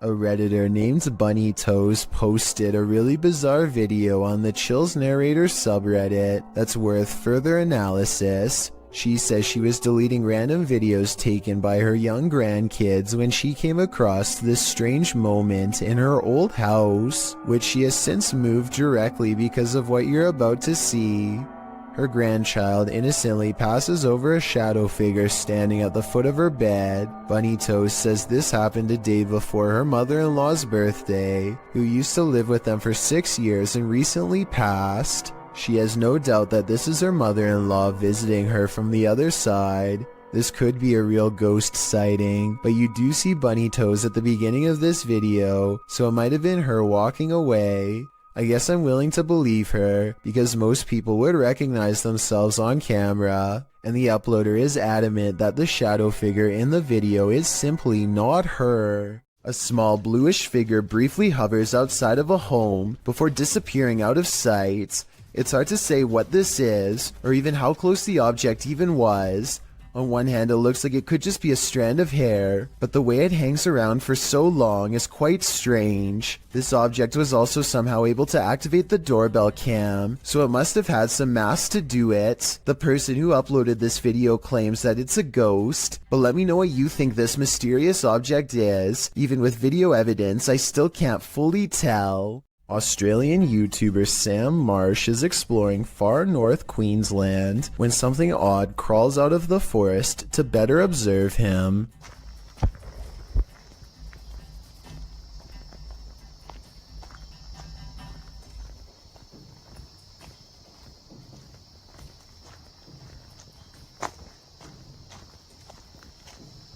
A Redditor named Bunny Toes posted a really bizarre video on the Chills Narrator subreddit that's worth further analysis. She says she was deleting random videos taken by her young grandkids when she came across this strange moment in her old house, which she has since moved directly because of what you're about to see. Her grandchild innocently passes over a shadow figure standing at the foot of her bed. Bunny Toes says this happened a day before her mother-in-law's birthday, who used to live with them for 6 years and recently passed. She has no doubt that this is her mother-in-law visiting her from the other side. This could be a real ghost sighting, but you do see Bunny Toes at the beginning of this video, so it might have been her walking away. I guess I'm willing to believe her, because most people would recognize themselves on camera, and the uploader is adamant that the shadow figure in the video is simply not her. A small bluish figure briefly hovers outside of a home before disappearing out of sight. It's hard to say what this is, or even how close the object even was. On one hand, it looks like it could just be a strand of hair, but the way it hangs around for so long is quite strange. This object was also somehow able to activate the doorbell cam, so it must have had some mass to do it. The person who uploaded this video claims that it's a ghost, but let me know what you think this mysterious object is. Even with video evidence, I still can't fully tell. Australian YouTuber Sam Marsh is exploring far north Queensland when something odd crawls out of the forest to better observe him.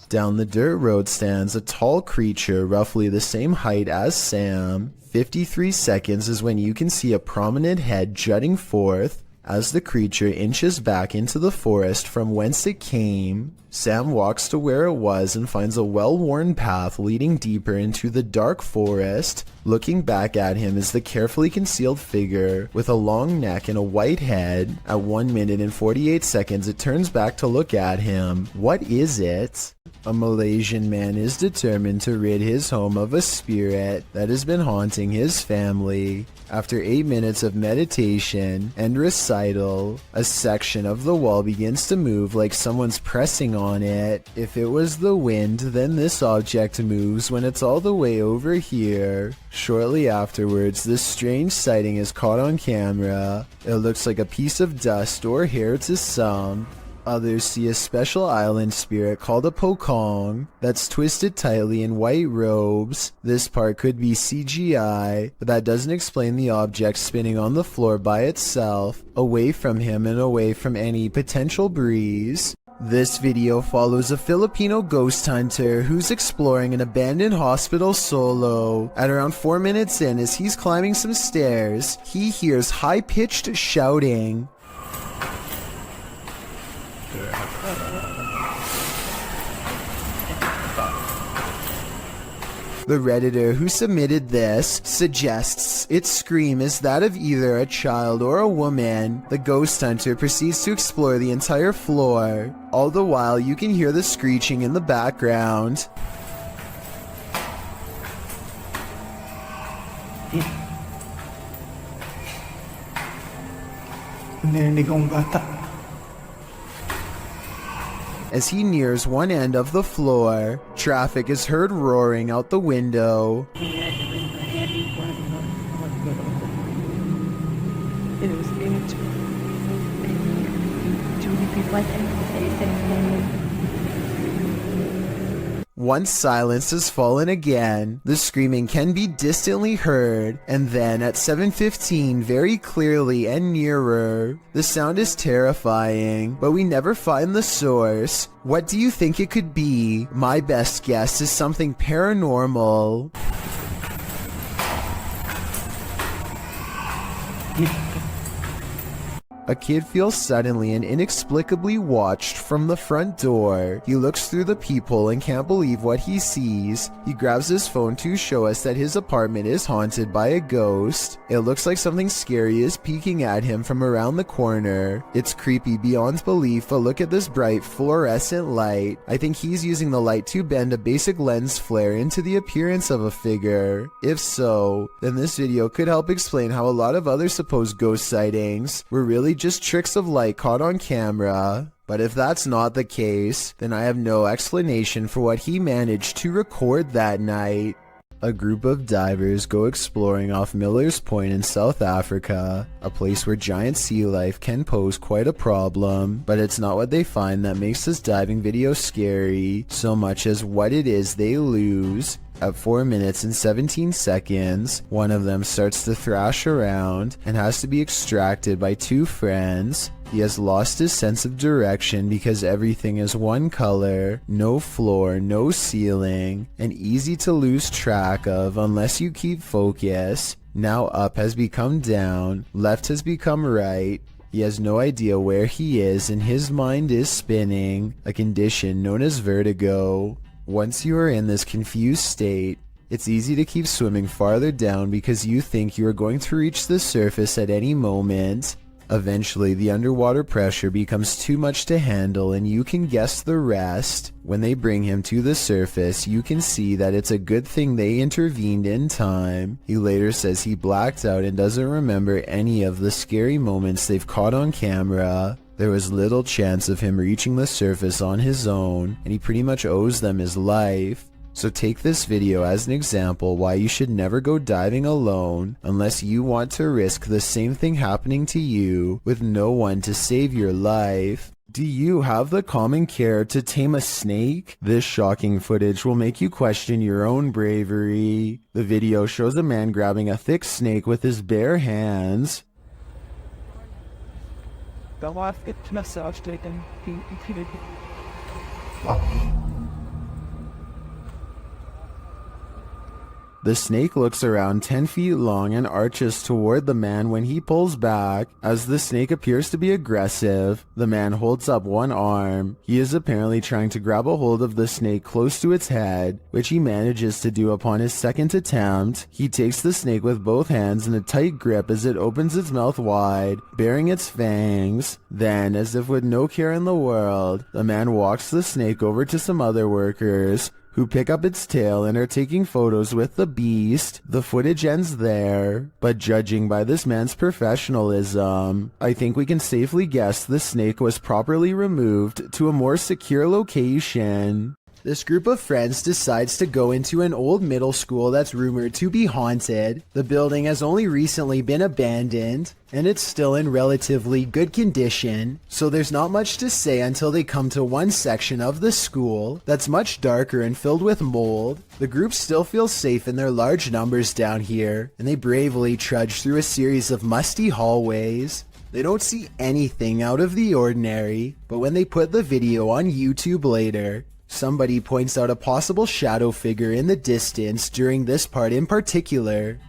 Down the dirt road stands a tall creature roughly the same height as Sam. 53 seconds is when you can see a prominent head jutting forth as the creature inches back into the forest from whence it came. Sam walks to where it was and finds a well-worn path leading deeper into the dark forest. Looking back at him is the carefully concealed figure with a long neck and a white head. At 1 minute and 48 seconds, it turns back to look at him. What is it? A Malaysian man is determined to rid his home of a spirit that has been haunting his family. After 8 minutes of meditation and recital, a section of the wall begins to move like someone's pressing on it. If it was the wind, then this object moves when it's all the way over here. Shortly afterwards, this strange sighting is caught on camera. It looks like a piece of dust or hair to some. Others see a special island spirit called a pokong that's twisted tightly in white robes. This part could be CGI, but that doesn't explain the object spinning on the floor by itself, away from him and away from any potential breeze. This video follows a Filipino ghost hunter who's exploring an abandoned hospital solo. At around 4 minutes in, as he's climbing some stairs, he hears high-pitched shouting. The Redditor who submitted this suggests its scream is that of either a child or a woman. The ghost hunter proceeds to explore the entire floor. All the while, you can hear the screeching in the background. Narinig akong bata. As he nears one end of the floor, traffic is heard roaring out the window. Once silence has fallen again, the screaming can be distantly heard, and then at 7:15 very clearly and nearer. The sound is terrifying, but we never find the source. What do you think it could be? My best guess is something paranormal. A kid feels suddenly and inexplicably watched from the front door. He looks through the peephole and can't believe what he sees. He grabs his phone to show us that his apartment is haunted by a ghost. It looks like something scary is peeking at him from around the corner. It's creepy beyond belief, but look at this bright fluorescent light. I think he's using the light to bend a basic lens flare into the appearance of a figure. If so, then this video could help explain how a lot of other supposed ghost sightings were really just tricks of light caught on camera. But if that's not the case, then I have no explanation for what he managed to record that night. A group of divers go exploring off Miller's Point in South Africa, a place where giant sea life can pose quite a problem, but it's not what they find that makes this diving video scary, so much as what it is they lose. At 4 minutes and 17 seconds, one of them starts to thrash around and has to be extracted by two friends. He has lost his sense of direction because everything is one color, no floor, no ceiling, and easy to lose track of unless you keep focus. Now up has become down, left has become right. He has no idea where he is and his mind is spinning, a condition known as vertigo. Once you are in this confused state, it's easy to keep swimming farther down because you think you are going to reach the surface at any moment. Eventually, the underwater pressure becomes too much to handle and you can guess the rest. When they bring him to the surface, you can see that it's a good thing they intervened in time. He later says he blacked out and doesn't remember any of the scary moments they've caught on camera. There was little chance of him reaching the surface on his own, and he pretty much owes them his life. So take this video as an example why you should never go diving alone unless you want to risk the same thing happening to you with no one to save your life. Do you have the common care to tame a snake? This shocking footage will make you question your own bravery. The video shows a man grabbing a thick snake with his bare hands. The snake looks around 10 feet long and arches toward the man when he pulls back. As the snake appears to be aggressive, the man holds up one arm. He is apparently trying to grab a hold of the snake close to its head, which he manages to do upon his second attempt. He takes the snake with both hands in a tight grip as it opens its mouth wide, baring its fangs. Then, as if with no care in the world, the man walks the snake over to some other workers, who pick up its tail and are taking photos with the beast. The footage ends there, but judging by this man's professionalism, I think we can safely guess the snake was properly removed to a more secure location. This group of friends decides to go into an old middle school that's rumored to be haunted. The building has only recently been abandoned, and it's still in relatively good condition, so there's not much to say until they come to one section of the school that's much darker and filled with mold. The group still feels safe in their large numbers down here, and they bravely trudge through a series of musty hallways. They don't see anything out of the ordinary, but when they put the video on YouTube later, somebody points out a possible shadow figure in the distance during this part in particular.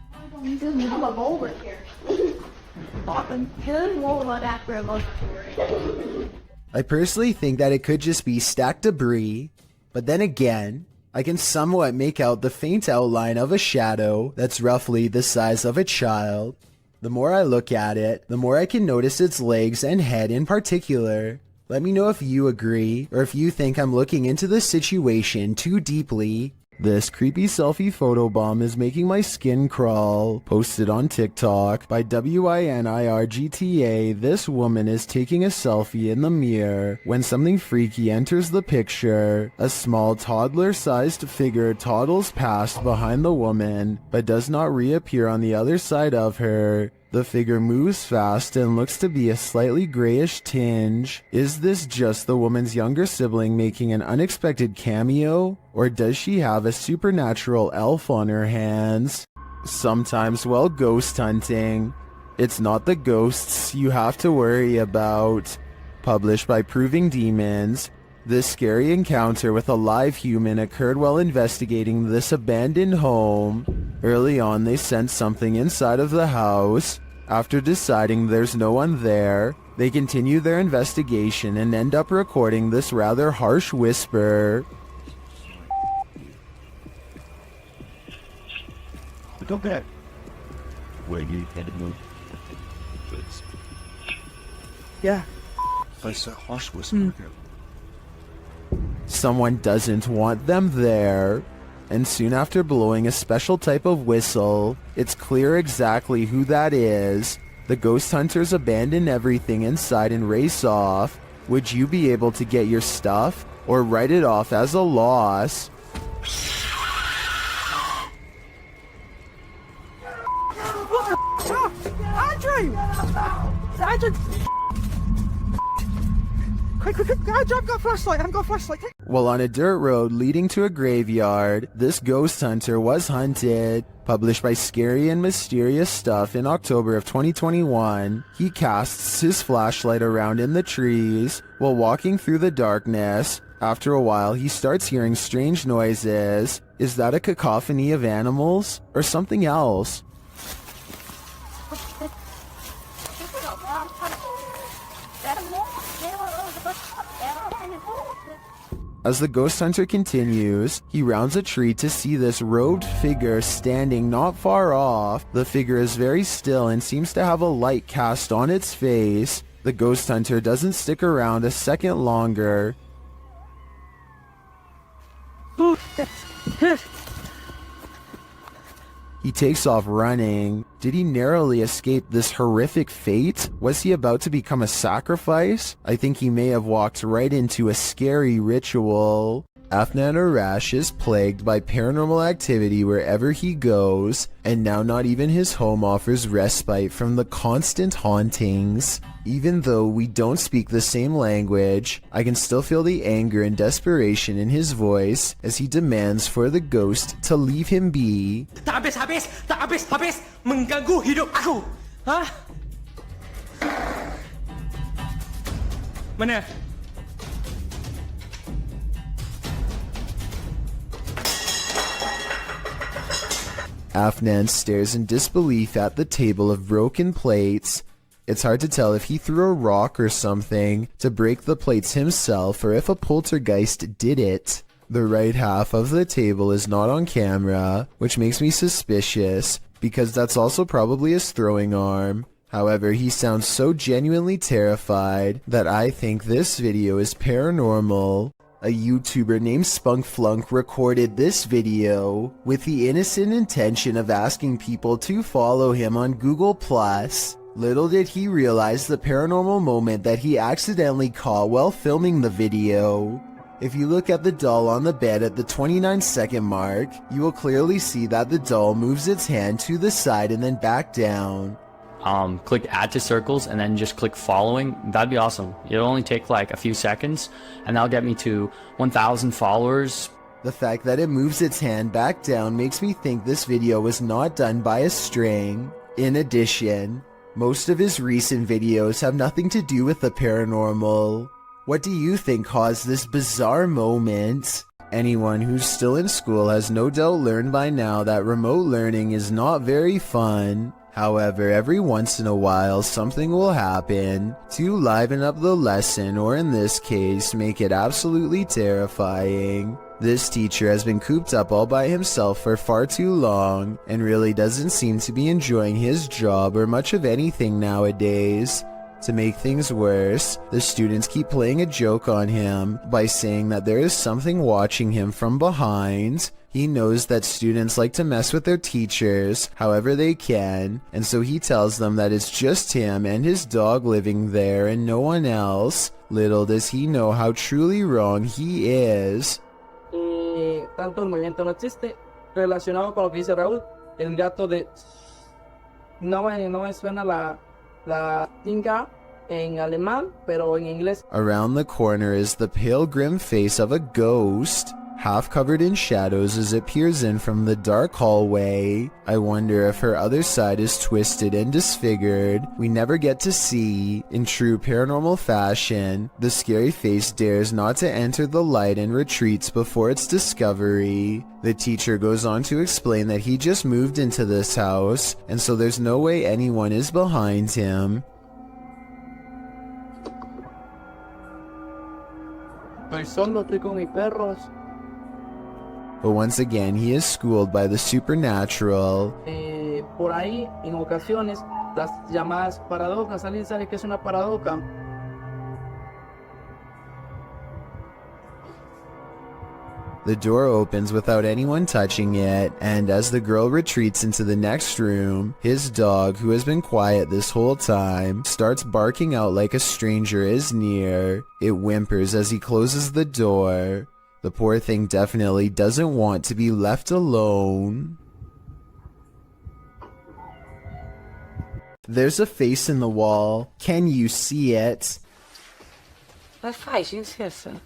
I personally think that it could just be stacked debris, but then again, I can somewhat make out the faint outline of a shadow that's roughly the size of a child. The more I look at it, the more I can notice its legs and head in particular. Let me know if you agree, or if you think I'm looking into this situation too deeply. This creepy selfie photobomb is making my skin crawl. Posted on TikTok by WINIRGTA, this woman is taking a selfie in the mirror when something freaky enters the picture. A small toddler-sized figure toddles past behind the woman, but does not reappear on the other side of her. The figure moves fast and looks to be a slightly grayish tinge. Is this just the woman's younger sibling making an unexpected cameo? Or does she have a supernatural elf on her hands? Sometimes while ghost hunting, it's not the ghosts you have to worry about. Published by Proving Demons, this scary encounter with a live human occurred while investigating this abandoned home. Early on, they sensed something inside of the house. After deciding there's no one there, They continue their investigation and end up recording this rather harsh whisper. Go back. Where you headed, move? Yeah. Place a harsh whisper. Someone doesn't want them there. And soon after blowing a special type of whistle, it's clear exactly who that is. The ghost hunters abandon everything inside and race off. Would you be able to get your stuff or write it off as a loss? Andrew! Quick, I've got a flashlight, While on a dirt road leading to a graveyard, this ghost hunter was hunted. Published by Scary and Mysterious Stuff in October of 2021, he casts his flashlight around in the trees while walking through the darkness. After a while, he starts hearing strange noises. Is that a cacophony of animals or something else? As the ghost hunter continues, he rounds a tree to see this robed figure standing not far off. The figure is very still and seems to have a light cast on its face. The ghost hunter doesn't stick around a second longer. He takes off running. Did he narrowly escape this horrific fate? Was he about to become a sacrifice? I think he may have walked right into a scary ritual. Afnan Arash is plagued by paranormal activity wherever he goes, and now not even his home offers respite from the constant hauntings. Even though we don't speak the same language, I can still feel the anger and desperation in his voice as he demands for the ghost to leave him be. Tak habis, mengganggu hidup aku. Hah? Mana? Afnan stares in disbelief at the table of broken plates. It's hard to tell if he threw a rock or something to break the plates himself or if a poltergeist did it. The right half of the table is not on camera, which makes me suspicious because that's also probably his throwing arm. However, he sounds so genuinely terrified that I think this video is paranormal. A YouTuber named Spunkflunk recorded this video with the innocent intention of asking people to follow him on Google+. Little did he realize the paranormal moment that he accidentally caught while filming the video. If you look at the doll on the bed at the 29-second mark, you will clearly see that the doll moves its hand to the side and then back down. Click add to circles and then just click following. That'd be awesome. It'll only take like a few seconds and that'll get me to 1,000 followers. The fact that it moves its hand back down makes me think this video was not done by a string. In addition, most of his recent videos have nothing to do with the paranormal. What do you think caused this bizarre moment? Anyone who's still in school has no doubt learned by now that remote learning is not very fun. However, every once in a while something will happen to liven up the lesson, or in this case, make it absolutely terrifying. This teacher has been cooped up all by himself for far too long and really doesn't seem to be enjoying his job or much of anything nowadays. To make things worse, the students keep playing a joke on him by saying that there is something watching him from behind. He knows that students like to mess with their teachers however they can, and so he tells them that it's just him and his dog living there and no one else. Little does he know how truly wrong he is. Tanto el movimiento no existe, relacionado con lo que dice Raúl, el gato de... No me suena la tinga en alemán, pero en inglés. Around the corner is the pale grim face of a ghost, half covered in shadows as it peers in from the dark hallway. I wonder if her other side is twisted and disfigured. We never get to see. In true paranormal fashion, the scary face dares not to enter the light and retreats before its discovery. The teacher goes on to explain that he just moved into this house, and so there's no way anyone is behind him. estoy solo, estoy con mis perros. But once again, he is schooled by the supernatural. Por ahí, en ocasiones, las llamadas paradojas. ¿Alguien sabe qué es una paradoja? The door opens without anyone touching it, and as the girl retreats into the next room, his dog, who has been quiet this whole time, starts barking out like a stranger is near. It whimpers as he closes the door. The poor thing definitely doesn't want to be left alone. There's a face in the wall. Can you see it? Vad faz isso?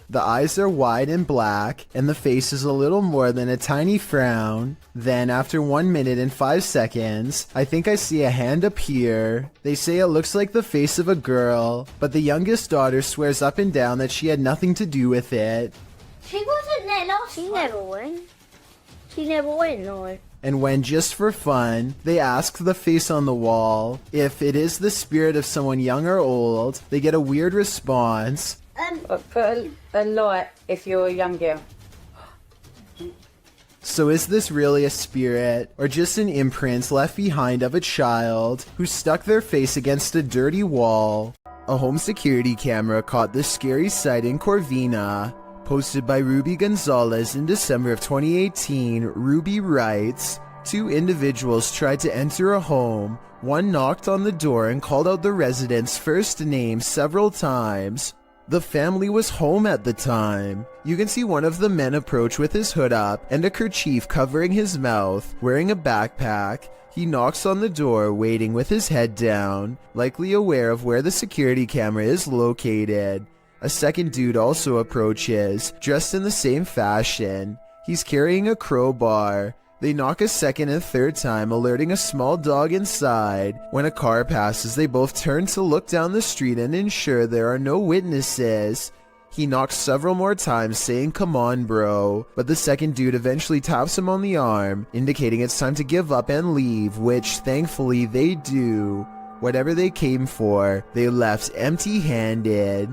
The eyes are wide and black, and the face is a little more than a tiny frown. Then, after 1 minute and 5 seconds, I think I see a hand appear. They say it looks like the face of a girl, but the youngest daughter swears up and down that she had nothing to do with it. She wasn't there last She never went. She never went, no. And when, just for fun, they ask the face on the wall if it is the spirit of someone young or old, they get a weird response. Put a light if you're a young girl. So is this really a spirit, or just an imprint left behind of a child who stuck their face against a dirty wall? A home security camera caught this scary sight in Corvina. Posted by Ruby Gonzalez in December of 2018, Ruby writes, 2 individuals tried to enter a home. One knocked on the door and called out the resident's first name several times. The family was home at the time. You can see one of the men approach with his hood up and a kerchief covering his mouth, wearing a backpack. He knocks on the door, waiting with his head down, likely aware of where the security camera is located. A second dude also approaches, dressed in the same fashion. He's carrying a crowbar. They knock a second and third time, alerting a small dog inside. When a car passes, they both turn to look down the street and ensure there are no witnesses. He knocks several more times, saying, "Come on, bro." But the second dude eventually taps him on the arm, indicating it's time to give up and leave, which thankfully they do. Whatever they came for, they left empty-handed.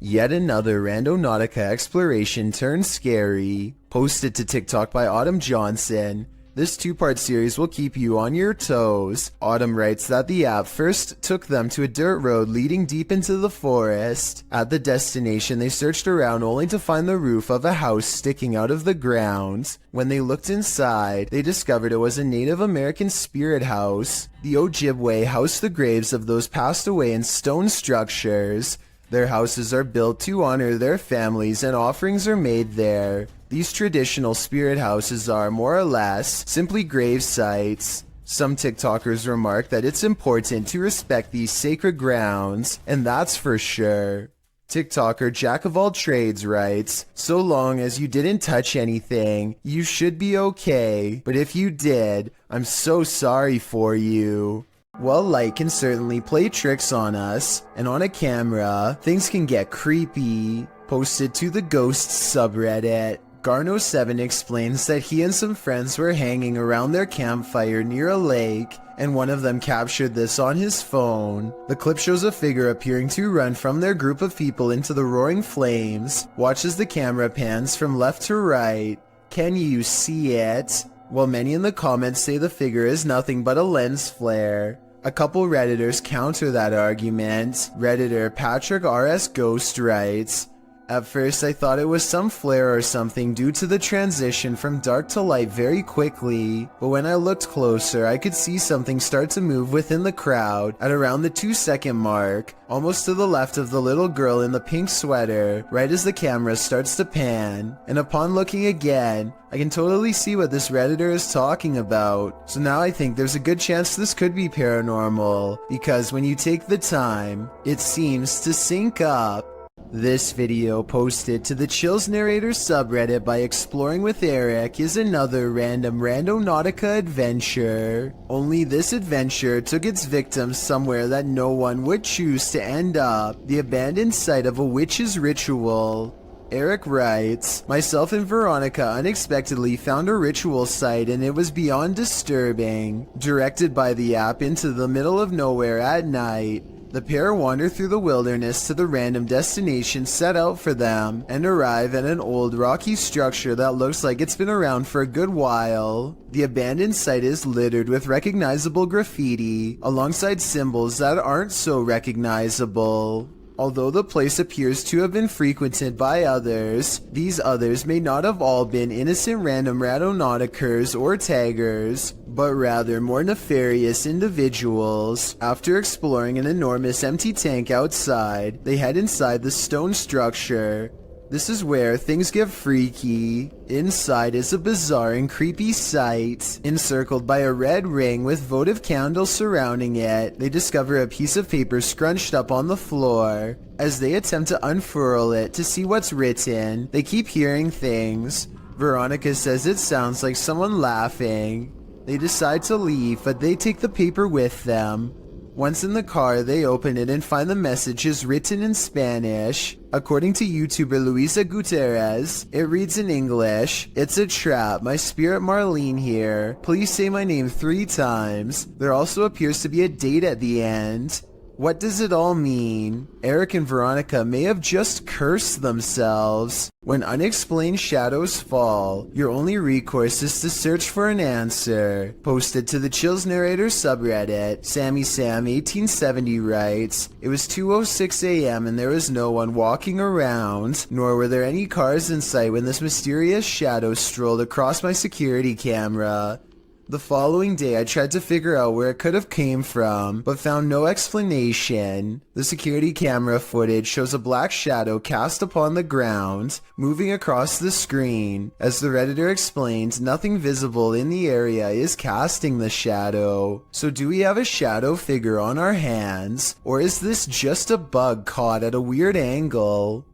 Yet another Randonautica exploration turned scary. Posted to TikTok by Autumn Johnson. This 2-part series will keep you on your toes. Autumn writes that the app first took them to a dirt road leading deep into the forest. At the destination, they searched around only to find the roof of a house sticking out of the ground. When they looked inside, they discovered it was a Native American spirit house. The Ojibwe housed the graves of those passed away in stone structures. Their houses are built to honor their families and offerings are made there. These traditional spirit houses are, more or less, simply grave sites. Some TikTokers remark that it's important to respect these sacred grounds, and that's for sure. TikToker Jack of All Trades writes, "So long as you didn't touch anything, you should be okay, but if you did, I'm so sorry for you." Well, light can certainly play tricks on us, and on a camera, things can get creepy. Posted to the Ghosts subreddit, Garno7 explains that he and some friends were hanging around their campfire near a lake, and one of them captured this on his phone. The clip shows a figure appearing to run from their group of people into the roaring flames. Watch as the camera pans from left to right. Can you see it? While many in the comments say the figure is nothing but a lens flare. A couple Redditors counter that argument. Redditor Patrick RS Ghost writes, "At first I thought it was some flare or something due to the transition from dark to light very quickly, but when I looked closer I could see something start to move within the crowd at around the 2-second mark, almost to the left of the little girl in the pink sweater, right as the camera starts to pan, and upon looking again, I can totally see what this Redditor is talking about. So now I think there's a good chance this could be paranormal, because when you take the time, it seems to sync up." This video, posted to the Chills Narrator subreddit by Exploring with Eric, is another random Randonautica adventure. Only this adventure took its victims somewhere that no one would choose to end up, the abandoned site of a witch's ritual. Eric writes, "Myself and Veronica unexpectedly found a ritual site and it was beyond disturbing. Directed by the app into the middle of nowhere at night. The pair wander through the wilderness to the random destination set out for them and arrive at an old rocky structure that looks like it's been around for a good while. The abandoned site is littered with recognizable graffiti alongside symbols that aren't so recognizable. Although the place appears to have been frequented by others, these others may not have all been innocent random randonauticers or taggers, but rather more nefarious individuals. After exploring an enormous empty tank outside, they head inside the stone structure. This is where things get freaky. Inside is a bizarre and creepy sight. Encircled by a red ring with votive candles surrounding it, they discover a piece of paper scrunched up on the floor. As they attempt to unfurl it to see what's written, they keep hearing things. Veronica says it sounds like someone laughing. They decide to leave, but they take the paper with them. Once in the car, they open it and find the messages written in Spanish. According to YouTuber Luisa Gutierrez, it reads in English, "It's a trap, my spirit Marlene here. Please say my name 3 times. There also appears to be a date at the end." What does it all mean? Eric and Veronica may have just cursed themselves. When unexplained shadows fall, your only recourse is to search for an answer. Posted to the Chills Narrator subreddit, Sammy Sam 1870 writes, "It was 2:06 a.m. and there was no one walking around, nor were there any cars in sight when this mysterious shadow strolled across my security camera. The following day I tried to figure out where it could have came from, but found no explanation. The security camera footage shows a black shadow cast upon the ground, moving across the screen. As the Redditor explains, nothing visible in the area is casting the shadow. So do we have a shadow figure on our hands, or is this just a bug caught at a weird angle?"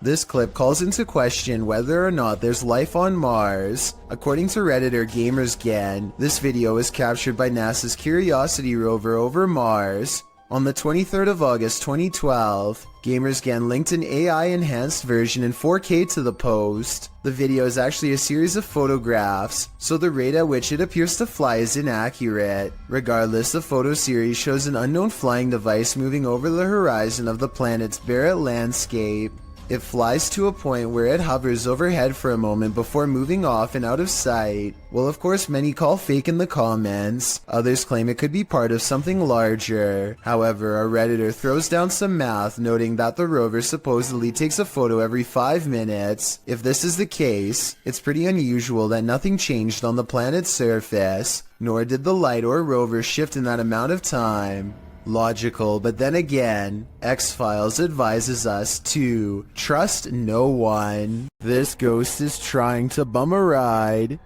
This clip calls into question whether or not there's life on Mars. According to Redditor GamersGen, this video was captured by NASA's Curiosity rover over Mars. On the 23rd of August 2012, GamersGen linked an AI-enhanced version in 4K to the post. The video is actually a series of photographs, so the rate at which it appears to fly is inaccurate. Regardless, the photo series shows an unknown flying device moving over the horizon of the planet's Barrett landscape. It flies to a point where it hovers overhead for a moment before moving off and out of sight. Well, of course, many call fake in the comments. Others claim it could be part of something larger. However, a Redditor throws down some math, noting that the rover supposedly takes a photo every 5 minutes. If this is the case, it's pretty unusual that nothing changed on the planet's surface, nor did the light or rover shift in that amount of time. Logical, but then again, X-Files advises us to trust no one. This ghost is trying to bum a ride.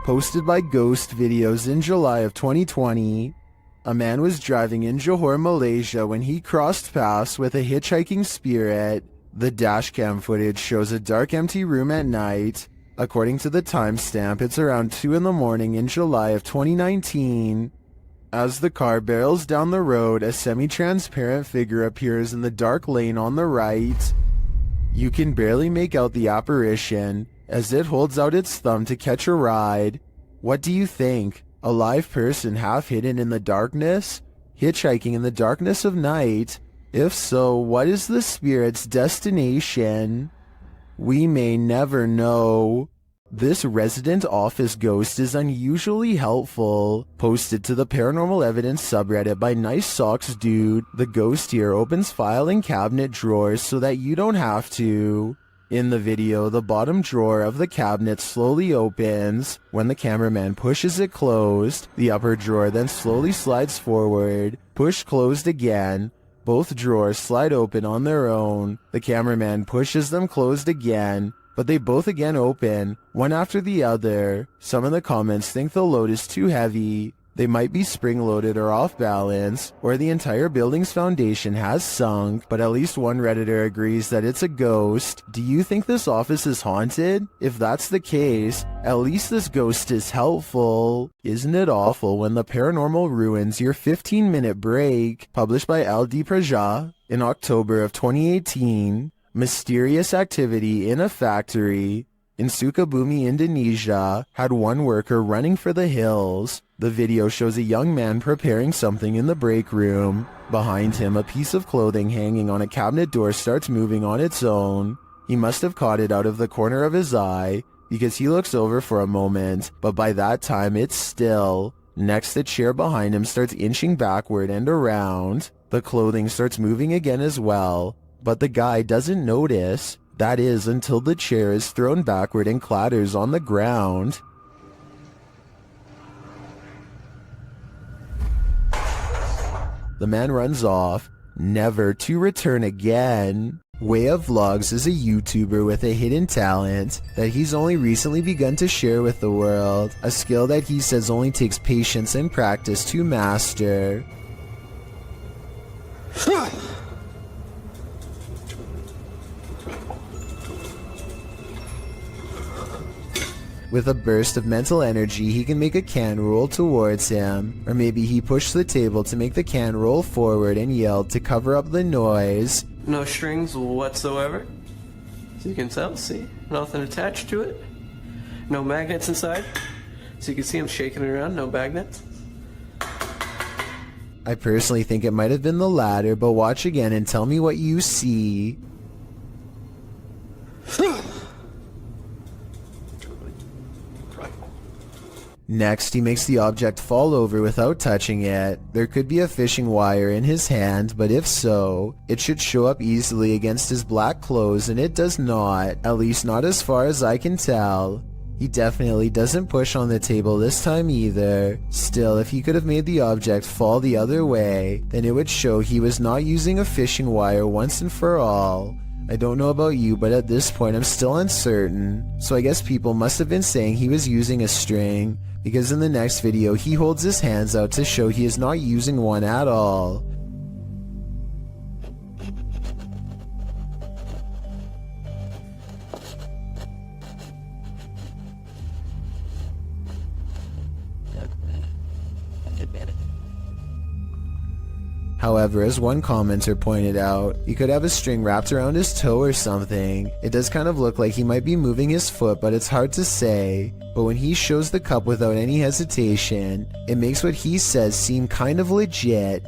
Posted by Ghost Videos in July of 2020. A man was driving in Johor, Malaysia when he crossed paths with a hitchhiking spirit. The dashcam footage shows a dark empty room at night. According to the timestamp, it's around 2 in the morning in July of 2019. As the car barrels down the road, a semi-transparent figure appears in the dark lane on the right. You can barely make out the apparition, as it holds out its thumb to catch a ride. What do you think? A live person half hidden in the darkness? Hitchhiking in the darkness of night? If so, what is the spirit's destination? We may never know. This resident office ghost is unusually helpful. Posted to the Paranormal Evidence subreddit by Nice Socks Dude, the ghost here opens filing cabinet drawers so that you don't have to. In the video, the bottom drawer of the cabinet slowly opens. When the cameraman pushes it closed, the upper drawer then slowly slides forward. Push closed again. Both drawers slide open on their own. The cameraman pushes them closed again, but they both again open, one after the other. Some in the comments think the load is too heavy. They might be spring-loaded or off balance, or the entire building's foundation has sunk, but at least one Redditor agrees that it's a ghost. Do you think this office is haunted? If that's the case, at least this ghost is helpful. Isn't it awful when the paranormal ruins your 15-minute break? Published by LD Praja in October of 2018. Mysterious activity in a factory. in Sukabumi, Indonesia, had one worker running for the hills. The video shows a young man preparing something in the break room. Behind him, a piece of clothing hanging on a cabinet door starts moving on its own. He must have caught it out of the corner of his eye, because he looks over for a moment, but by that time it's still. Next, the chair behind him starts inching backward and around. The clothing starts moving again as well, but the guy doesn't notice. That is, until the chair is thrown backward and clatters on the ground. The man runs off, never to return again. Way of Vlogs is a YouTuber with a hidden talent that he's only recently begun to share with the world, a skill that he says only takes patience and practice to master. With a burst of mental energy, he can make a can roll towards him. Or maybe he pushed the table to make the can roll forward and yelled to cover up the noise. No strings whatsoever. So you can tell, see? Nothing attached to it. No magnets inside. So you can see I'm shaking it around, no magnets. I personally think it might have been the latter, but watch again and tell me what you see. Next, he makes the object fall over without touching it. There could be a fishing wire in his hand, but if so, it should show up easily against his black clothes, and it does not, at least not as far as I can tell. He definitely doesn't push on the table this time either. Still, if he could have made the object fall the other way, then it would show he was not using a fishing wire once and for all. I don't know about you, but at this point I'm still uncertain. So I guess people must have been saying he was using a string, because in the next video he holds his hands out to show he is not using one at all. However, as one commenter pointed out, he could have a string wrapped around his toe or something. It does kind of look like he might be moving his foot, but it's hard to say. But when he shows the cup without any hesitation, it makes what he says seem kind of legit.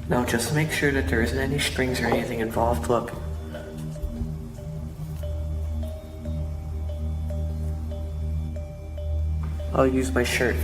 Now just make sure that there isn't any strings or anything involved, look. I'll use my shirt.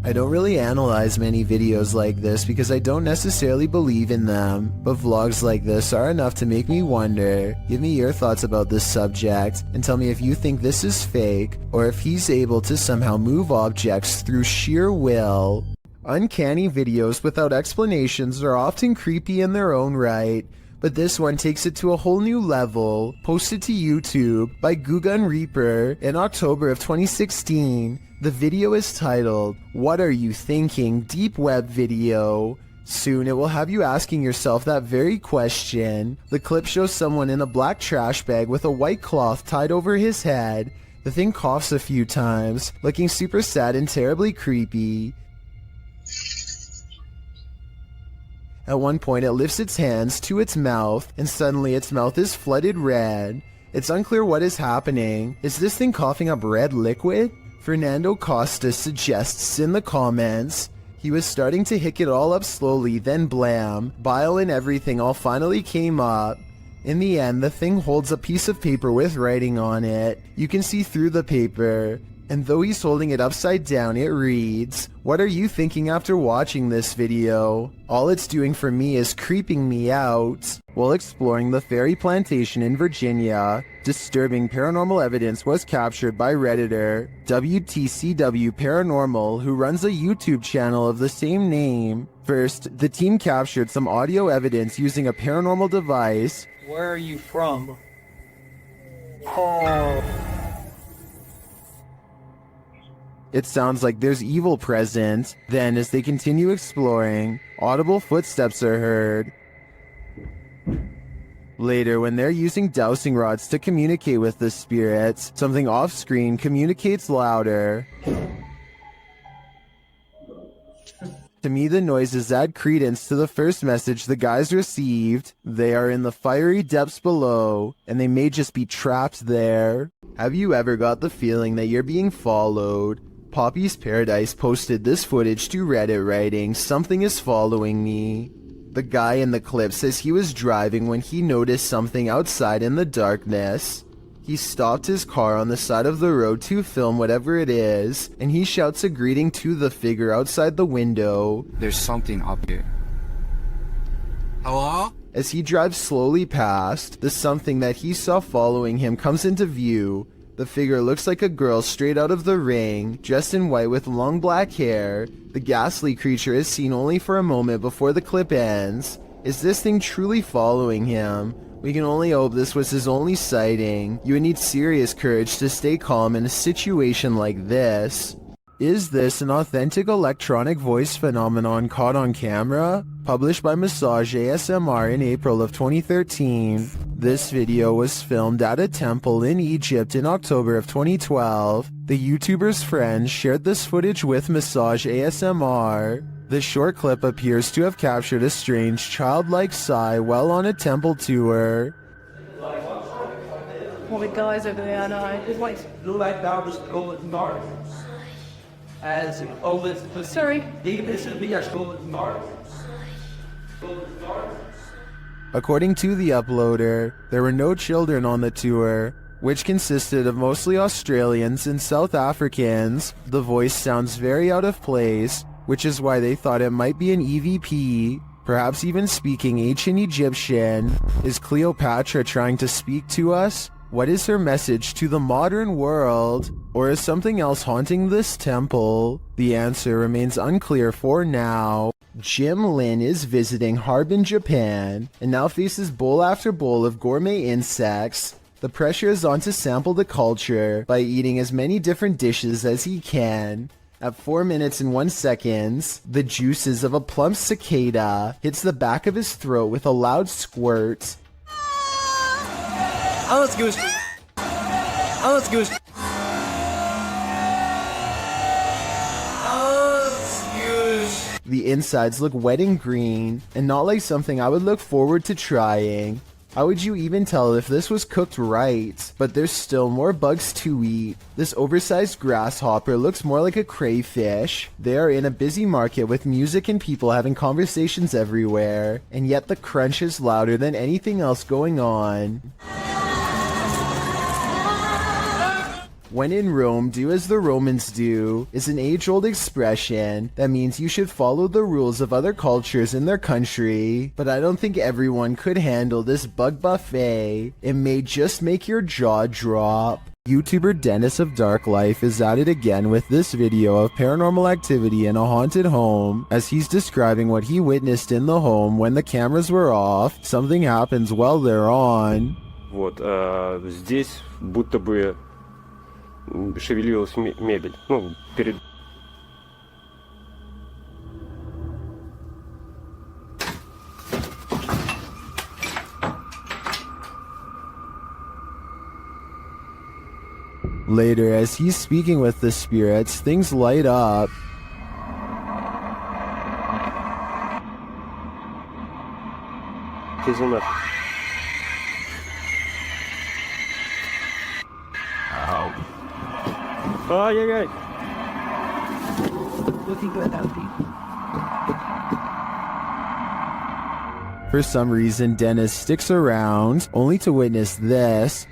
I don't really analyze many videos like this because I don't necessarily believe in them, but vlogs like this are enough to make me wonder. Give me your thoughts about this subject, and tell me if you think this is fake, or if he's able to somehow move objects through sheer will. Uncanny videos without explanations are often creepy in their own right, but this one takes it to a whole new level. Posted to YouTube by Gugun Reaper in October of 2016. The video is titled, "What Are You Thinking? Deep Web Video." Soon it will have you asking yourself that very question. The clip shows someone in a black trash bag with a white cloth tied over his head. The thing coughs a few times, looking super sad and terribly creepy. At one point it lifts its hands to its mouth, and suddenly its mouth is flooded red. It's unclear what is happening. Is this thing coughing up red liquid? Fernando Costa suggests in the comments, he was starting to hick it all up slowly, then blam, bile and everything all finally came up. In the end, the thing holds a piece of paper with writing on it. You can see through the paper. And though he's holding it upside down, it reads, "What are you thinking after watching this video?" All it's doing for me is creeping me out. While exploring the Fairy Plantation in Virginia, disturbing paranormal evidence was captured by Redditor WTCW Paranormal, who runs a YouTube channel of the same name. First, the team captured some audio evidence using a paranormal device. Where are you from? It sounds like there's evil present. Then, as they continue exploring, audible footsteps are heard. Later, when they're using dowsing rods to communicate with the spirits, something off-screen communicates louder. To me, the noises add credence to the first message the guys received. They are in the fiery depths below, and they may just be trapped there. Have you ever got the feeling that you're being followed? Poppy's Paradise posted this footage to Reddit writing, "Something is following me." The guy in the clip says he was driving when he noticed something outside in the darkness. He stopped his car on the side of the road to film whatever it is, and he shouts a greeting to the figure outside the window. There's something up here. Hello? As he drives slowly past, the something that he saw following him comes into view. The figure looks like a girl straight out of The Ring, dressed in white with long black hair. The ghastly creature is seen only for a moment before the clip ends. Is this thing truly following him? We can only hope this was his only sighting. You would need serious courage to stay calm in a situation like this. Is this an authentic electronic voice phenomenon caught on camera? Published by Massage ASMR in April of 2013. This video was filmed at a temple in Egypt in October of 2012. The YouTuber's friends shared this footage with Massage ASMR. The short clip appears to have captured a strange childlike sigh while on a temple tour. What the guys over there, I know. It's like, Like thou dost go in dark. As always, sorry. this will be a go in dark. According to the uploader, there were no children on the tour, which consisted of mostly Australians and South Africans. The voice sounds very out of place, which is why they thought it might be an EVP, perhaps even speaking ancient Egyptian. Is Cleopatra trying to speak to us? What is her message to the modern world? Or is something else haunting this temple? The answer remains unclear for now. Jim Lin is visiting Harbin, Japan, and now faces bowl after bowl of gourmet insects. The pressure is on to sample the culture by eating as many different dishes as he can. At 4 minutes and 1 second, the juices of a plump cicada hits the back of his throat with a loud squirt. Oh, let's go. Oh, let's go. The insides look wet and green, and not like something I would look forward to trying. How would you even tell if this was cooked right? But there's still more bugs to eat. This oversized grasshopper looks more like a crayfish. They are in a busy market with music and people having conversations everywhere, and yet the crunch is louder than anything else going on. When in Rome, do as the Romans do is an age-old expression that means you should follow the rules of other cultures in their country, but I don't think everyone could handle this bug buffet. It may just make your jaw drop. YouTuber Dennis of Dark Life is at it again with this video of paranormal activity in a haunted home. As he's describing what he witnessed in the home when the cameras were off, something happens while they're on. Вот, здесь будто бы шевелилась мебель. Ну, перед... Later, as he's speaking with the spirits, things light up. Тишина. Ай-яй-яй. For some reason, Dennis sticks around, only to witness this.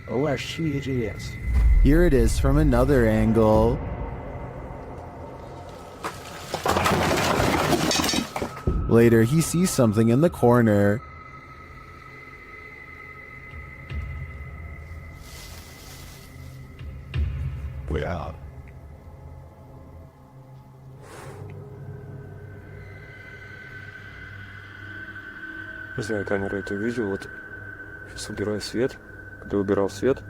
Oh, she is. Here it is from another angle. Later, he sees something in the corner. Wow. Не знаю, камера это видео. Вот сейчас убираю свет. Когда убирал свет,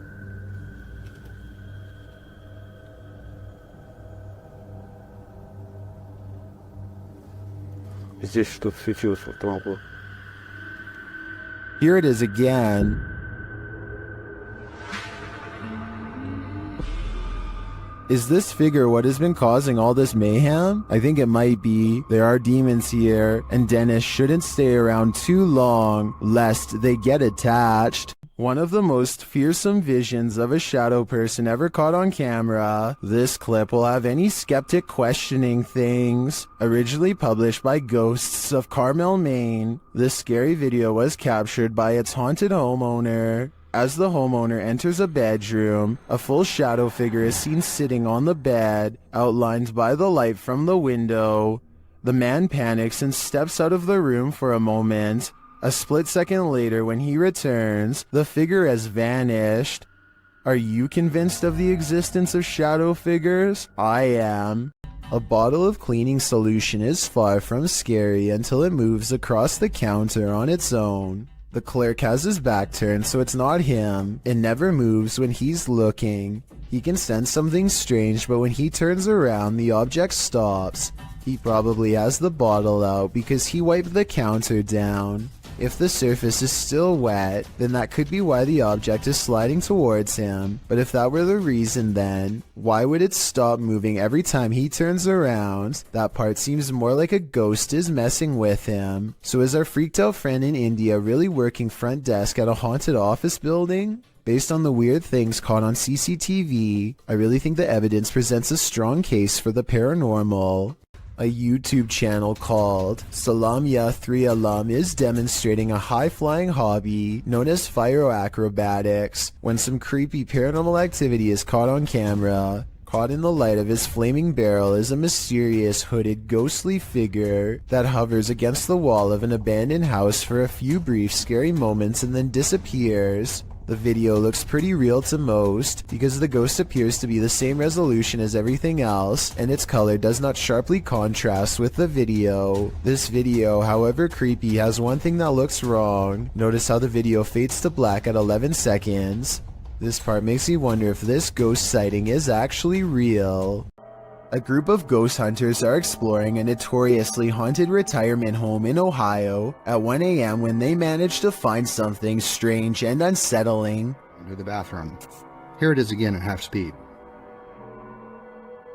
здесь что-то светилось в этом углу. Here it is again. Is this figure what has been causing all this mayhem? I think it might be. There are demons here, and Dennis shouldn't stay around too long, lest they get attached. One of the most fearsome visions of a shadow person ever caught on camera. This clip will have any skeptic questioning things. Originally published by Ghosts of Carmel, Maine, this scary video was captured by its haunted homeowner. As the homeowner enters a bedroom, a full shadow figure is seen sitting on the bed, outlined by the light from the window. The man panics and steps out of the room for a moment. A split second later, when he returns, the figure has vanished. Are you convinced of the existence of shadow figures? I am. A bottle of cleaning solution is far from scary until it moves across the counter on its own. The clerk has his back turned, so it's not him. It never moves when he's looking. He can sense something strange, but when he turns around, the object stops. He probably has the bottle out because he wiped the counter down. If the surface is still wet, then that could be why the object is sliding towards him. But if that were the reason, then why would it stop moving every time he turns around? That part seems more like a ghost is messing with him. So is our freaked out friend in India really working front desk at a haunted office building? Based on the weird things caught on CCTV, I really think the evidence presents a strong case for the paranormal. A YouTube channel called Salamya 3 Alum is demonstrating a high-flying hobby known as acrobatics when some creepy paranormal activity is caught on camera. Caught in the light of his flaming barrel is a mysterious hooded ghostly figure that hovers against the wall of an abandoned house for a few brief scary moments and then disappears. The video looks pretty real to most because the ghost appears to be the same resolution as everything else and its color does not sharply contrast with the video. This video, however creepy, has one thing that looks wrong. Notice how the video fades to black at 11 seconds. This part makes me wonder if this ghost sighting is actually real. A group of ghost hunters are exploring a notoriously haunted retirement home in Ohio at 1 a.m. when they manage to find something strange and unsettling. Into the bathroom. Here it is again at half speed.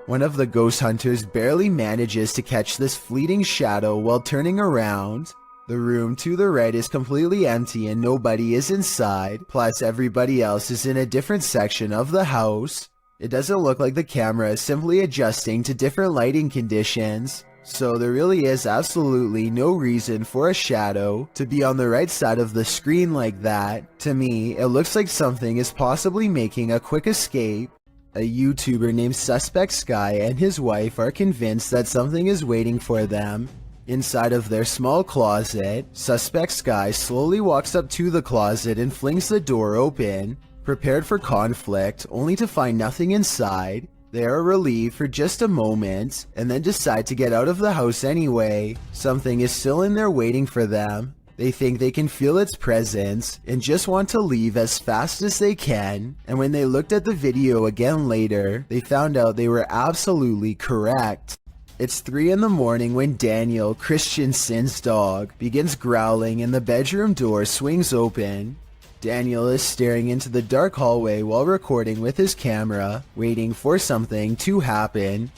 One of the ghost hunters barely manages to catch this fleeting shadow while turning around. The room to the right is completely empty and nobody is inside, plus everybody else is in a different section of the house. It doesn't look like the camera is simply adjusting to different lighting conditions, so there really is absolutely no reason for a shadow to be on the right side of the screen like that. To me, it looks like something is possibly making a quick escape. A YouTuber named Suspect Sky and his wife are convinced that something is waiting for them. Inside of their small closet, Suspect Sky slowly walks up to the closet and flings the door open. Prepared for conflict, only to find nothing inside. They are relieved for just a moment, and then decide to get out of the house anyway. Something is still in there waiting for them. They think they can feel its presence, and just want to leave as fast as they can. And when they looked at the video again later, they found out they were absolutely correct. It's 3 in the morning when Daniel, Christensen's dog, begins growling and the bedroom door swings open. Daniel is staring into the dark hallway while recording with his camera, waiting for something to happen.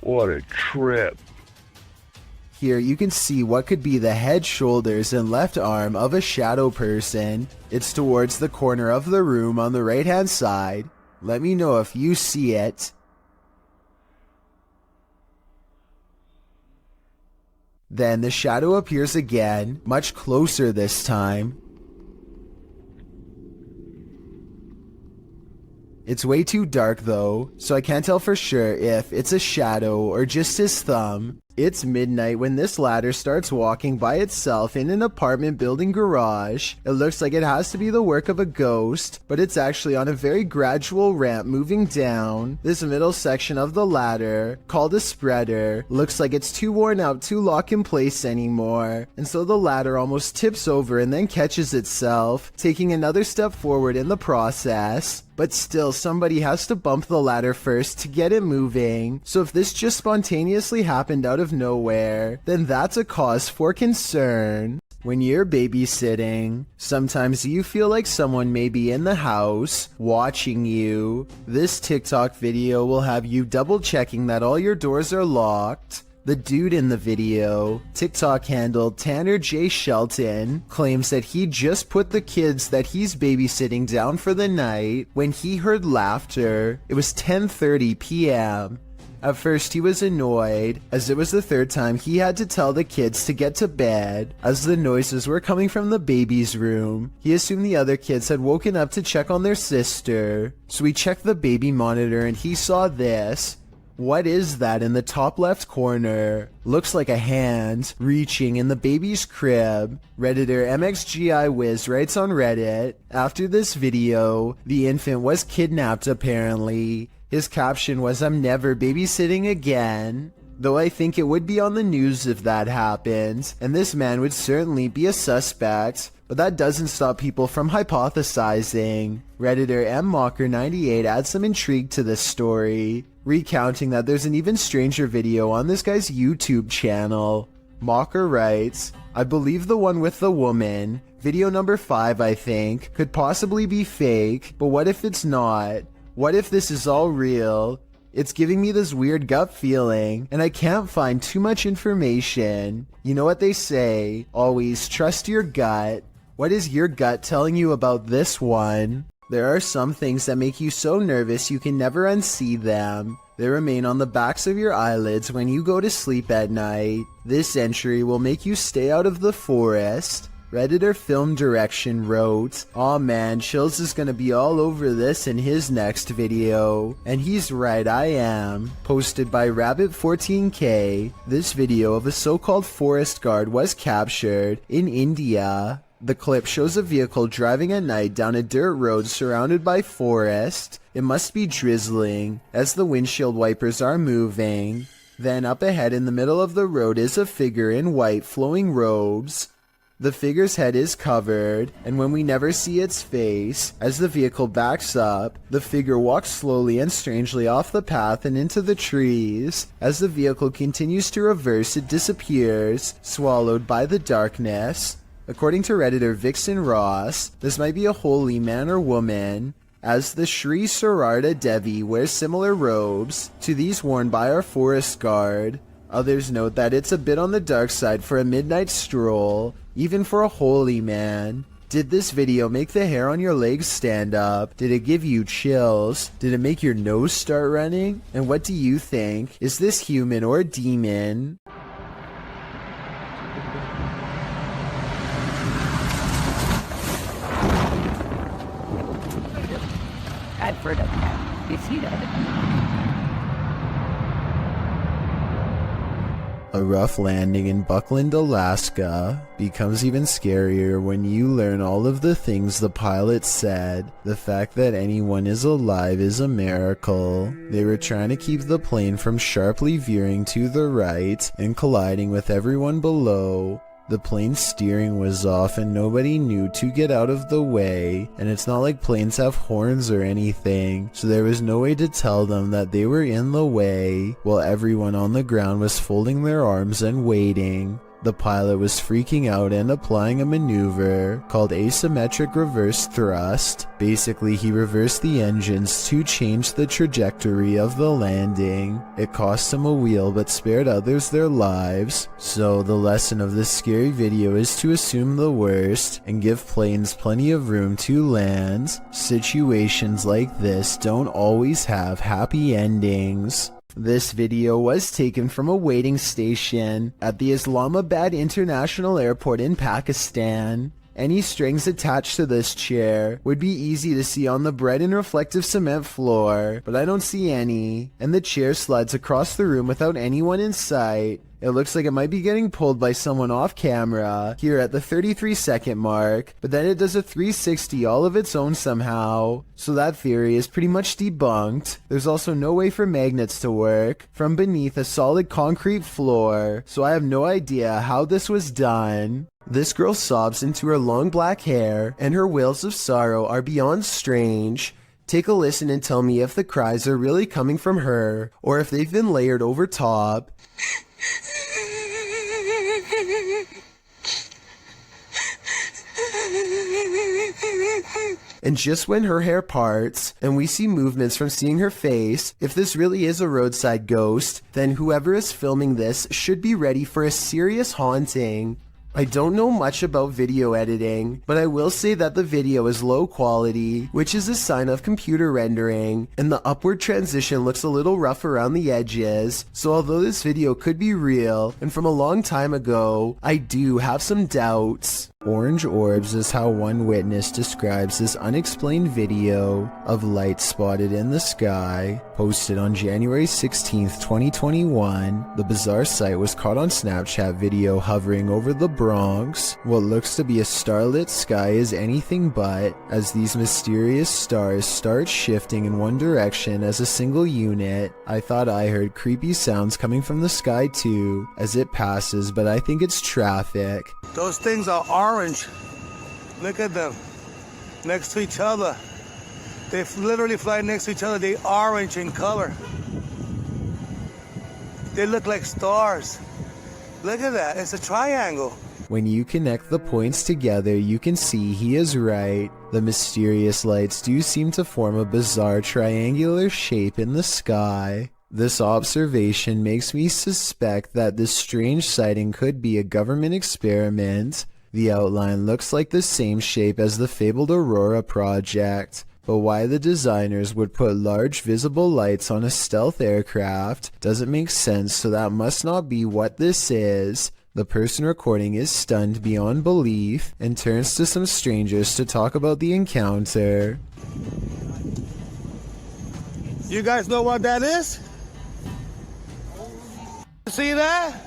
What a trip. Here you can see what could be the head, shoulders, and left arm of a shadow person. It's towards the corner of the room on the right hand side. Let me know if you see it. Then the shadow appears again, much closer this time. It's way too dark though, so I can't tell for sure if it's a shadow or just his thumb. It's midnight when this ladder starts walking by itself in an apartment building garage. It looks like it has to be the work of a ghost, but it's actually on a very gradual ramp moving down. This middle section of the ladder, called a spreader, looks like it's too worn out to lock in place anymore, and so the ladder almost tips over and then catches itself, taking another step forward in the process. But still, somebody has to bump the ladder first to get it moving. So if this just spontaneously happened out of of nowhere, then that's a cause for concern. When you're babysitting, sometimes you feel like someone may be in the house watching you. This TikTok video will have you double checking that all your doors are locked. The dude in the video, TikTok handle Tanner J. Shelton, claims that he just put the kids that he's babysitting down for the night when he heard laughter. It was 10:30 p.m. At first he was annoyed, as it was the third time he had to tell the kids to get to bed, as the noises were coming from the baby's room. He assumed the other kids had woken up to check on their sister, so he checked the baby monitor and he saw this. What is that in the top left corner? Looks like a hand reaching in the baby's crib. Redditor MXGIWiz writes on Reddit, after this video, the infant was kidnapped apparently. His caption was, "I'm never babysitting again." Though I think it would be on the news if that happened, and this man would certainly be a suspect. But that doesn't stop people from hypothesizing. Redditor MMocker98 adds some intrigue to this story, recounting that there's an even stranger video on this guy's YouTube channel. Mocker writes, "I believe the one with the woman, video number 5 I think, could possibly be fake, but what if it's not? What if this is all real? It's giving me this weird gut feeling, and I can't find too much information. You know what they say, always trust your gut. What is your gut telling you about this one? There are some things that make you so nervous you can never unsee them. They remain on the backs of your eyelids when you go to sleep at night. This entry will make you stay out of the forest." Redditor Film Direction wrote, "Aw man, Chills is gonna be all over this in his next video." And he's right, I am. Posted by Rabbit14K, this video of a so-called forest guard was captured in India. The clip shows a vehicle driving at night down a dirt road surrounded by forest. It must be drizzling, as the windshield wipers are moving. Then up ahead in the middle of the road is a figure in white flowing robes. The figure's head is covered, and when we never see its face, as the vehicle backs up, the figure walks slowly and strangely off the path and into the trees. As the vehicle continues to reverse, it disappears, swallowed by the darkness. According to Redditor Vixen Ross, this might be a holy man or woman, as the Sri Sararda Devi wears similar robes to these worn by our forest guard. Others note that it's a bit on the dark side for a midnight stroll, even for a holy man. Did this video make the hair on your legs stand up? Did it give you chills? Did it make your nose start running? And what do you think? Is this human or demon? Advert of that. You see that? A rough landing in Buckland, Alaska becomes even scarier when you learn all of the things the pilot said. The fact that anyone is alive is a miracle. They were trying to keep the plane from sharply veering to the right and colliding with everyone below. The plane's steering was off and nobody knew to get out of the way, and it's not like planes have horns or anything, so there was no way to tell them that they were in the way, while everyone on the ground was folding their arms and waiting. The pilot was freaking out and applying a maneuver called asymmetric reverse thrust. Basically, he reversed the engines to change the trajectory of the landing. It cost him a wheel but spared others their lives. So the lesson of this scary video is to assume the worst and give planes plenty of room to land. Situations like this don't always have happy endings. This video was taken from a waiting station at the Islamabad International Airport in Pakistan. Any strings attached to this chair would be easy to see on the bright and reflective cement floor, but I don't see any, and the chair slides across the room without anyone in sight. It looks like it might be getting pulled by someone off camera here at the 33-second mark, but then it does a 360 all of its own somehow. So that theory is pretty much debunked. There's also no way for magnets to work from beneath a solid concrete floor, so I have no idea how this was done. This girl sobs into her long black hair, and her wails of sorrow are beyond strange. Take a listen and tell me if the cries are really coming from her, or if they've been layered over top. And just when her hair parts, and we see movements from seeing her face, if this really is a roadside ghost, then whoever is filming this should be ready for a serious haunting. I don't know much about video editing, but I will say that the video is low quality, which is a sign of computer rendering, and the upward transition looks a little rough around the edges, so although this video could be real, and from a long time ago, I do have some doubts. Orange orbs is how one witness describes this unexplained video of lights spotted in the sky, posted on January 16th, 2021. The bizarre sight was caught on Snapchat video hovering over the Bronx. What looks to be a starlit sky is anything but, as these mysterious stars start shifting in one direction as a single unit. I thought I heard creepy sounds coming from the sky too, as it passes, but I think it's traffic. Those things are orange. Look at them. Next to each other. They literally fly next to each other. They're orange in color. They look like stars. Look at that. It's a triangle. When you connect the points together, you can see he is right. The mysterious lights do seem to form a bizarre triangular shape in the sky. This observation makes me suspect that this strange sighting could be a government experiment. The outline looks like the same shape as the fabled Aurora project, but why the designers would put large visible lights on a stealth aircraft doesn't make sense, so that must not be what this is. The person recording is stunned beyond belief and turns to some strangers to talk about the encounter. You guys know what that is? See that?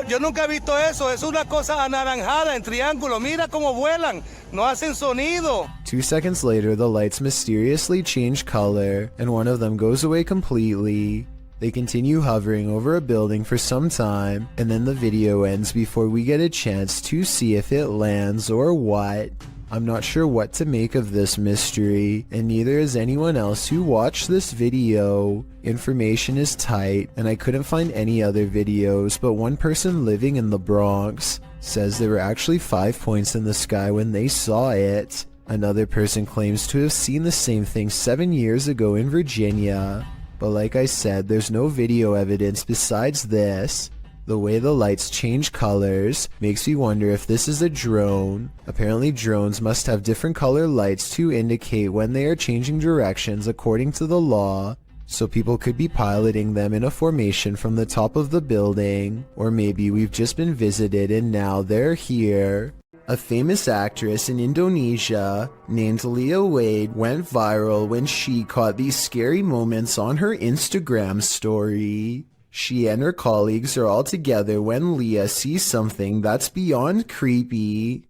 Yo nunca he visto eso. Es una cosa anaranjada en triángulo. Mira cómo vuelan. No hacen sonido. 2 seconds later, the lights mysteriously change color, and one of them goes away completely. They continue hovering over a building for some time, and then the video ends before we get a chance to see if it lands or what. I'm not sure what to make of this mystery, and neither is anyone else who watched this video. Information is tight, and I couldn't find any other videos, but one person living in the Bronx says there were actually 5 points in the sky when they saw it. Another person claims to have seen the same thing 7 years ago in Virginia, but like I said, there's no video evidence besides this. The way the lights change colors makes me wonder if this is a drone. Apparently drones must have different color lights to indicate when they are changing directions according to the law, so people could be piloting them in a formation from the top of the building, or maybe we've just been visited and now they're here. A famous actress in Indonesia named Leah Wade went viral when she caught these scary moments on her Instagram story. She and her colleagues are all together when Leah sees something that's beyond creepy.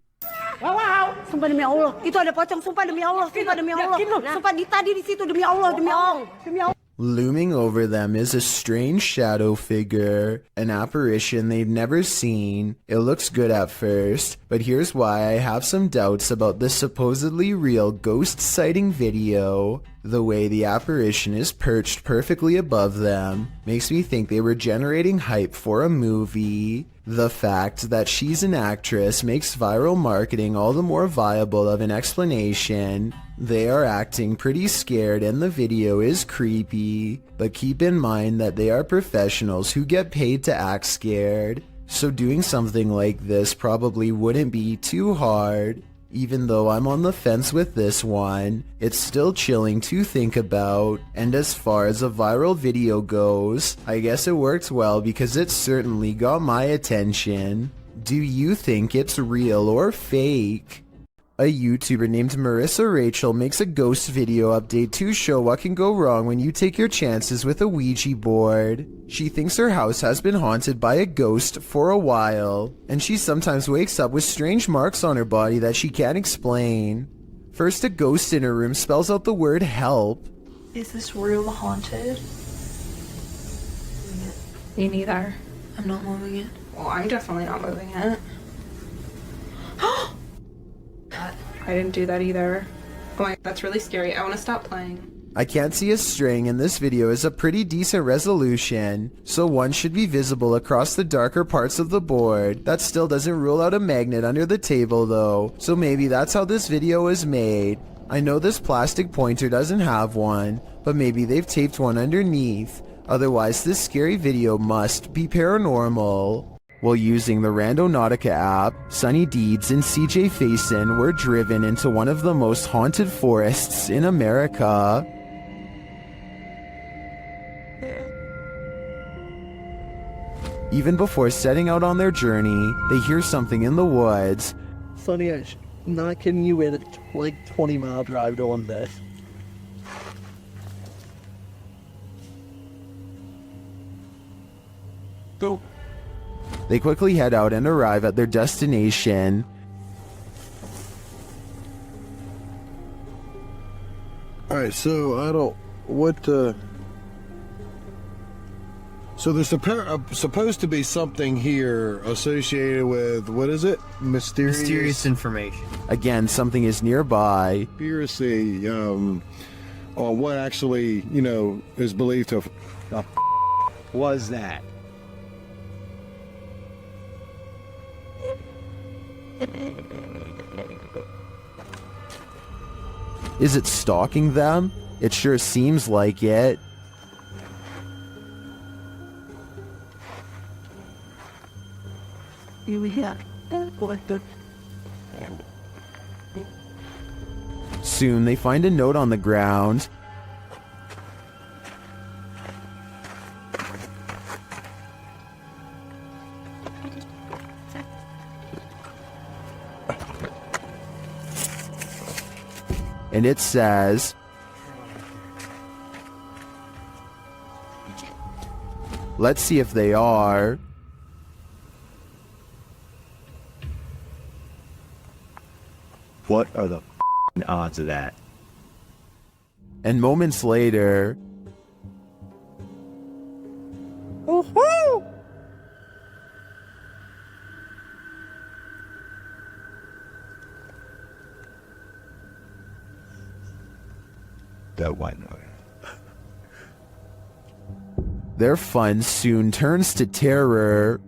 Wow, sumpah demi Allah. Itu ada pocong, sumpah demi Allah, sumpah demi Allah. Sumpah tadi di situ demi Allah, demi Allah, demi Allah. Looming over them is a strange shadow figure, an apparition they've never seen. It looks good at first, but here's why I have some doubts about this supposedly real ghost sighting video. The way the apparition is perched perfectly above them makes me think they were generating hype for a movie. The fact that she's an actress makes viral marketing all the more viable of an explanation. They are acting pretty scared and the video is creepy, but keep in mind that they are professionals who get paid to act scared, so doing something like this probably wouldn't be too hard. Even though I'm on the fence with this one, it's still chilling to think about, and as far as a viral video goes, I guess it worked well because it certainly got my attention. Do you think it's real or fake? A YouTuber named Marissa Rachel makes a ghost video update to show what can go wrong when you take your chances with a Ouija board. She thinks her house has been haunted by a ghost for a while, and she sometimes wakes up with strange marks on her body that she can't explain. First, a ghost in her room spells out the word help. Is this room haunted? Me neither. I'm not moving it. Well, I'm definitely not moving it. I didn't do that either. Oh my, that's really scary. I want to stop playing. I can't see a string and this video is a pretty decent resolution, so one should be visible across the darker parts of the board. That still doesn't rule out a magnet under the table though, so maybe that's how this video was made. I know this plastic pointer doesn't have one, but maybe they've taped one underneath. Otherwise this scary video must be paranormal. While using the Randonautica app, Sunny Deeds and CJ Faison were driven into one of the most haunted forests in America. Even before setting out on their journey, they hear something in the woods. Sonny, I'm not kidding you, in a like 20-mile drive doing this. Go. They quickly head out and arrive at their destination. Alright, so so there's supposed to be something here associated with, what is it? Mysterious information. Again, something is nearby. Conspiracy on what actually, is believed to have... was that? Is it stalking them? It sure seems like it. Soon they find a note on the ground. And it says, let's see if they are. What are the odds of that? And moments later, That white noise. their fun soon turns to terror.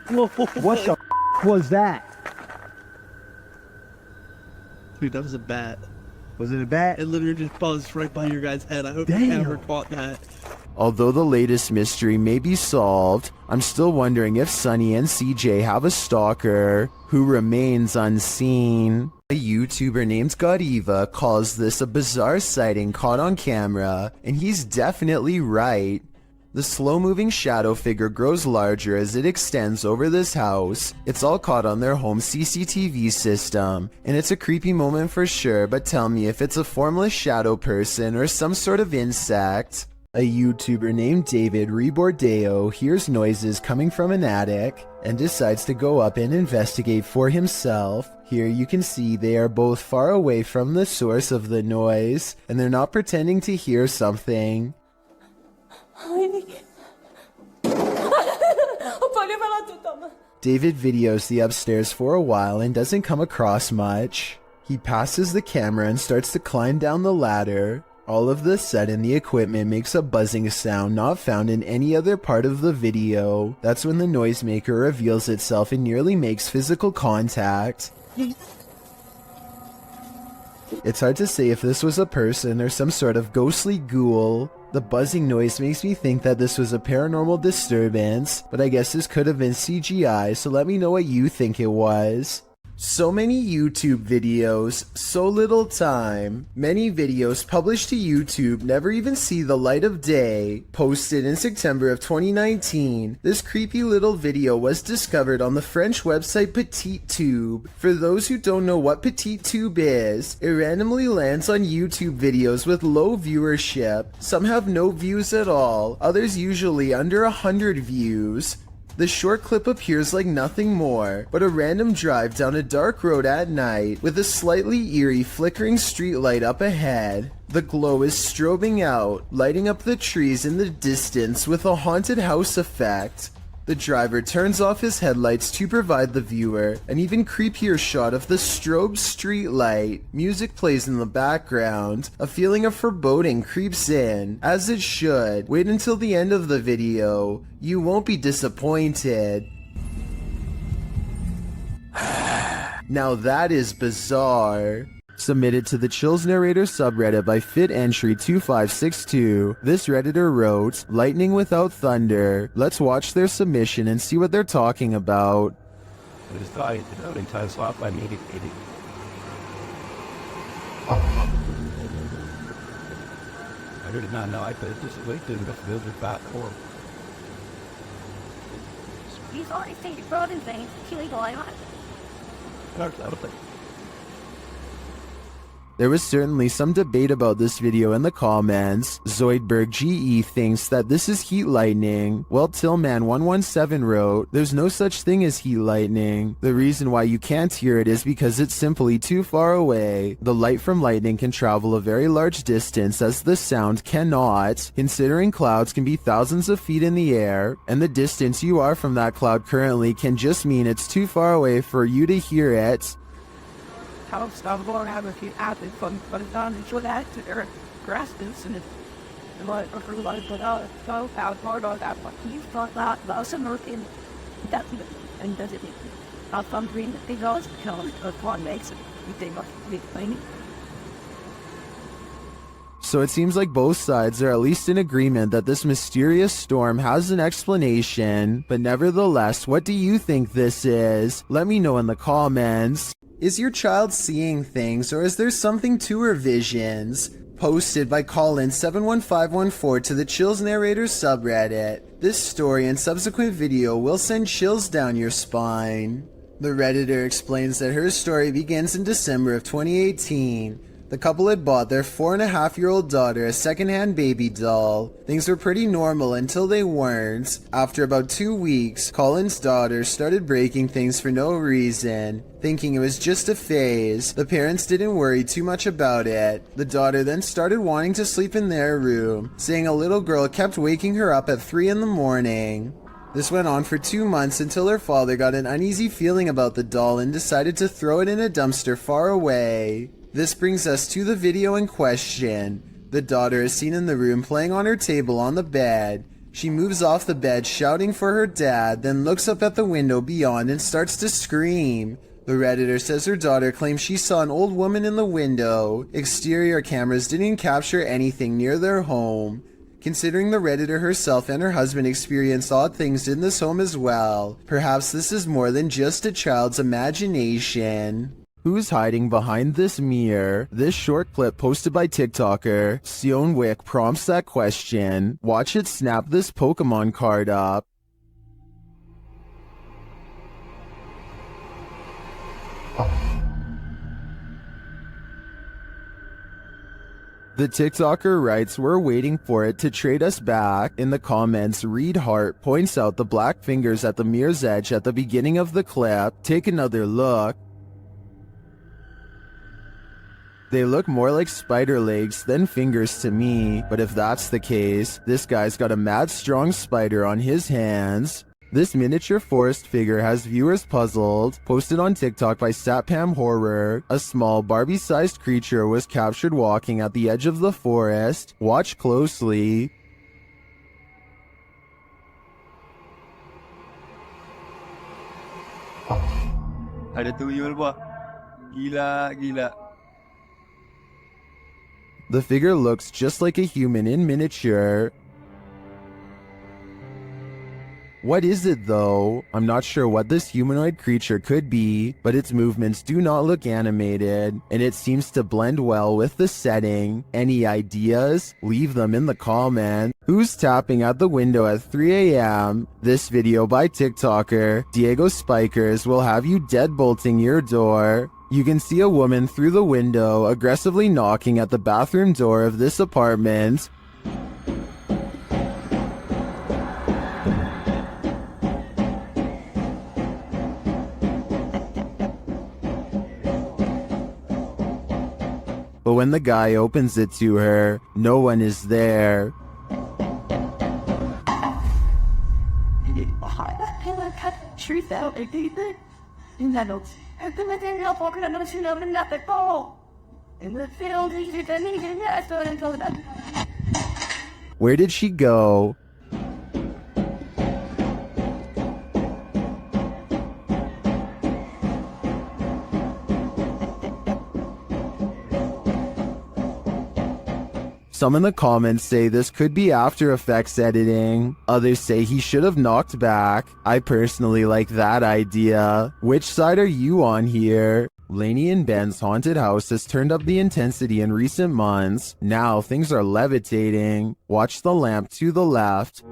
What the was that? Dude, that was a bat. Was it a bat? It literally just buzzed right by your guy's head. I hope you Damn. never caught that. Although the latest mystery may be solved, I'm still wondering if Sunny and CJ have a stalker who remains unseen. A YouTuber named Godiva calls this a bizarre sighting caught on camera, and he's definitely right. The slow-moving shadow figure grows larger as it extends over this house. It's all caught on their home CCTV system, and it's a creepy moment for sure, but tell me if it's a formless shadow person or some sort of insect. A YouTuber named David Rebordeo hears noises coming from an attic and decides to go up and investigate for himself. Here you can see they are both far away from the source of the noise, and they're not pretending to hear something. David videos the upstairs for a while and doesn't come across much. He passes the camera and starts to climb down the ladder. All of a sudden, the equipment makes a buzzing sound not found in any other part of the video. That's when the noisemaker reveals itself and nearly makes physical contact. It's hard to say if this was a person or some sort of ghostly ghoul. The buzzing noise makes me think that this was a paranormal disturbance, but I guess this could have been CGI, so let me know what you think it was. So many YouTube videos, so little time. Many videos published to YouTube never even see the light of day. Posted in September of 2019, this creepy little video was discovered on the French website PetitTube. For those who don't know what PetitTube is, it randomly lands on YouTube videos with low viewership. Some have no views at all, others usually under 100 views. The short clip appears like nothing more but a random drive down a dark road at night with a slightly eerie flickering streetlight up ahead. The glow is strobing out, lighting up the trees in the distance with a haunted house effect. The driver turns off his headlights to provide the viewer an even creepier shot of the strobe street light. Music plays in the background. A feeling of foreboding creeps in, as it should. Wait until the end of the video. You won't be disappointed. Now that is bizarre. Submitted to the Chills Narrator subreddit by FitEntry2562. This redditor wrote, "Lightning without thunder." Let's watch their submission and see what they're talking about. I just thought in time swap by meeting. I did not know I put it this way to the builder back home. He's already saying frozen things. Illegal, I There was certainly some debate about this video in the comments. Zoidberg GE thinks that this is heat lightning, while Tillman117 wrote, "There's no such thing as heat lightning. The reason why you can't hear it is because it's simply too far away. The light from lightning can travel a very large distance as the sound cannot, considering clouds can be thousands of feet in the air, and the distance you are from that cloud currently can just mean it's too far away for you to hear it." How stable have a few added from but it's on and should add to their grasses and it's like a little like but so out more about that one. You thought that about some working that and does it not some green that they always kill what makes it you think of the cleaning. So it seems like both sides are at least in agreement that this mysterious storm has an explanation, but nevertheless, what do you think this is? Let me know in the comments. Is your child seeing things, or is there something to her visions? Posted by Colin71514 to the Chills Narrator subreddit. This story and subsequent video will send chills down your spine. The Redditor explains that her story begins in December of 2018. The couple had bought their 4.5-year-old daughter a secondhand baby doll. Things were pretty normal until they weren't. After about 2 weeks, Colin's daughter started breaking things for no reason. Thinking it was just a phase, the parents didn't worry too much about it. The daughter then started wanting to sleep in their room, saying a little girl kept waking her up at 3 in the morning. This went on for 2 months until her father got an uneasy feeling about the doll and decided to throw it in a dumpster far away. This brings us to the video in question. The daughter is seen in the room playing on her table on the bed. She moves off the bed shouting for her dad, then looks up at the window beyond and starts to scream. The Redditor says her daughter claims she saw an old woman in the window. Exterior cameras didn't capture anything near their home. Considering the Redditor herself and her husband experienced odd things in this home as well, perhaps this is more than just a child's imagination. Who's hiding behind this mirror? This short clip posted by TikToker Sionwick prompts that question. Watch it snap this Pokemon card up. The TikToker writes, "We're waiting for it to trade us back." In the comments, Reed Hart points out the black fingers at the mirror's edge at the beginning of the clip. Take another look. They look more like spider legs than fingers to me, but if that's the case, this guy's got a mad strong spider on his hands. This miniature forest figure has viewers puzzled. Posted on TikTok by Satpam Horror, a small Barbie-sized creature was captured walking at the edge of the forest. Watch closely. Ada tuyul, Pak. Gila. The figure looks just like a human in miniature. What is it though? I'm not sure what this humanoid creature could be, but its movements do not look animated, and it seems to blend well with the setting. Any ideas? Leave them in the comments. Who's tapping at the window at 3 a.m.? This video by TikToker Diego Spikers will have you deadbolting your door. You can see a woman through the window aggressively knocking at the bathroom door of this apartment. But when the guy opens it to her, no one is there. street out, I think that. In that notes. And then I didn't help walking another shoot up and nothing fall. In the field, you did anything that I until that. Where did she go? Some in the comments say this could be After Effects editing. Others say he should have knocked back. I personally like that idea. Which side are you on here? Lainey and Ben's haunted house has turned up the intensity in recent months. Now things are levitating. Watch the lamp to the left.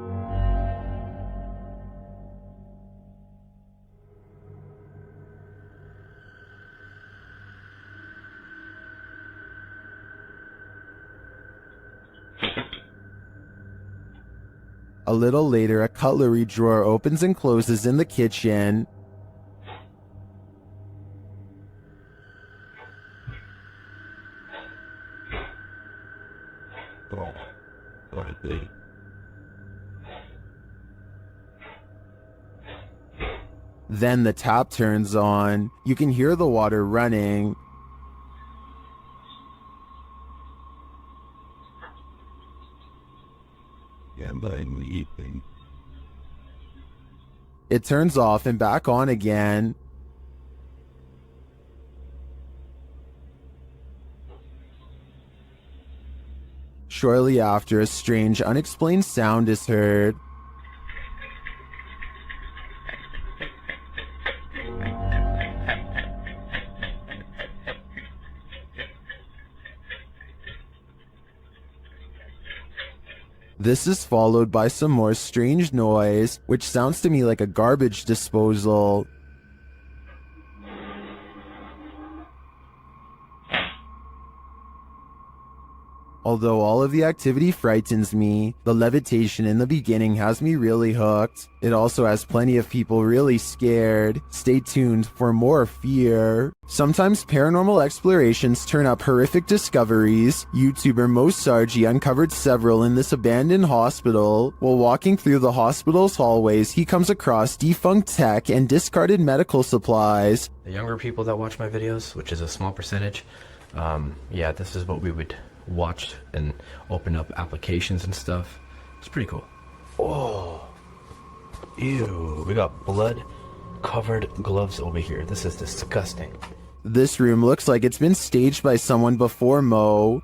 A little later, a cutlery drawer opens and closes in the kitchen. Then the tap turns on. You can hear the water running. It turns off and back on again. Shortly after, a strange, unexplained sound is heard. This is followed by some more strange noise, which sounds to me like a garbage disposal. Although all of the activity frightens me, the levitation in the beginning has me really hooked. It also has plenty of people really scared. Stay tuned for more fear. Sometimes paranormal explorations turn up horrific discoveries. YouTuber Mo Sargi uncovered several in this abandoned hospital. While walking through the hospital's hallways, he comes across defunct tech and discarded medical supplies. The younger people that watch my videos, which is a small percentage, yeah, this is what we would watch and open up applications and stuff. It's pretty cool. Oh, ew, we got blood covered gloves over here. This is disgusting. This room looks like it's been staged by someone before Mo.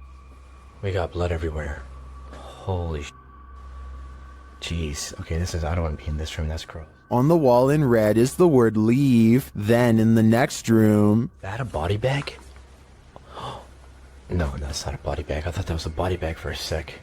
We got blood everywhere. Holy jeez. Okay, this is, I don't want to be in this room. That's gross. On the wall in red is the word leave. Then in the next room, Is that a body bag? No, that's not a body bag. I thought that was a body bag for a sec.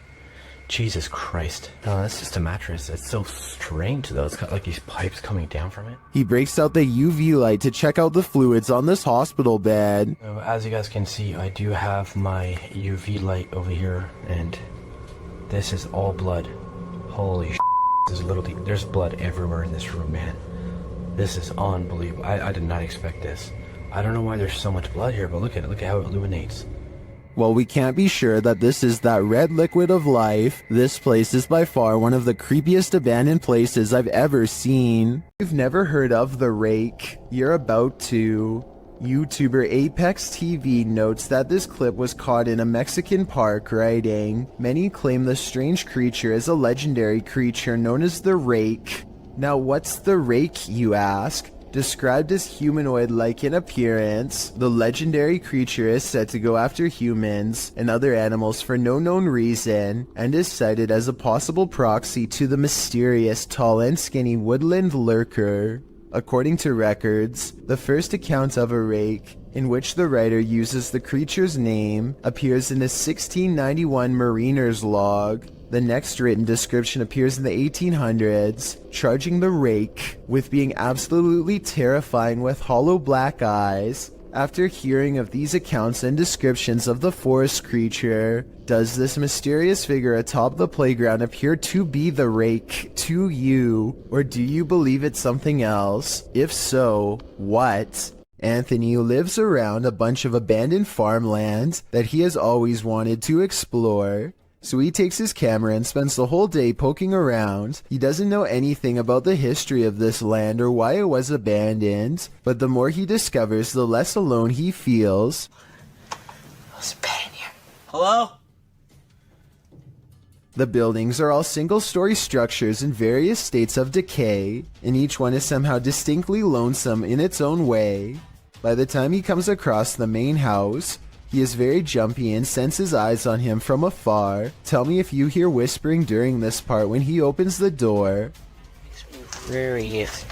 Jesus Christ. No, that's just a mattress. It's so strange though. It's got like these pipes coming down from it. he breaks out the UV light to check out the fluids on this hospital bed. As you guys can see, I do have my UV light over here, and this is all blood. Holy shit. This is literally, there's blood everywhere in this room, man. This is unbelievable. I did not expect this. I don't know why there's so much blood here, but look at it. Look at how it illuminates. While we can't be sure that this is that red liquid of life, this place is by far one of the creepiest abandoned places I've ever seen. You've never heard of The Rake? You're about to. YouTuber Apex TV notes that this clip was caught in a Mexican park, writing, "Many claim the strange creature is a legendary creature known as the Rake." Now what's the Rake, you ask? Described as humanoid-like in appearance, the legendary creature is said to go after humans and other animals for no known reason, and is cited as a possible proxy to the mysterious tall and skinny woodland lurker. According to records, the first account of a rake, in which the writer uses the creature's name, appears in a 1691 mariner's log. The next written description appears in the 1800s, charging the rake with being absolutely terrifying with hollow black eyes. After hearing of these accounts and descriptions of the forest creature, does this mysterious figure atop the playground appear to be the rake to you, or do you believe it's something else? If so, what? Anthony lives around a bunch of abandoned farmland that he has always wanted to explore. So he takes his camera and spends the whole day poking around. He doesn't know anything about the history of this land or why it was abandoned, but the more he discovers, the less alone he feels. There's a bed in here. Hello? The buildings are all single-story structures in various states of decay, and each one is somehow distinctly lonesome in its own way. By the time he comes across the main house, he is very jumpy and senses eyes on him from afar. Tell me if you hear whispering during this part when he opens the door. Curious.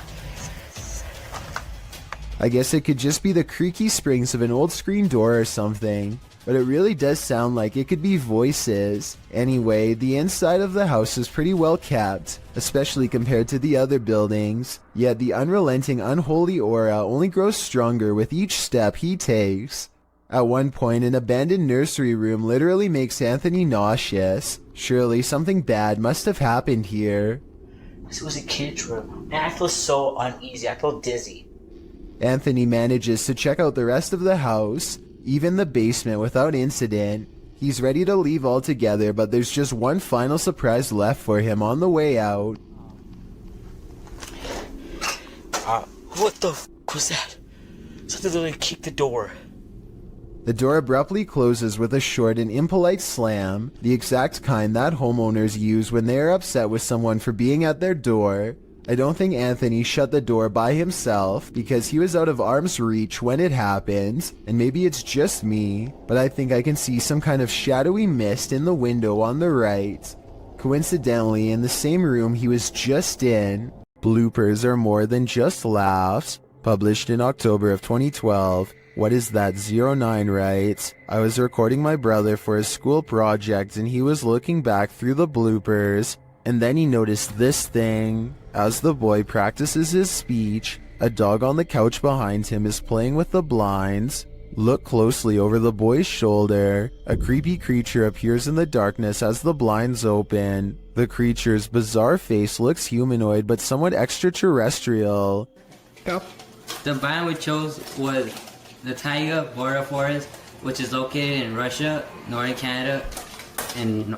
I guess it could just be the creaky springs of an old screen door or something, but it really does sound like it could be voices. Anyway, the inside of the house is pretty well kept, especially compared to the other buildings, yet the unrelenting unholy aura only grows stronger with each step he takes. At one point, an abandoned nursery room literally makes Anthony nauseous. Surely something bad must have happened here. This was a kid's room, and I feel so uneasy. I feel dizzy. Anthony manages to check out the rest of the house, even the basement, without incident. He's ready to leave altogether, but there's just one final surprise left for him on the way out. What the f was that? Something literally kicked the door. The door abruptly closes with a short and impolite slam, the exact kind that homeowners use when they are upset with someone for being at their door. I don't think Anthony shut the door by himself because he was out of arm's reach when it happened, and maybe it's just me, but I think I can see some kind of shadowy mist in the window on the right. Coincidentally, in the same room he was just in. Bloopers are more than just laughs. Published in October of 2012. What is that? 09 writes, I was recording my brother for his school project and he was looking back through the bloopers, and then he noticed this thing. As the boy practices his speech, a dog on the couch behind him is playing with the blinds. Look closely over the boy's shoulder. A creepy creature appears in the darkness as the blinds open. The creature's bizarre face looks humanoid but somewhat extraterrestrial. Yep. The biome we chose was the taiga border forest, which is located in Russia, northern Canada, and...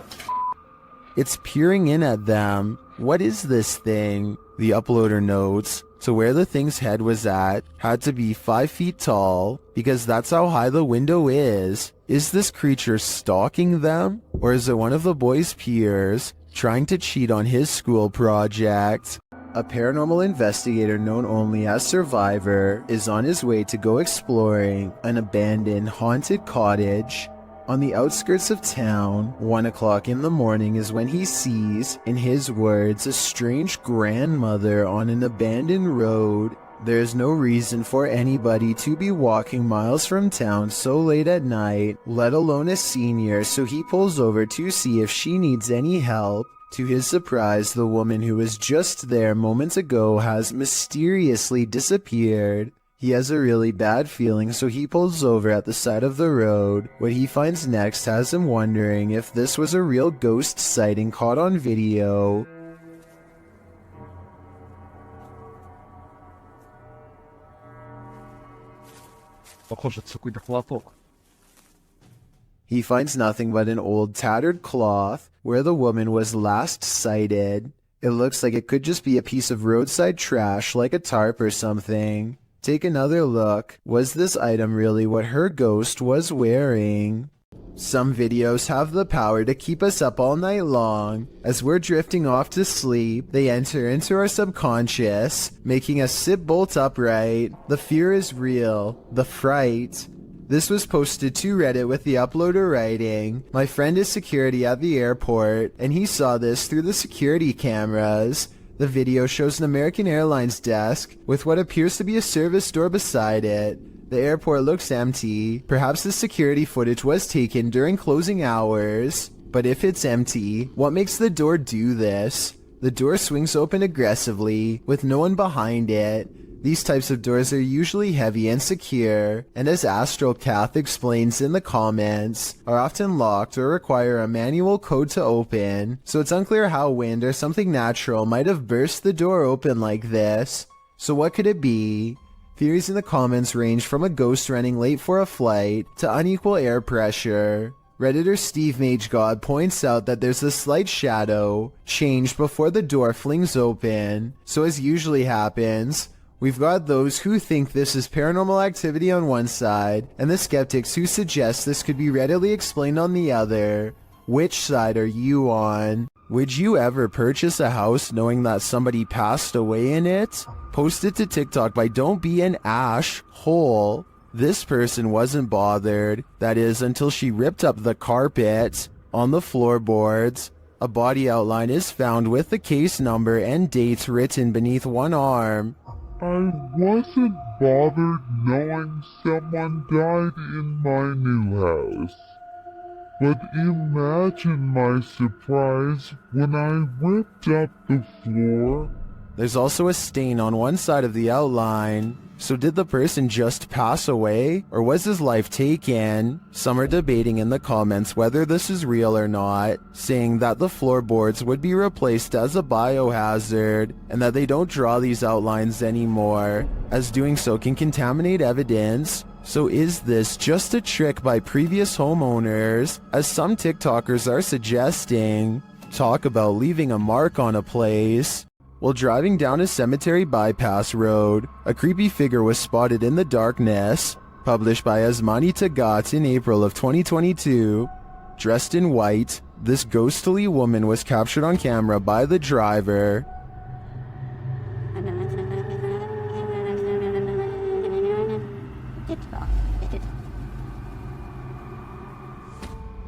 It's peering in at them. What is this thing? The uploader notes. So where the thing's head was at had to be 5 feet tall, because that's how high the window is. Is this creature stalking them? Or is it one of the boy's peers trying to cheat on his school project? A paranormal investigator known only as Survivor is on his way to go exploring an abandoned haunted cottage. On the outskirts of town, 1 o'clock in the morning is when he sees, in his words, a strange grandmother on an abandoned road. There is no reason for anybody to be walking miles from town so late at night, let alone a senior, so he pulls over to see if she needs any help. To his surprise, the woman who was just there moments ago has mysteriously disappeared. He has a really bad feeling, so he pulls over at the side of the road. What he finds next has him wondering if this was a real ghost sighting caught on video. He finds nothing but an old tattered cloth where the woman was last sighted. It looks like it could just be a piece of roadside trash like a tarp or something. Take another look. Was this item really what her ghost was wearing? Some videos have the power to keep us up all night long. As we're drifting off to sleep, they enter into our subconscious, making us sit bolt upright. The fear is real. The fright. This was posted to Reddit with the uploader writing, my friend is security at the airport, and he saw this through the security cameras. The video shows an American Airlines desk with what appears to be a service door beside it. The airport looks empty. Perhaps the security footage was taken during closing hours. But if it's empty, what makes the door do this? The door swings open aggressively, with no one behind it. These types of doors are usually heavy and secure, and as Astral Cath explains in the comments, are often locked or require a manual code to open, so it's unclear how wind or something natural might have burst the door open like this. So what could it be? Theories in the comments range from a ghost running late for a flight to unequal air pressure. Redditor Steve MageGod points out that there's a slight shadow change before the door flings open, so as usually happens, we've got those who think this is paranormal activity on one side, and the skeptics who suggest this could be readily explained on the other. Which side are you on? Would you ever purchase a house knowing that somebody passed away in it? Post it to TikTok by Don't Be an Ash Hole. This person wasn't bothered, that is, until she ripped up the carpet. On the floorboards, a body outline is found with the case number and date written beneath one arm. I wasn't bothered knowing someone died in my new house. But imagine my surprise when I ripped up the floor. There's also a stain on one side of the outline. So did the person just pass away, or was his life taken? Some are debating in the comments whether this is real or not, saying that the floorboards would be replaced as a biohazard, and that they don't draw these outlines anymore, as doing so can contaminate evidence. So is this just a trick by previous homeowners, as some TikTokers are suggesting? Talk about leaving a mark on a place. While driving down a cemetery bypass road, a creepy figure was spotted in the darkness. Published by Asmani Tagat in April of 2022. Dressed in white, this ghostly woman was captured on camera by the driver.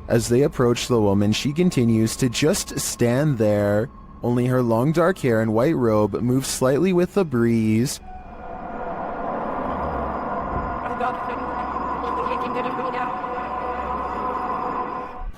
As they approach the woman, she continues to just stand there. Only her long dark hair and white robe move slightly with the breeze.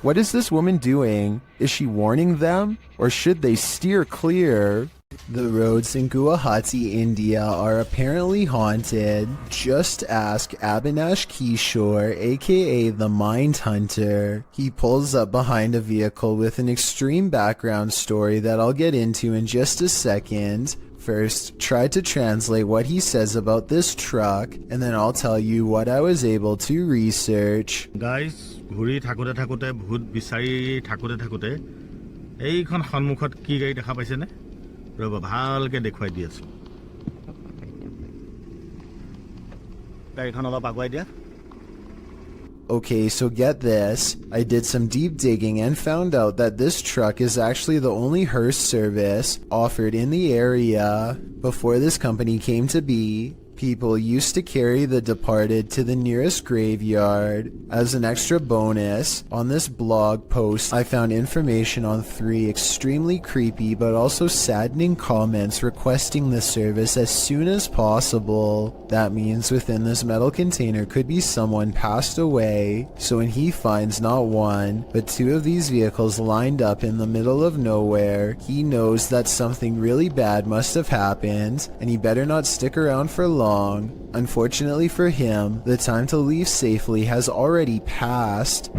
What is this woman doing? Is she warning them? Or should they steer clear? The roads in Guwahati, India are apparently haunted. Just ask Abhinash Kishore, aka the Mind Hunter. He pulls up behind a vehicle with an extreme background story that I'll get into in just a second. First, try to translate what he says about this truck, and then I'll tell you what I was able to research. Guys, ঘুৰি থাকোতে থাকোতে ভূত বিচাৰি থাকোতে থাকোতে এইখন সন্মুখত কি গাড়ী দেখা পাইছে নে ৰবা ভালকে দেখুৱাই দি আছো গাড়ীখন অলপ আগুৱাই দিয়া Okay, so get this. I did some deep digging and found out that this truck is actually the only hearse service offered in the area. Before this company came to be, people used to carry the departed to the nearest graveyard. As an extra bonus, on this blog post I found information on 3 extremely creepy but also saddening comments requesting the service as soon as possible. That means within this metal container could be someone passed away, so when he finds not 1 but 2 of these vehicles lined up in the middle of nowhere, he knows that something really bad must have happened and he better not stick around for long. Unfortunately for him, the time to leave safely has already passed.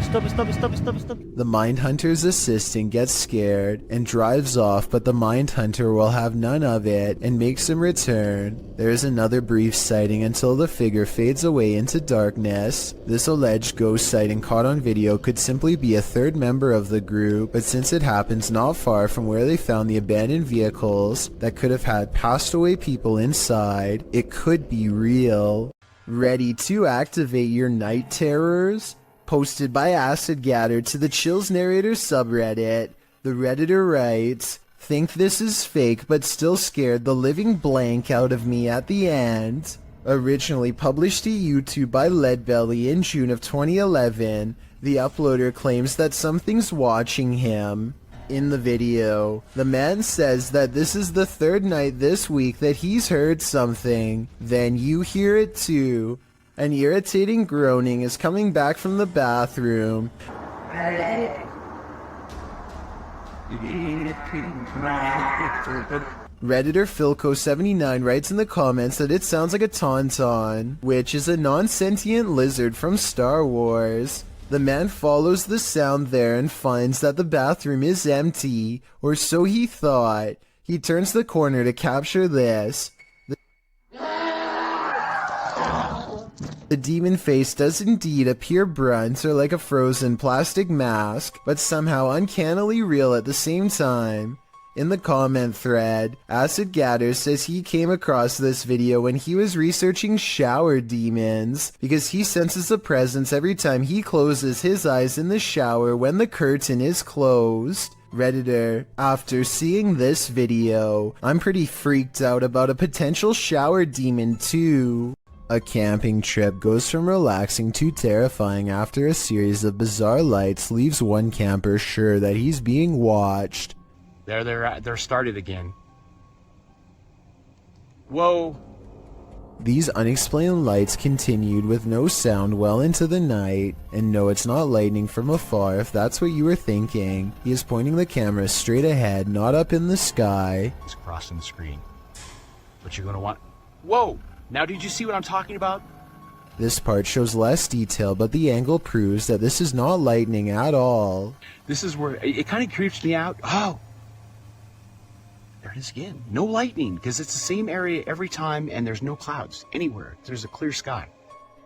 Stop. The Mindhunter's assistant gets scared and drives off, but the Mindhunter will have none of it and makes him return. There is another brief sighting until the figure fades away into darkness. This alleged ghost sighting caught on video could simply be a third member of the group, but since it happens not far from where they found the abandoned vehicles that could have had passed away people inside, it could be real. Ready to activate your night terrors? Posted by Acid Gather to the Chills Narrator subreddit, the Redditor writes, "Think this is fake but still scared the living blank out of me at the end." Originally published to YouTube by Leadbelly in June of 2011, the uploader claims that something's watching him. In the video, the man says that this is the 3rd night this week that he's heard something. Then you hear it too. An irritating groaning is coming back from the bathroom. Redditor Philco79 writes in the comments that it sounds like a tauntaun, which is a non-sentient lizard from Star Wars. The man follows the sound there and finds that the bathroom is empty, or so he thought. He turns the corner to capture this. The demon face does indeed appear brunt or like a frozen plastic mask, but somehow uncannily real at the same time. In the comment thread, Acid Gatter says he came across this video when he was researching shower demons, because he senses a presence every time he closes his eyes in the shower when the curtain is closed. Redditor, after seeing this video, I'm pretty freaked out about a potential shower demon too. A camping trip goes from relaxing to terrifying after a series of bizarre lights leaves one camper sure that he's being watched. They're started again. Whoa. These unexplained lights continued with no sound well into the night, and no, it's not lightning from afar if that's what you were thinking. He is pointing the camera straight ahead, not up in the sky. It's crossing the screen. But you're gonna want... Whoa! Now did you see what I'm talking about? This part shows less detail, but the angle proves that this is not lightning at all. This is where it kind of creeps me out. Oh! There it is again. No lightning, because it's the same area every time and there's no clouds anywhere. There's a clear sky.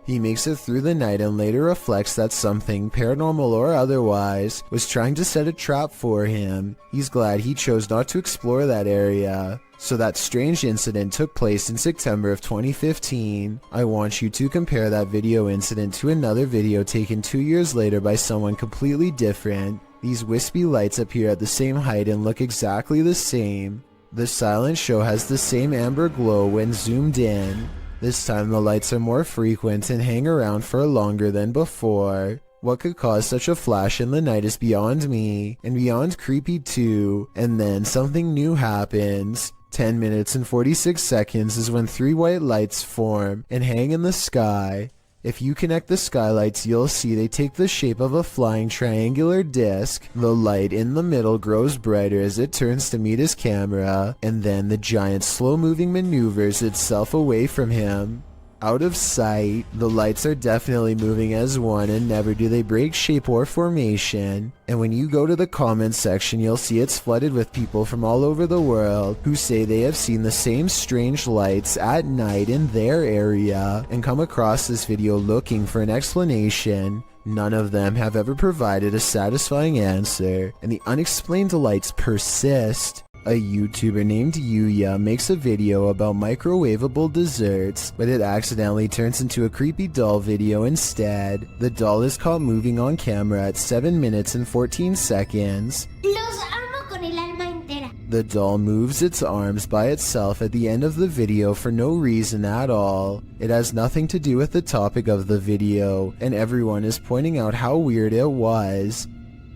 He makes it through the night and later reflects that something, paranormal or otherwise, was trying to set a trap for him. He's glad he chose not to explore that area. So that strange incident took place in September of 2015. I want you to compare that video incident to another video taken 2 years later by someone completely different. These wispy lights appear at the same height and look exactly the same. The silent show has the same amber glow when zoomed in. This time the lights are more frequent and hang around for longer than before. What could cause such a flash in the night is beyond me, and beyond creepy too. And then something new happens. 10 minutes and 46 seconds is when 3 white lights form and hang in the sky. If you connect the skylights, you'll see they take the shape of a flying triangular disc. The light in the middle grows brighter as it turns to meet his camera, and then the giant slow-moving maneuvers itself away from him. Out of sight, the lights are definitely moving as one, and never do they break shape or formation. And when you go to the comments section, you'll see it's flooded with people from all over the world who say they have seen the same strange lights at night in their area and come across this video looking for an explanation. None of them have ever provided a satisfying answer, and the unexplained lights persist. A YouTuber named Yuya makes a video about microwavable desserts, but it accidentally turns into a creepy doll video instead. The doll is caught moving on camera at 7 minutes and 14 seconds. Los amo con el alma entera. The doll moves its arms by itself at the end of the video for no reason at all. It has nothing to do with the topic of the video, and everyone is pointing out how weird it was.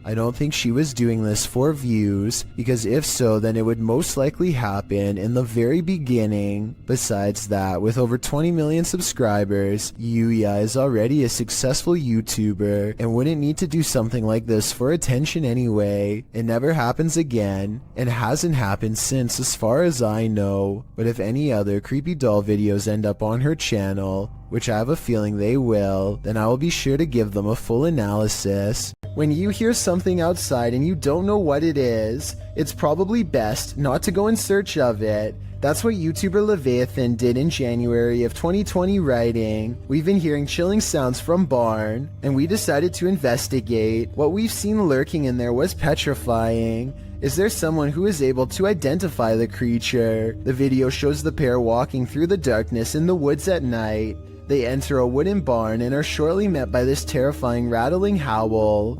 I don't think she was doing this for views, because if so, then it would most likely happen in the very beginning. Besides that, with over 20 million subscribers, Yuya is already a successful YouTuber and wouldn't need to do something like this for attention anyway. It never happens again, and hasn't happened since as far as I know. But if any other creepy doll videos end up on her channel, which I have a feeling they will, then I will be sure to give them a full analysis. When you hear something outside and you don't know what it is, it's probably best not to go in search of it. That's what YouTuber Leviathan did in January of 2020, writing, "We've been hearing chilling sounds from barn, and we decided to investigate. What we've seen lurking in there was petrifying. Is there someone who is able to identify the creature?" The video shows the pair walking through the darkness in the woods at night. They enter a wooden barn and are shortly met by this terrifying rattling howl.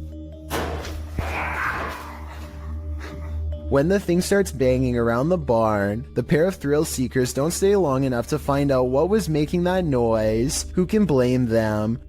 When the thing starts banging around the barn, the pair of thrill seekers don't stay long enough to find out what was making that noise. Who can blame them?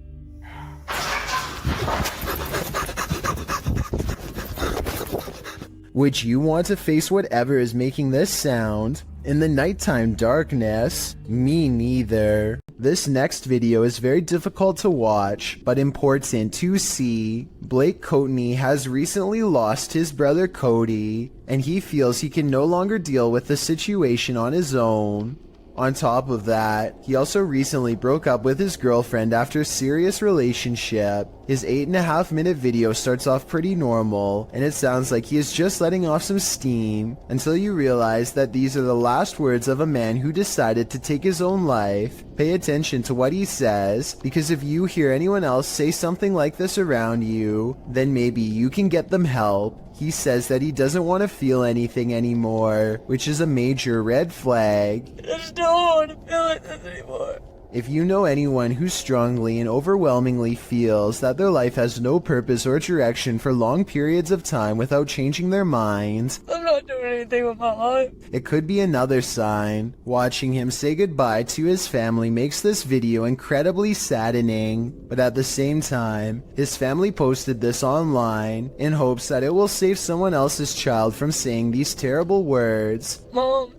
Would you want to face whatever is making this sound? In the nighttime darkness? Me neither. This next video is very difficult to watch, but important to see. Blake Courtney has recently lost his brother Cody, and he feels he can no longer deal with the situation on his own. On top of that, he also recently broke up with his girlfriend after a serious relationship. His 8.5-minute video starts off pretty normal, and it sounds like he is just letting off some steam, until you realize that these are the last words of a man who decided to take his own life. Pay attention to what he says, because if you hear anyone else say something like this around you, then maybe you can get them help. He says that he doesn't want to feel anything anymore, which is a major red flag. I just don't want to feel like this anymore. If you know anyone who strongly and overwhelmingly feels that their life has no purpose or direction for long periods of time without changing their minds, I'm not doing anything with my life. it could be another sign. Watching him say goodbye to his family makes this video incredibly saddening, but at the same time, his family posted this online in hopes that it will save someone else's child from saying these terrible words. Mom,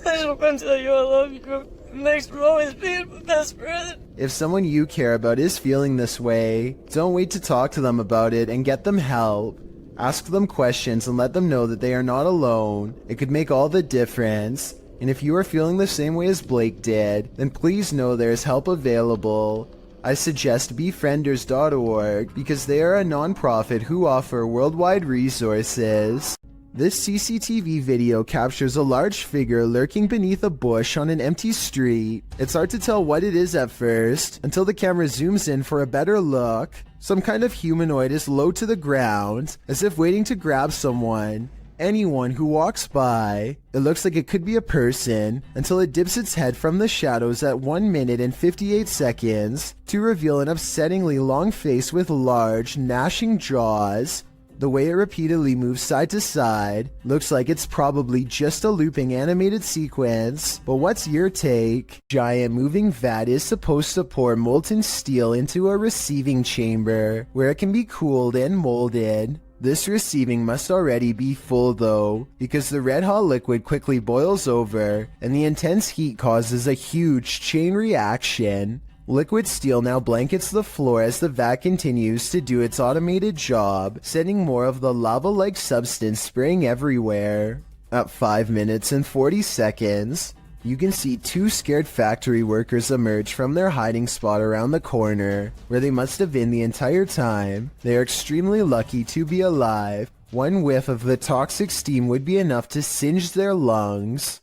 I just want to tell you I love you. Thanks for always being my best friend. If someone you care about is feeling this way, don't wait to talk to them about it and get them help. Ask them questions and let them know that they are not alone. It could make all the difference. And if you are feeling the same way as Blake did, then please know there is help available. I suggest befrienders.org because they are a non-profit who offer worldwide resources. This CCTV video captures a large figure lurking beneath a bush on an empty street. It's hard to tell what it is at first, until the camera zooms in for a better look. Some kind of humanoid is low to the ground, as if waiting to grab someone. Anyone who walks by. It looks like it could be a person, until it dips its head from the shadows at 1 minute and 58 seconds, to reveal an upsettingly long face with large, gnashing jaws. The way it repeatedly moves side to side looks like it's probably just a looping animated sequence, but what's your take? Giant moving vat is supposed to pour molten steel into a receiving chamber, where it can be cooled and molded. This receiving must already be full though, because the red hot liquid quickly boils over, and the intense heat causes a huge chain reaction. Liquid steel now blankets the floor as the vat continues to do its automated job, sending more of the lava-like substance spraying everywhere. At 5 minutes and 40 seconds, you can see two scared factory workers emerge from their hiding spot around the corner, where they must have been the entire time. They are extremely lucky to be alive. One whiff of the toxic steam would be enough to singe their lungs.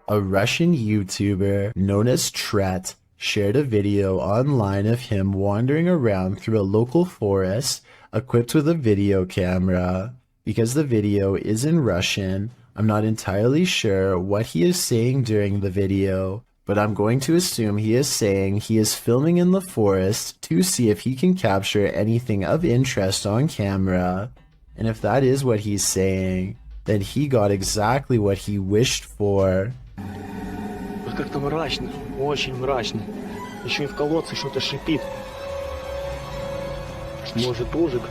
A Russian YouTuber known as Tret shared a video online of him wandering around through a local forest equipped with a video camera. Because the video is in Russian, I'm not entirely sure what he is saying during the video, but I'm going to assume he is saying he is filming in the forest to see if he can capture anything of interest on camera. And if that is what he's saying, then he got exactly what he wished for. Как-то мрачно, очень мрачно. Еще и в колодце что-то шипит. Может, ужик?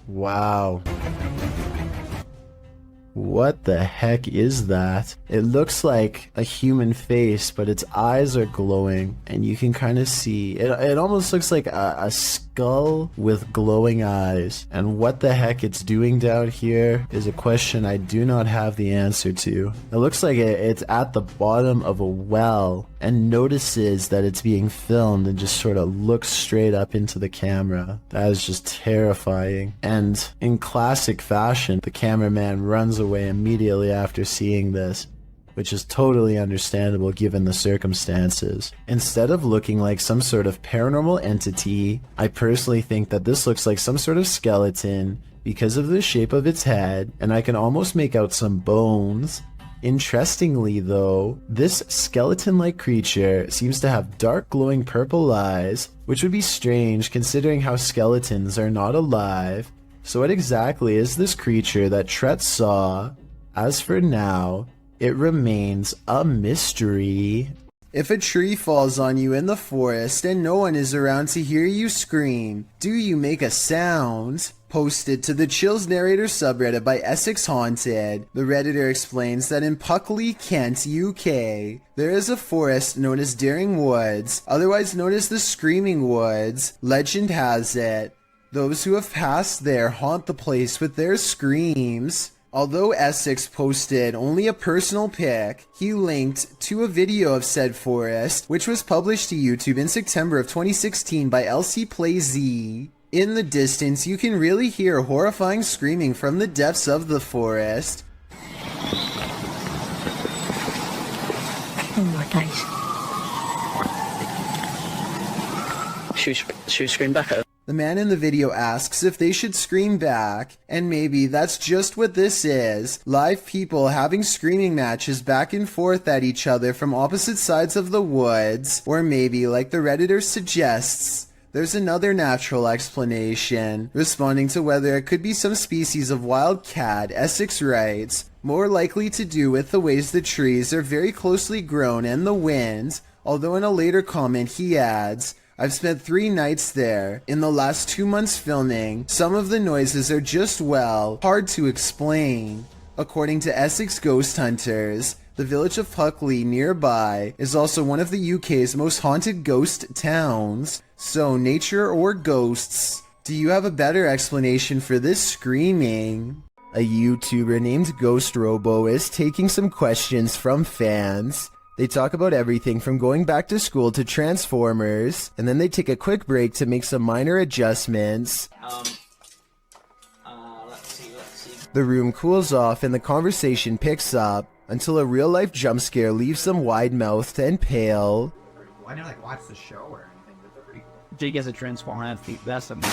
Wow. What the heck is that? It looks like a human face, but its eyes are glowing, and you can kind of see it almost looks like a skull with glowing eyes. And what the heck it's doing down here is a question I do not have the answer to. It looks like it's at the bottom of a well and notices that it's being filmed and just sort of looks straight up into the camera. That is just terrifying. And in classic fashion, the cameraman runs away immediately after seeing this, which is totally understandable given the circumstances. Instead of looking like some sort of paranormal entity, I personally think that this looks like some sort of skeleton because of the shape of its head, and I can almost make out some bones. Interestingly though, this skeleton-like creature seems to have dark glowing purple eyes, which would be strange considering how skeletons are not alive. So what exactly is this creature that Tret saw? As for now, it remains a mystery. If a tree falls on you in the forest and no one is around to hear you scream, do you make a sound? Posted to the Chills Narrator subreddit by Essex Haunted, the redditor explains that in Puckley, Kent, UK, there is a forest known as Daring Woods, otherwise known as the Screaming Woods. Legend has it, those who have passed there haunt the place with their screams. Although Essex posted only a personal pic, he linked to a video of said forest, which was published to YouTube in September of 2016 by LC Play Z. In the distance, you can really hear horrifying screaming from the depths of the forest. Oh my days. Should we scream back at her? The man in the video asks if they should scream back, and maybe that's just what this is. Live people having screaming matches back and forth at each other from opposite sides of the woods. Or maybe, like the Redditor suggests, there's another natural explanation. Responding to whether it could be some species of wild cat, Essex writes, more likely to do with the ways the trees are very closely grown and the wind, although in a later comment he adds, I've spent 3 nights there. In the last 2 months filming, some of the noises are just, well, hard to explain. According to Essex Ghost Hunters, the village of Puckley nearby is also one of the UK's most haunted ghost towns. So, nature or ghosts, do you have a better explanation for this screaming? A YouTuber named Ghost Robo is taking some questions from fans. They talk about everything from going back to school to Transformers, and then they take a quick break to make some minor adjustments. Let's see. The room cools off and the conversation picks up until a real-life jump scare leaves them wide-mouthed and pale. Why not like watch the show or anything? Jake has a transformer. That's something.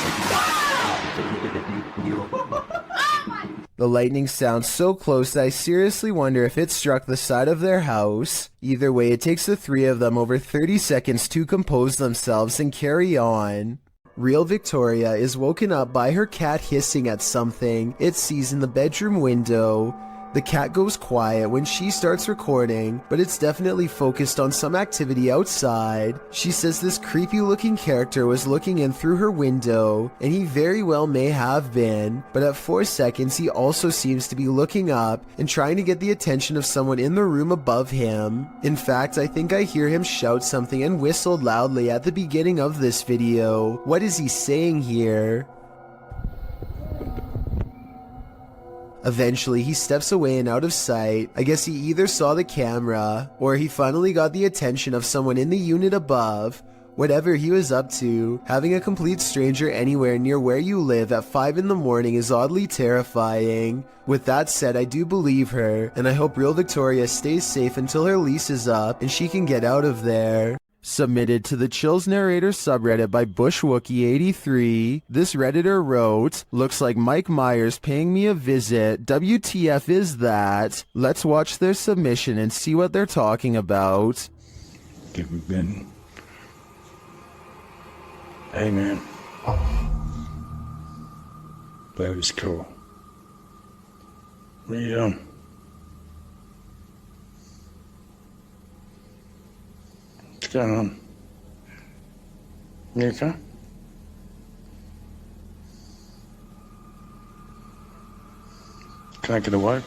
The lightning sounds so close that I seriously wonder if it struck the side of their house. Either way, it takes the 3 of them over 30 seconds to compose themselves and carry on. Real Victoria is woken up by her cat hissing at something it sees in the bedroom window. The cat goes quiet when she starts recording, but it's definitely focused on some activity outside. She says this creepy looking character was looking in through her window, and he very well may have been, but at 4 seconds he also seems to be looking up and trying to get the attention of someone in the room above him. In fact, I think I hear him shout something and whistle loudly at the beginning of this video. What is he saying here? Eventually, he steps away and out of sight. I guess he either saw the camera, or he finally got the attention of someone in the unit above. Whatever he was up to, having a complete stranger anywhere near where you live at 5 in the morning is oddly terrifying. With that said, I do believe her, and I hope Real Victoria stays safe until her lease is up and she can get out of there. Submitted to the Chills Narrator subreddit by BushWookie83, this Redditor wrote, looks like Mike Myers paying me a visit. WTF is that? Let's watch their submission and see what they're talking about. Give me Ben. Hey man. That was cool. What's going on? You okay? Can I get away?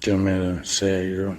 Do you want me to say you're...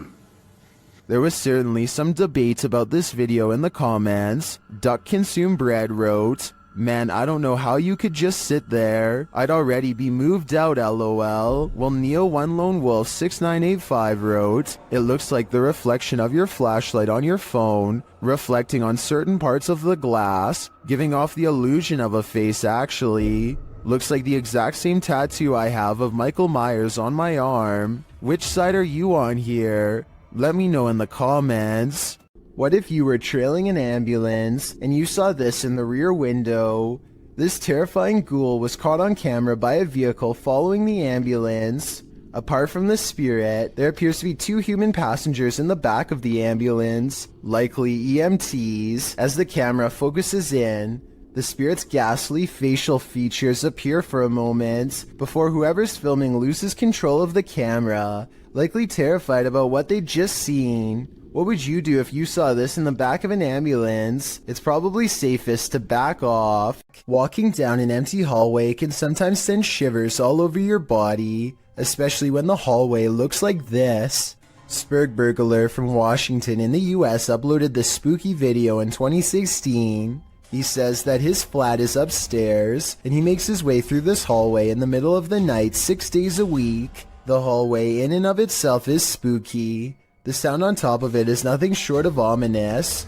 There was certainly some debate about this video in the comments. Duck Consume Bread wrote, man, I don't know how you could just sit there. I'd already be moved out, lol. While Neo One Lone Wolf 6985 wrote, it looks like the reflection of your flashlight on your phone, reflecting on certain parts of the glass, giving off the illusion of a face actually. Looks like the exact same tattoo I have of Michael Myers on my arm. Which side are you on here? Let me know in the comments. What if you were trailing an ambulance and you saw this in the rear window? This terrifying ghoul was caught on camera by a vehicle following the ambulance. Apart from the spirit, there appears to be 2 human passengers in the back of the ambulance, likely EMTs. As the camera focuses in, the spirit's ghastly facial features appear for a moment before whoever's filming loses control of the camera, likely terrified about what they'd just seen. What would you do if you saw this in the back of an ambulance? It's probably safest to back off. Walking down an empty hallway can sometimes send shivers all over your body, especially when the hallway looks like this. Spurgburglar from Washington in the US uploaded this spooky video in 2016. He says that his flat is upstairs, and he makes his way through this hallway in the middle of the night 6 days a week. The hallway in and of itself is spooky. The sound on top of it is nothing short of ominous.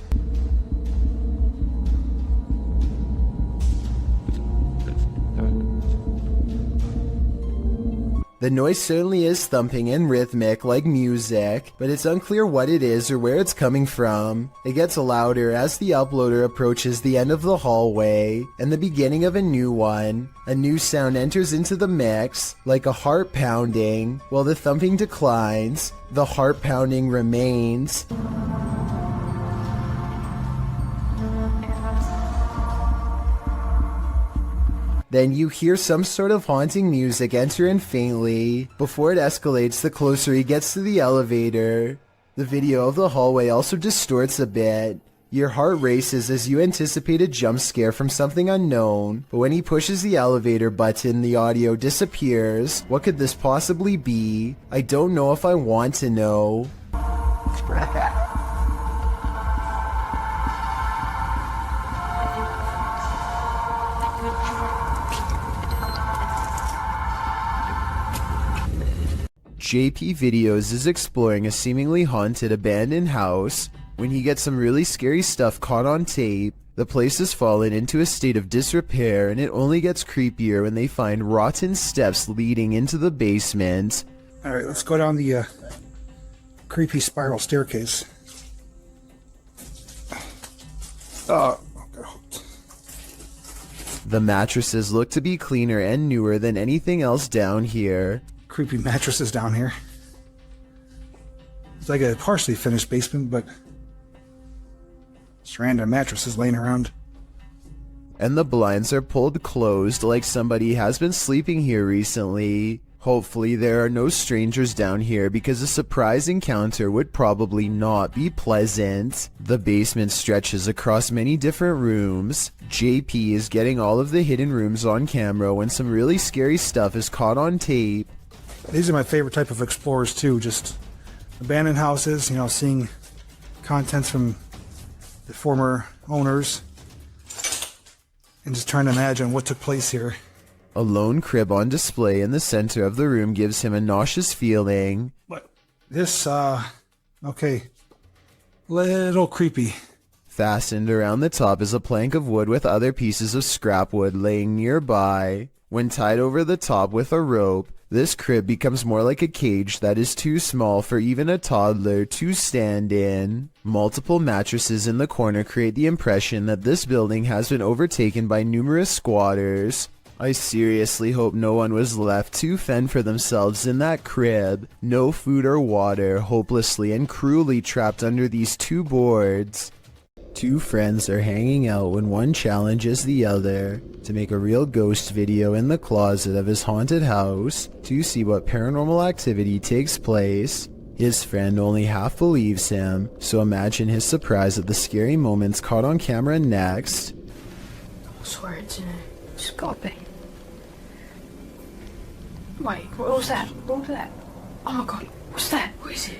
The noise certainly is thumping and rhythmic like music, but it's unclear what it is or where it's coming from. It gets louder as the uploader approaches the end of the hallway and the beginning of a new one. A new sound enters into the mix, like a heart pounding. While the thumping declines, the heart pounding remains. Then you hear some sort of haunting music enter in faintly, before it escalates the closer he gets to the elevator. The video of the hallway also distorts a bit. Your heart races as you anticipate a jump scare from something unknown, but when he pushes the elevator button, the audio disappears. What could this possibly be? I don't know if I want to know. JP Videos is exploring a seemingly haunted abandoned house when he gets some really scary stuff caught on tape. The place has fallen into a state of disrepair, and it only gets creepier when they find rotten steps leading into the basement. Alright, let's go down the creepy spiral staircase. The mattresses look to be cleaner and newer than anything else down here. Creepy mattresses down here. It's like a partially finished basement, but just random mattresses laying around. And the blinds are pulled closed like somebody has been sleeping here recently. Hopefully there are no strangers down here because a surprise encounter would probably not be pleasant. The basement stretches across many different rooms. JP is getting all of the hidden rooms on camera when some really scary stuff is caught on tape. These are my favorite type of explorers too, just abandoned houses, you know, seeing contents from the former owners and just trying to imagine what took place here. A lone crib on display in the center of the room gives him a nauseous feeling. What? This, okay, little creepy. Fastened around the top is a plank of wood with other pieces of scrap wood laying nearby. When tied over the top with a rope, this crib becomes more like a cage that is too small for even a toddler to stand in. Multiple mattresses in the corner create the impression that this building has been overtaken by numerous squatters. I seriously hope no one was left to fend for themselves in that crib. No food or water, hopelessly and cruelly trapped under these two boards. Two friends are hanging out when one challenges the other to make a real ghost video in the closet of his haunted house to see what paranormal activity takes place. His friend only half believes him, so imagine his surprise at the scary moments caught on camera next. I swear it's in it. It's gulping. Wait, what was that? What was that? Oh my god, what's that? What is it?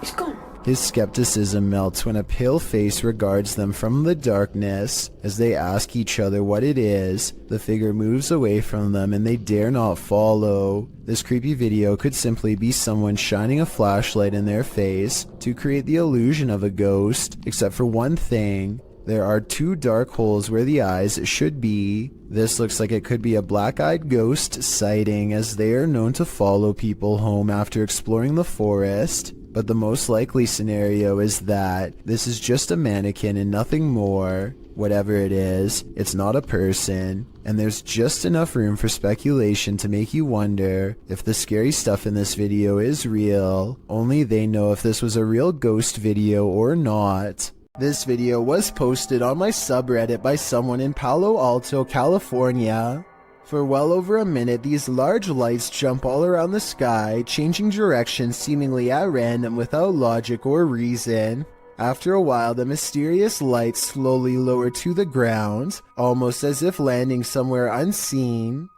It's gone. His skepticism melts when a pale face regards them from the darkness. As they ask each other what it is, the figure moves away from them and they dare not follow. This creepy video could simply be someone shining a flashlight in their face to create the illusion of a ghost, except for one thing. There are two dark holes where the eyes should be. This looks like it could be a black-eyed ghost sighting, as they are known to follow people home after exploring the forest. But the most likely scenario is that this is just a mannequin and nothing more. Whatever it is, it's not a person, and there's just enough room for speculation to make you wonder if the scary stuff in this video is real. Only they know if this was a real ghost video or not. This video was posted on my subreddit by someone in Palo Alto, California. For well over a minute, these large lights jump all around the sky, changing direction seemingly at random without logic or reason. After a while, the mysterious lights slowly lower to the ground, almost as if landing somewhere unseen.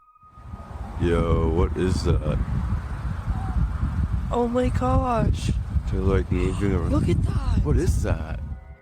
Yo, what is that? Oh my gosh. to like moving around. Look at that. What is that?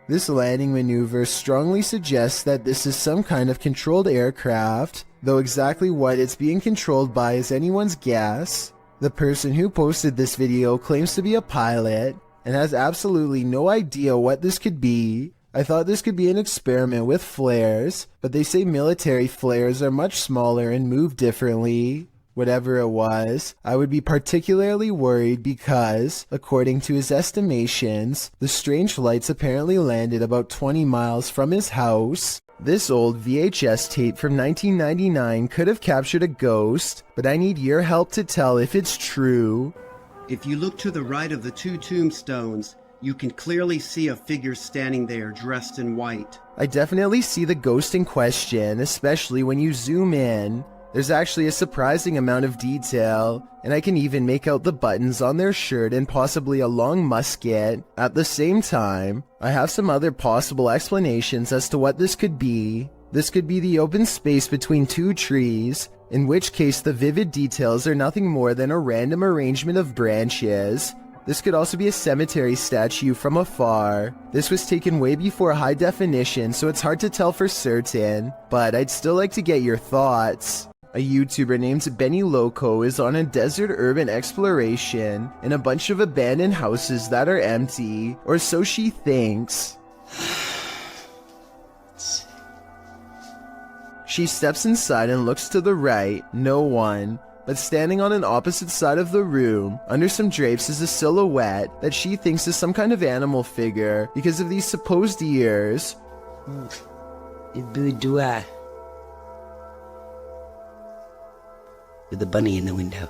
This landing maneuver strongly suggests that this is some kind of controlled aircraft, though exactly what it's being controlled by is anyone's guess. The person who posted this video claims to be a pilot and has absolutely no idea what this could be. I thought this could be an experiment with flares, but they say military flares are much smaller and move differently. Whatever it was, I would be particularly worried because, according to his estimations, the strange lights apparently landed about 20 miles from his house. This old VHS tape from 1999 could have captured a ghost, but I need your help to tell if it's true. If you look to the right of the two tombstones, you can clearly see a figure standing there dressed in white. I definitely see the ghost in question, especially when you zoom in. There's actually a surprising amount of detail, and I can even make out the buttons on their shirt and possibly a long musket. At the same time, I have some other possible explanations as to what this could be. This could be the open space between two trees, in which case the vivid details are nothing more than a random arrangement of branches. This could also be a cemetery statue from afar. This was taken way before high definition, so it's hard to tell for certain, but I'd still like to get your thoughts. A YouTuber named Benny Loco is on a desert urban exploration in a bunch of abandoned houses that are empty, or so she thinks. She steps inside and looks to the right, no one. But standing on an opposite side of the room, under some drapes, is a silhouette that she thinks is some kind of animal figure because of these supposed ears. With a bunny in the window.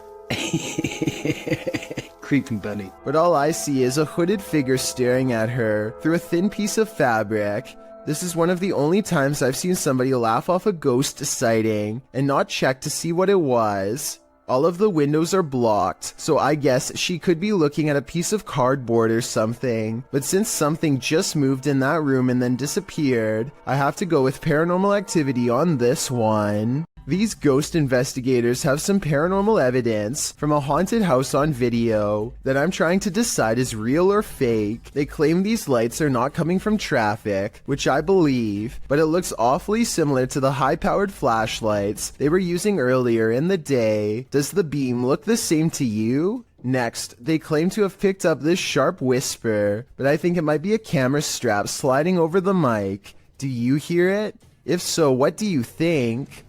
Creepy bunny. But all I see is a hooded figure staring at her through a thin piece of fabric. This is one of the only times I've seen somebody laugh off a ghost sighting and not check to see what it was. All of the windows are blocked, so I guess she could be looking at a piece of cardboard or something. But since something just moved in that room and then disappeared, I have to go with paranormal activity on this one. These ghost investigators have some paranormal evidence from a haunted house on video that I'm trying to decide is real or fake. They claim these lights are not coming from traffic, which I believe, but it looks awfully similar to the high-powered flashlights they were using earlier in the day. Does the beam look the same to you? Next, they claim to have picked up this sharp whisper, but I think it might be a camera strap sliding over the mic. Do you hear it? If so, what do you think?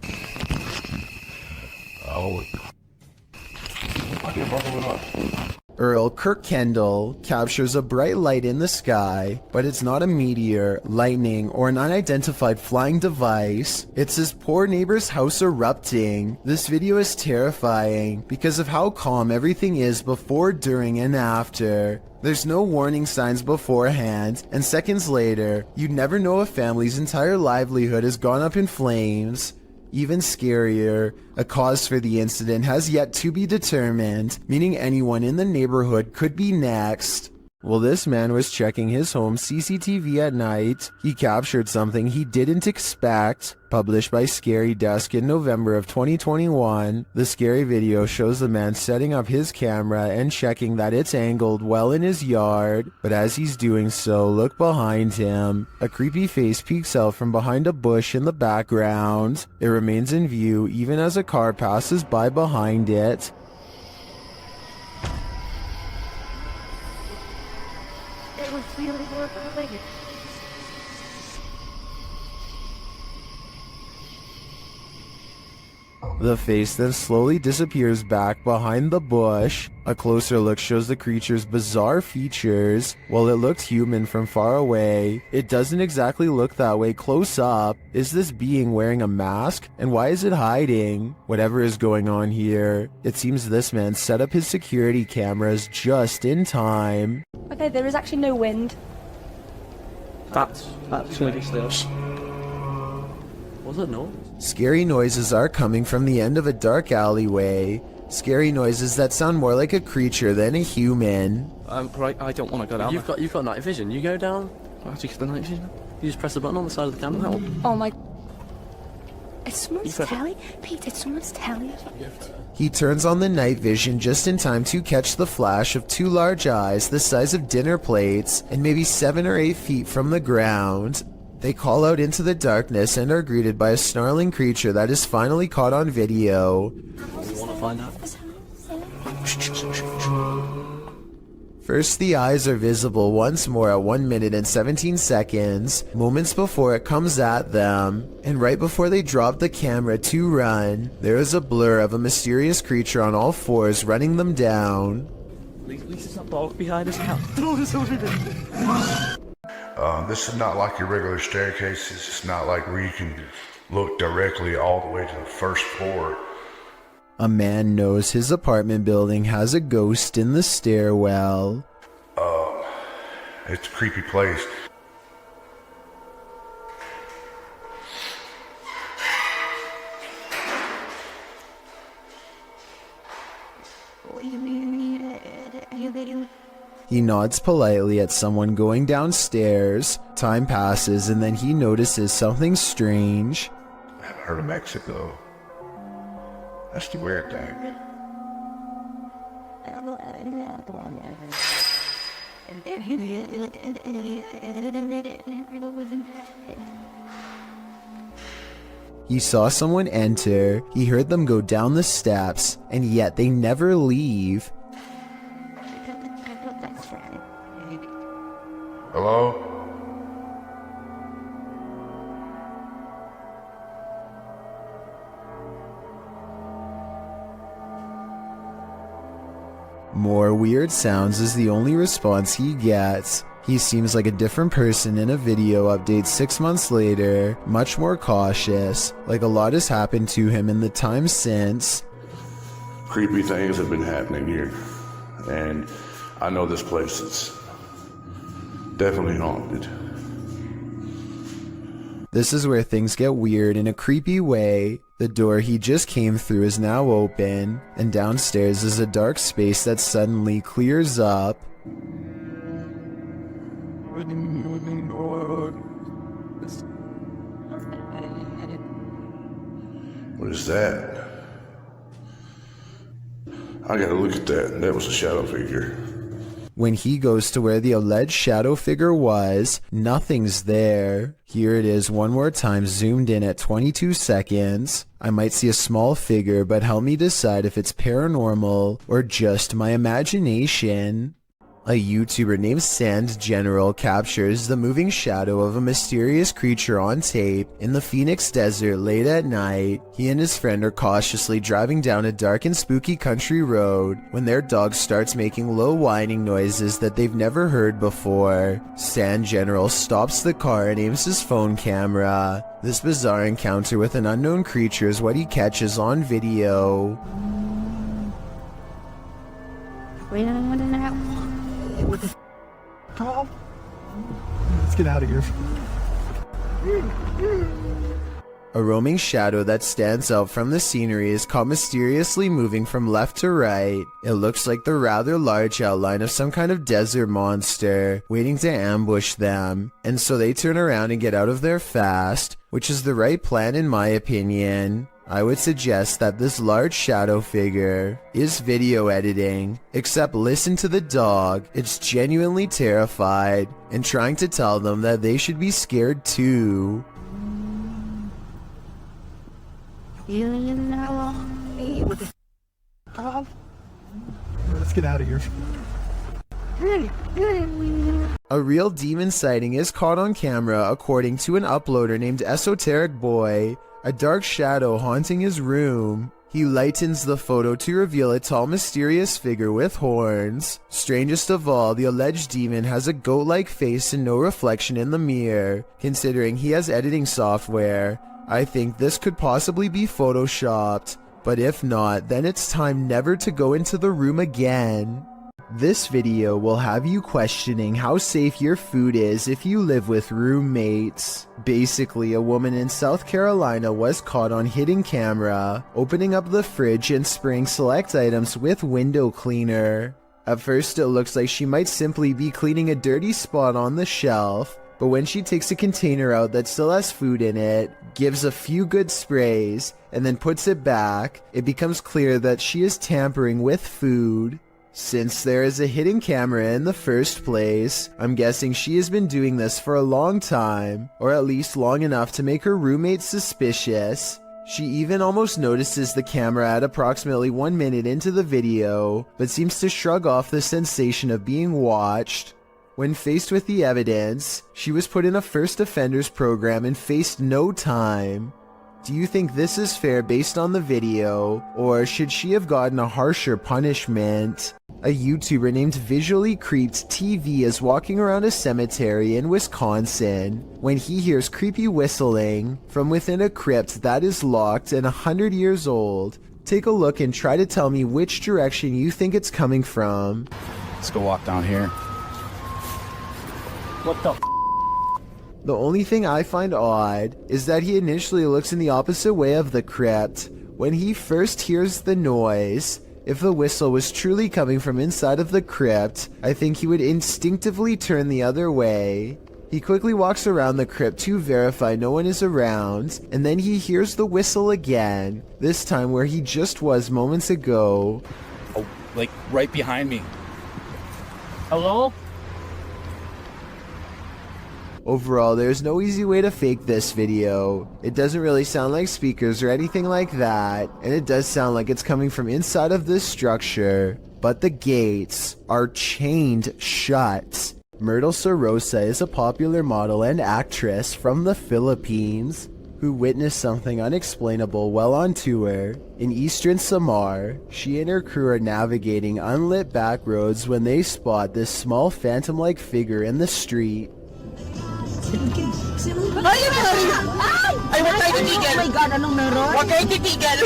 Earl Kirkendall captures a bright light in the sky, but it's not a meteor, lightning, or an unidentified flying device. It's his poor neighbor's house erupting. This video is terrifying because of how calm everything is before, during, and after. There's no warning signs beforehand, and seconds later, you'd never know a family's entire livelihood has gone up in flames. Even scarier, a cause for the incident has yet to be determined, meaning anyone in the neighborhood could be next. While this man was checking his home CCTV at night, he captured something he didn't expect. Published by Scary Desk in November of 2021, the scary video shows the man setting up his camera and checking that it's angled well in his yard. But as he's doing so, look behind him. A creepy face peeks out from behind a bush in the background. It remains in view even as a car passes by behind it. It was really working. The face then slowly disappears back behind the bush. A closer look shows the creature's bizarre features. While it looked human from far away, it doesn't exactly look that way close up. Is this being wearing a mask? And why is it hiding? Whatever is going on here, it seems this man set up his security cameras just in time. Okay, there is actually no wind. That's really still. What's that noise? Scary noises are coming from the end of a dark alleyway. Scary noises that sound more like a creature than a human. Right, I don't want to go down. You've got night vision. You go down. How do you get the night vision? You just press the button on the side of the camera. Oh my. Is someone's telly? Pete, is someone's telly? He turns on the night vision just in time to catch the flash of two large eyes the size of dinner plates and maybe 7 or 8 feet from the ground. They call out into the darkness and are greeted by a snarling creature that is finally caught on video. You want to find out? First, the eyes are visible once more at 1 minute and 17 seconds, moments before it comes at them, and right before they drop the camera to run, there is a blur of a mysterious creature on all fours running them down. At least it's not dog behind us now. Throw this over there. This is not like your regular staircase. It's just not like where you can look directly all the way to the first floor. A man knows his apartment building has a ghost in the stairwell. It's a creepy place. He nods politely at someone going downstairs. Time passes and then he notices something strange. I haven't heard of Mexico. That's the weird thing. He saw someone enter, he heard them go down the steps, and yet they never leave. Hello? More weird sounds is the only response he gets. He seems like a different person in a video update 6 months later, much more cautious, like a lot has happened to him in the time since. Creepy things have been happening here, and I know this place is definitely haunted. This is where things get weird in a creepy way. The door he just came through is now open, and downstairs is a dark space that suddenly clears up. What is that? I gotta look at that. That was a shadow figure. When he goes to where the alleged shadow figure was, nothing's there. Here it is one more time, zoomed in at 22 seconds. I might see a small figure, but help me decide if it's paranormal or just my imagination. A YouTuber named Sand General captures the moving shadow of a mysterious creature on tape in the Phoenix desert late at night. He and his friend are cautiously driving down a dark and spooky country road when their dog starts making low whining noises that they've never heard before. Sand General stops the car and aims his phone camera. This bizarre encounter with an unknown creature is what he catches on video. What the Tom? Let's get out of here. A roaming shadow that stands out from the scenery is caught mysteriously moving from left to right. It looks like the rather large outline of some kind of desert monster waiting to ambush them, and so they turn around and get out of there fast, which is the right plan in my opinion. I would suggest that this large shadow figure is video editing, except listen to the dog. It's genuinely terrified and trying to tell them that they should be scared too. Let's get out of here. A real demon sighting is caught on camera according to an uploader named Esoteric Boy. A dark shadow haunting his room. He lightens the photo to reveal a tall, mysterious figure with horns. Strangest of all, the alleged demon has a goat-like face and no reflection in the mirror. Considering he has editing software, I think this could possibly be photoshopped. But if not, then it's time never to go into the room again. This video will have you questioning how safe your food is if you live with roommates. Basically, a woman in South Carolina was caught on hidden camera, opening up the fridge and spraying select items with window cleaner. At first it looks like she might simply be cleaning a dirty spot on the shelf, but when she takes a container out that still has food in it, gives a few good sprays, and then puts it back, it becomes clear that she is tampering with food. Since there is a hidden camera in the first place, I'm guessing she has been doing this for a long time, or at least long enough to make her roommate suspicious. She even almost notices the camera at approximately 1 minute into the video, but seems to shrug off the sensation of being watched. When faced with the evidence, she was put in a first offenders program and faced no time. Do you think this is fair based on the video, or should she have gotten a harsher punishment? A YouTuber named Visually Creeped TV is walking around a cemetery in Wisconsin when he hears creepy whistling from within a crypt that is locked and 100 years old. Take a look and try to tell me which direction you think it's coming from. Let's go walk down here. What the f? The only thing I find odd is that he initially looks in the opposite way of the crypt when he first hears the noise. If the whistle was truly coming from inside of the crypt, I think he would instinctively turn the other way. He quickly walks around the crypt to verify no one is around, and then he hears the whistle again, this time where he just was moments ago. Oh, like right behind me. Hello? Overall, there's no easy way to fake this video. It doesn't really sound like speakers or anything like that, and it does sound like it's coming from inside of this structure, but the gates are chained shut. Myrtle Sorosa is a popular model and actress from the Philippines who witnessed something unexplainable while on tour. In eastern Samar, she and her crew are navigating unlit back roads when they spot this small phantom-like figure in the street. Ay, wag tayo titigil! Oh my God, anong meron? Wag kayo titigil!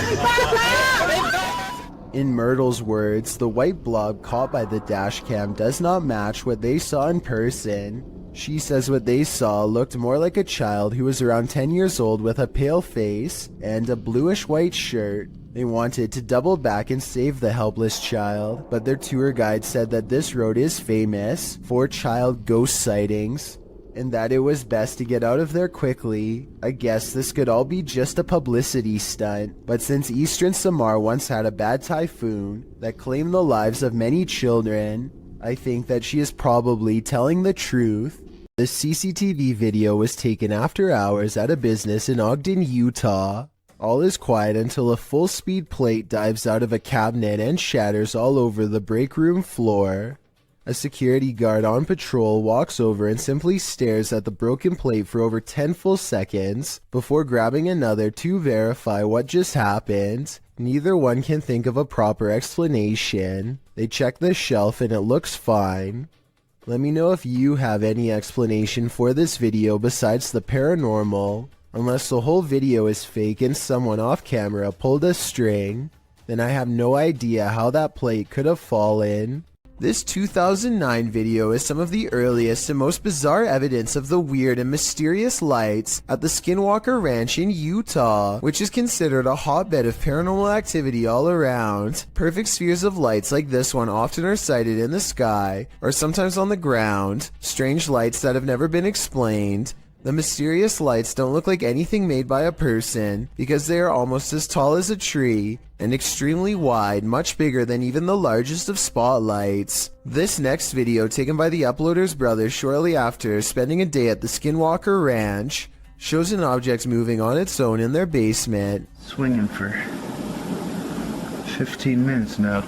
In Myrtle's words, the white blob caught by the dash cam does not match what they saw in person. She says what they saw looked more like a child who was around 10 years old with a pale face and a bluish-white shirt. They wanted to double back and save the helpless child, but their tour guide said that this road is famous for child ghost sightings, and that it was best to get out of there quickly. I guess this could all be just a publicity stunt, but since eastern Samar once had a bad typhoon that claimed the lives of many children, I think that she is probably telling the truth. The CCTV video was taken after hours at a business in Ogden, Utah. All is quiet until a full-speed plate dives out of a cabinet and shatters all over the break room floor. A security guard on patrol walks over and simply stares at the broken plate for over 10 full seconds before grabbing another to verify what just happened. Neither one can think of a proper explanation. They check the shelf and it looks fine. Let me know if you have any explanation for this video besides the paranormal. Unless the whole video is fake and someone off camera pulled a string, then I have no idea how that plate could have fallen. This 2009 video is some of the earliest and most bizarre evidence of the weird and mysterious lights at the Skinwalker Ranch in Utah, which is considered a hotbed of paranormal activity all around. Perfect spheres of lights like this one often are sighted in the sky, or sometimes on the ground. Strange lights that have never been explained. The mysterious lights don't look like anything made by a person because they are almost as tall as a tree and extremely wide, much bigger than even the largest of spotlights. This next video, taken by the uploader's brother shortly after spending a day at the Skinwalker Ranch, shows an object moving on its own in their basement. Swinging for 15 minutes now.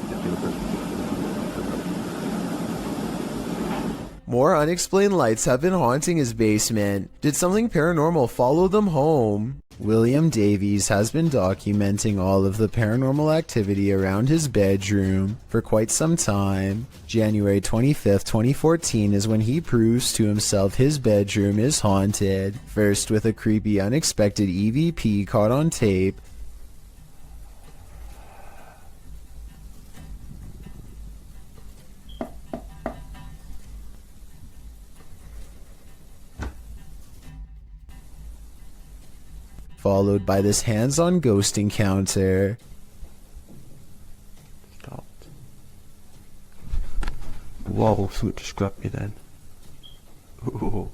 More unexplained lights have been haunting his basement. Did something paranormal follow them home? William Davies has been documenting all of the paranormal activity around his bedroom for quite some time. January 25th, 2014 is when he proves to himself his bedroom is haunted. First with a creepy unexpected EVP caught on tape, followed by this hands-on ghost encounter. Stopped. Whoa, something just grabbed me then. Ooh.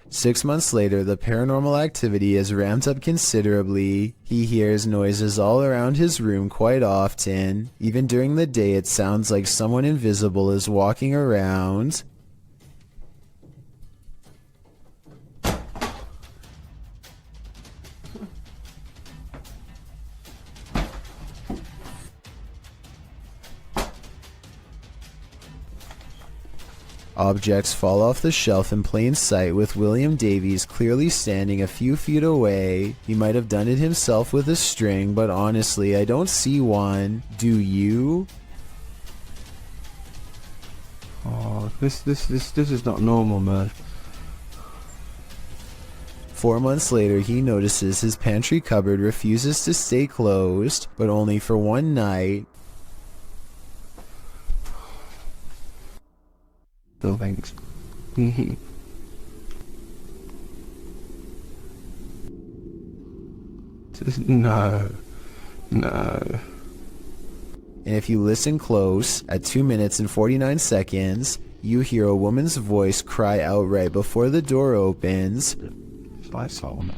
6 months later, the paranormal activity has ramped up considerably. He hears noises all around his room quite often. Even during the day, it sounds like someone invisible is walking around. Objects fall off the shelf in plain sight, with William Davies clearly standing a few feet away. He might have done it himself with a string, but honestly, I don't see one. Do you? Oh, this is not normal, man. 4 months later, he notices his pantry cupboard refuses to stay closed, but only for one night. No thanks. No. No. And if you listen close, at 2 minutes and 49 seconds, you hear a woman's voice cry out right before the door opens. I saw him.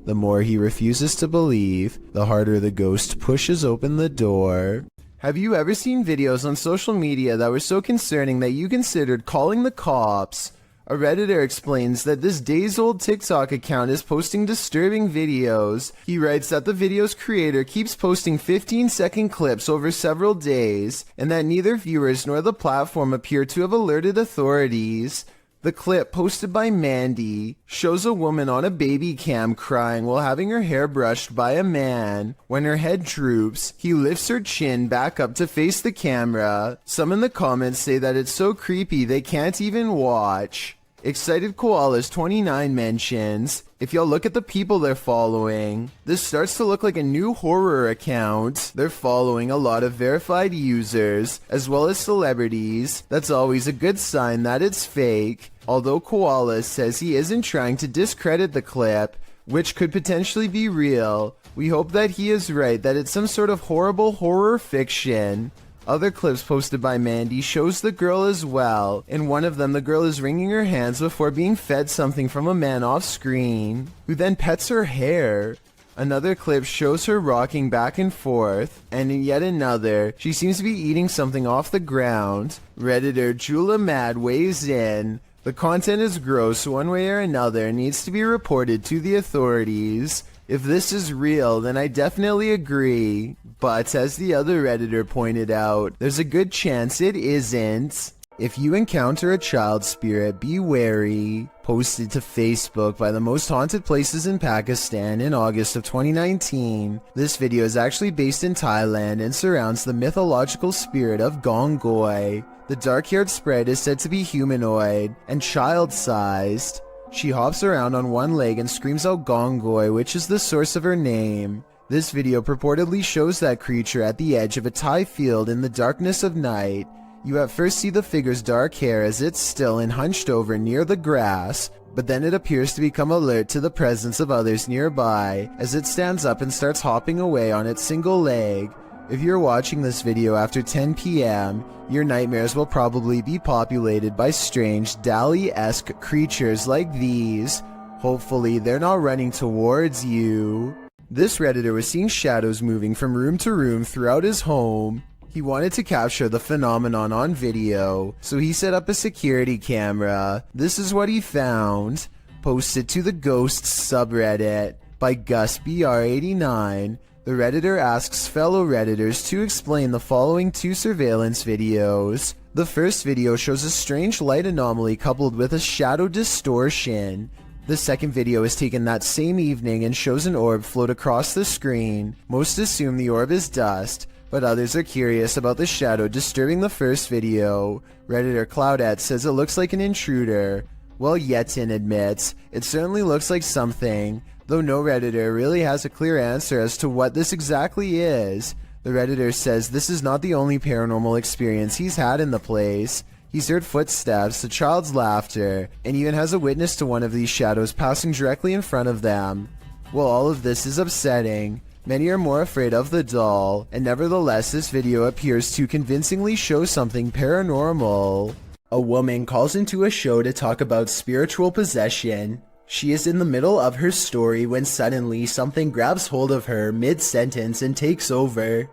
The more he refuses to believe, the harder the ghost pushes open the door. Have you ever seen videos on social media that were so concerning that you considered calling the cops? A Redditor explains that this days-old TikTok account is posting disturbing videos. He writes that the video's creator keeps posting 15-second clips over several days, and that neither viewers nor the platform appear to have alerted authorities. The clip, posted by Mandy, shows a woman on a baby cam crying while having her hair brushed by a man. When her head droops, he lifts her chin back up to face the camera. Some in the comments say that it's so creepy they can't even watch. Excited Koalas 29 mentions, if y'all look at the people they're following, this starts to look like a new horror account. They're following a lot of verified users, as well as celebrities. That's always a good sign that it's fake. Although Koala says he isn't trying to discredit the clip, which could potentially be real, we hope that he is right, that it's some sort of horrible horror fiction. Other clips posted by Mandy shows the girl as well. In one of them, the girl is wringing her hands before being fed something from a man off screen, who then pets her hair. Another clip shows her rocking back and forth, and in yet another, she seems to be eating something off the ground. Redditor Jula Mad weighs in. The content is gross one way or another and needs to be reported to the authorities. If this is real, then I definitely agree. But as the other Redditor pointed out, there's a good chance it isn't. If you encounter a child spirit, be wary. Posted to Facebook by the most haunted places in Pakistan in August of 2019. This video is actually based in Thailand and surrounds the mythological spirit of Gongoi. The dark-haired sprite is said to be humanoid and child-sized. She hops around on one leg and screams out Gongoi, which is the source of her name. This video purportedly shows that creature at the edge of a Thai field in the darkness of night. You at first see the figure's dark hair as it's still and hunched over near the grass, but then it appears to become alert to the presence of others nearby as it stands up and starts hopping away on its single leg. If you're watching this video after 10 p.m., your nightmares will probably be populated by strange Dali-esque creatures like these. Hopefully they're not running towards you. This Redditor was seeing shadows moving from room to room throughout his home. He wanted to capture the phenomenon on video, so he set up a security camera. This is what he found. Posted to the Ghosts subreddit by GusBR89. The Redditor asks fellow Redditors to explain the following two surveillance videos. The first video shows a strange light anomaly coupled with a shadow distortion. The second video is taken that same evening and shows an orb float across the screen. Most assume the orb is dust, but others are curious about the shadow disturbing the first video. Redditor Cloudette says it looks like an intruder, while Yetin admits it certainly looks like something, though no Redditor really has a clear answer as to what this exactly is. The Redditor says this is not the only paranormal experience he's had in the place. He's heard footsteps, a child's laughter, and even has a witness to one of these shadows passing directly in front of them. While all of this is upsetting, many are more afraid of the doll, and nevertheless this video appears to convincingly show something paranormal. A woman calls into a show to talk about spiritual possession. She is in the middle of her story when suddenly something grabs hold of her mid-sentence and takes over.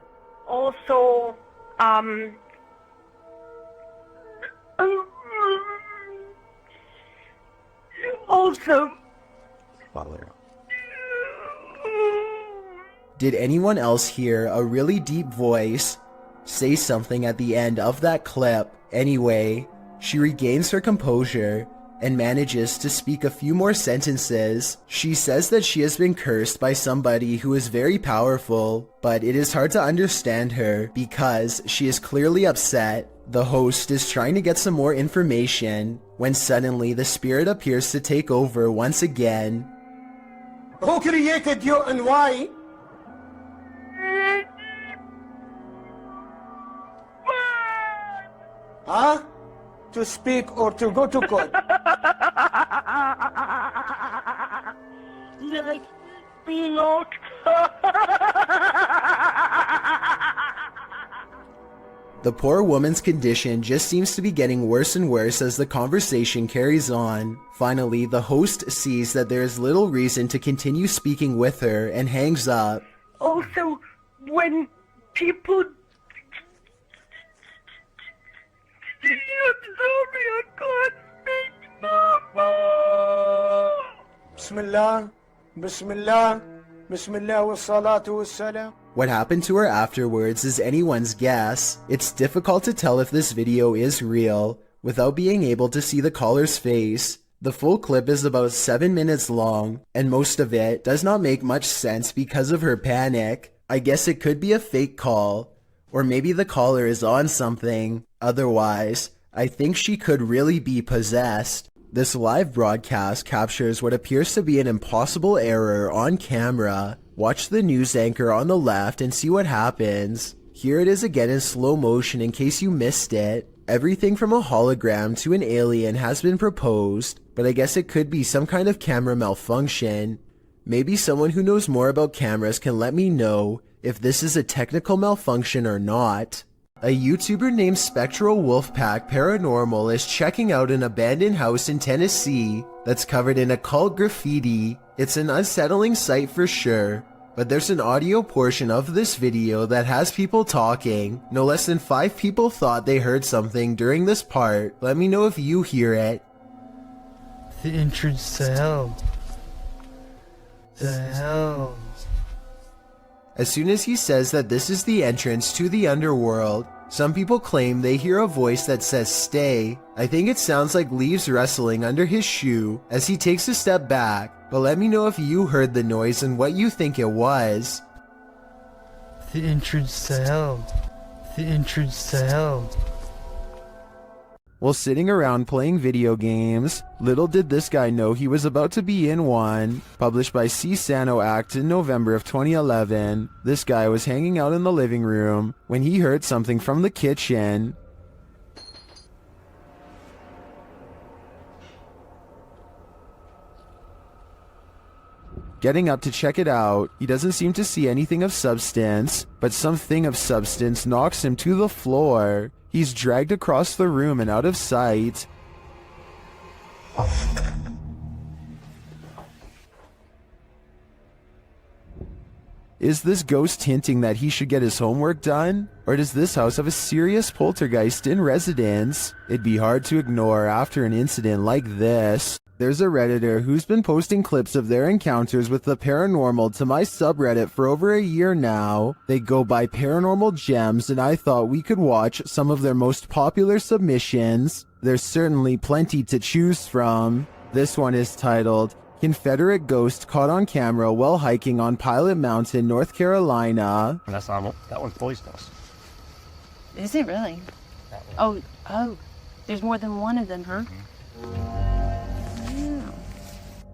Also, Did anyone else hear a really deep voice say something at the end of that clip? Anyway, she regains her composure and manages to speak a few more sentences. She says that she has been cursed by somebody who is very powerful, but it is hard to understand her because she is clearly upset. The host is trying to get some more information when suddenly the spirit appears to take over once again. Who created you and why? Huh? To speak or to go to court? The poor woman's condition just seems to be getting worse and worse as the conversation carries on. Finally, the host sees that there is little reason to continue speaking with her and hangs up. Also, when people Bismillah, Bismillah, Bismillah wa salatu wa salam. What happened to her afterwards is anyone's guess. It's difficult to tell if this video is real without being able to see the caller's face. The full clip is about 7 minutes long, and most of it does not make much sense because of her panic. I guess it could be a fake call, or maybe the caller is on something. Otherwise, I think she could really be possessed. This live broadcast captures what appears to be an impossible error on camera. Watch the news anchor on the left and see what happens. Here it is again in slow motion in case you missed it. Everything from a hologram to an alien has been proposed, but I guess it could be some kind of camera malfunction. Maybe someone who knows more about cameras can let me know if this is a technical malfunction or not. A YouTuber named Spectral Wolfpack Paranormal is checking out an abandoned house in Tennessee that's covered in occult graffiti. It's an unsettling sight for sure, but there's an audio portion of this video that has people talking. No less than 5 people thought they heard something during this part. Let me know if you hear it. The entrance to hell. The hell. As soon as he says that this is the entrance to the underworld, some people claim they hear a voice that says stay. I think it sounds like leaves rustling under his shoe as he takes a step back, but let me know if you heard the noise and what you think it was. The entrance to hell. The entrance to hell. While sitting around playing video games, little did this guy know he was about to be in one. Published by C. Sano Act in November of 2011, this guy was hanging out in the living room when he heard something from the kitchen. Getting up to check it out, he doesn't seem to see anything of substance, but something of substance knocks him to the floor. He's dragged across the room and out of sight. Is this ghost hinting that he should get his homework done? Or does this house have a serious poltergeist in residence? It'd be hard to ignore after an incident like this. There's a Redditor who's been posting clips of their encounters with the paranormal to my subreddit for over a year now. They go by Paranormal Gems, and I thought we could watch some of their most popular submissions. There's certainly plenty to choose from. This one is titled, Confederate Ghost Caught on Camera While Hiking on Pilot Mountain, North Carolina. That's normal. That one's poisonous. Is it really? Oh, there's more than one of them, huh?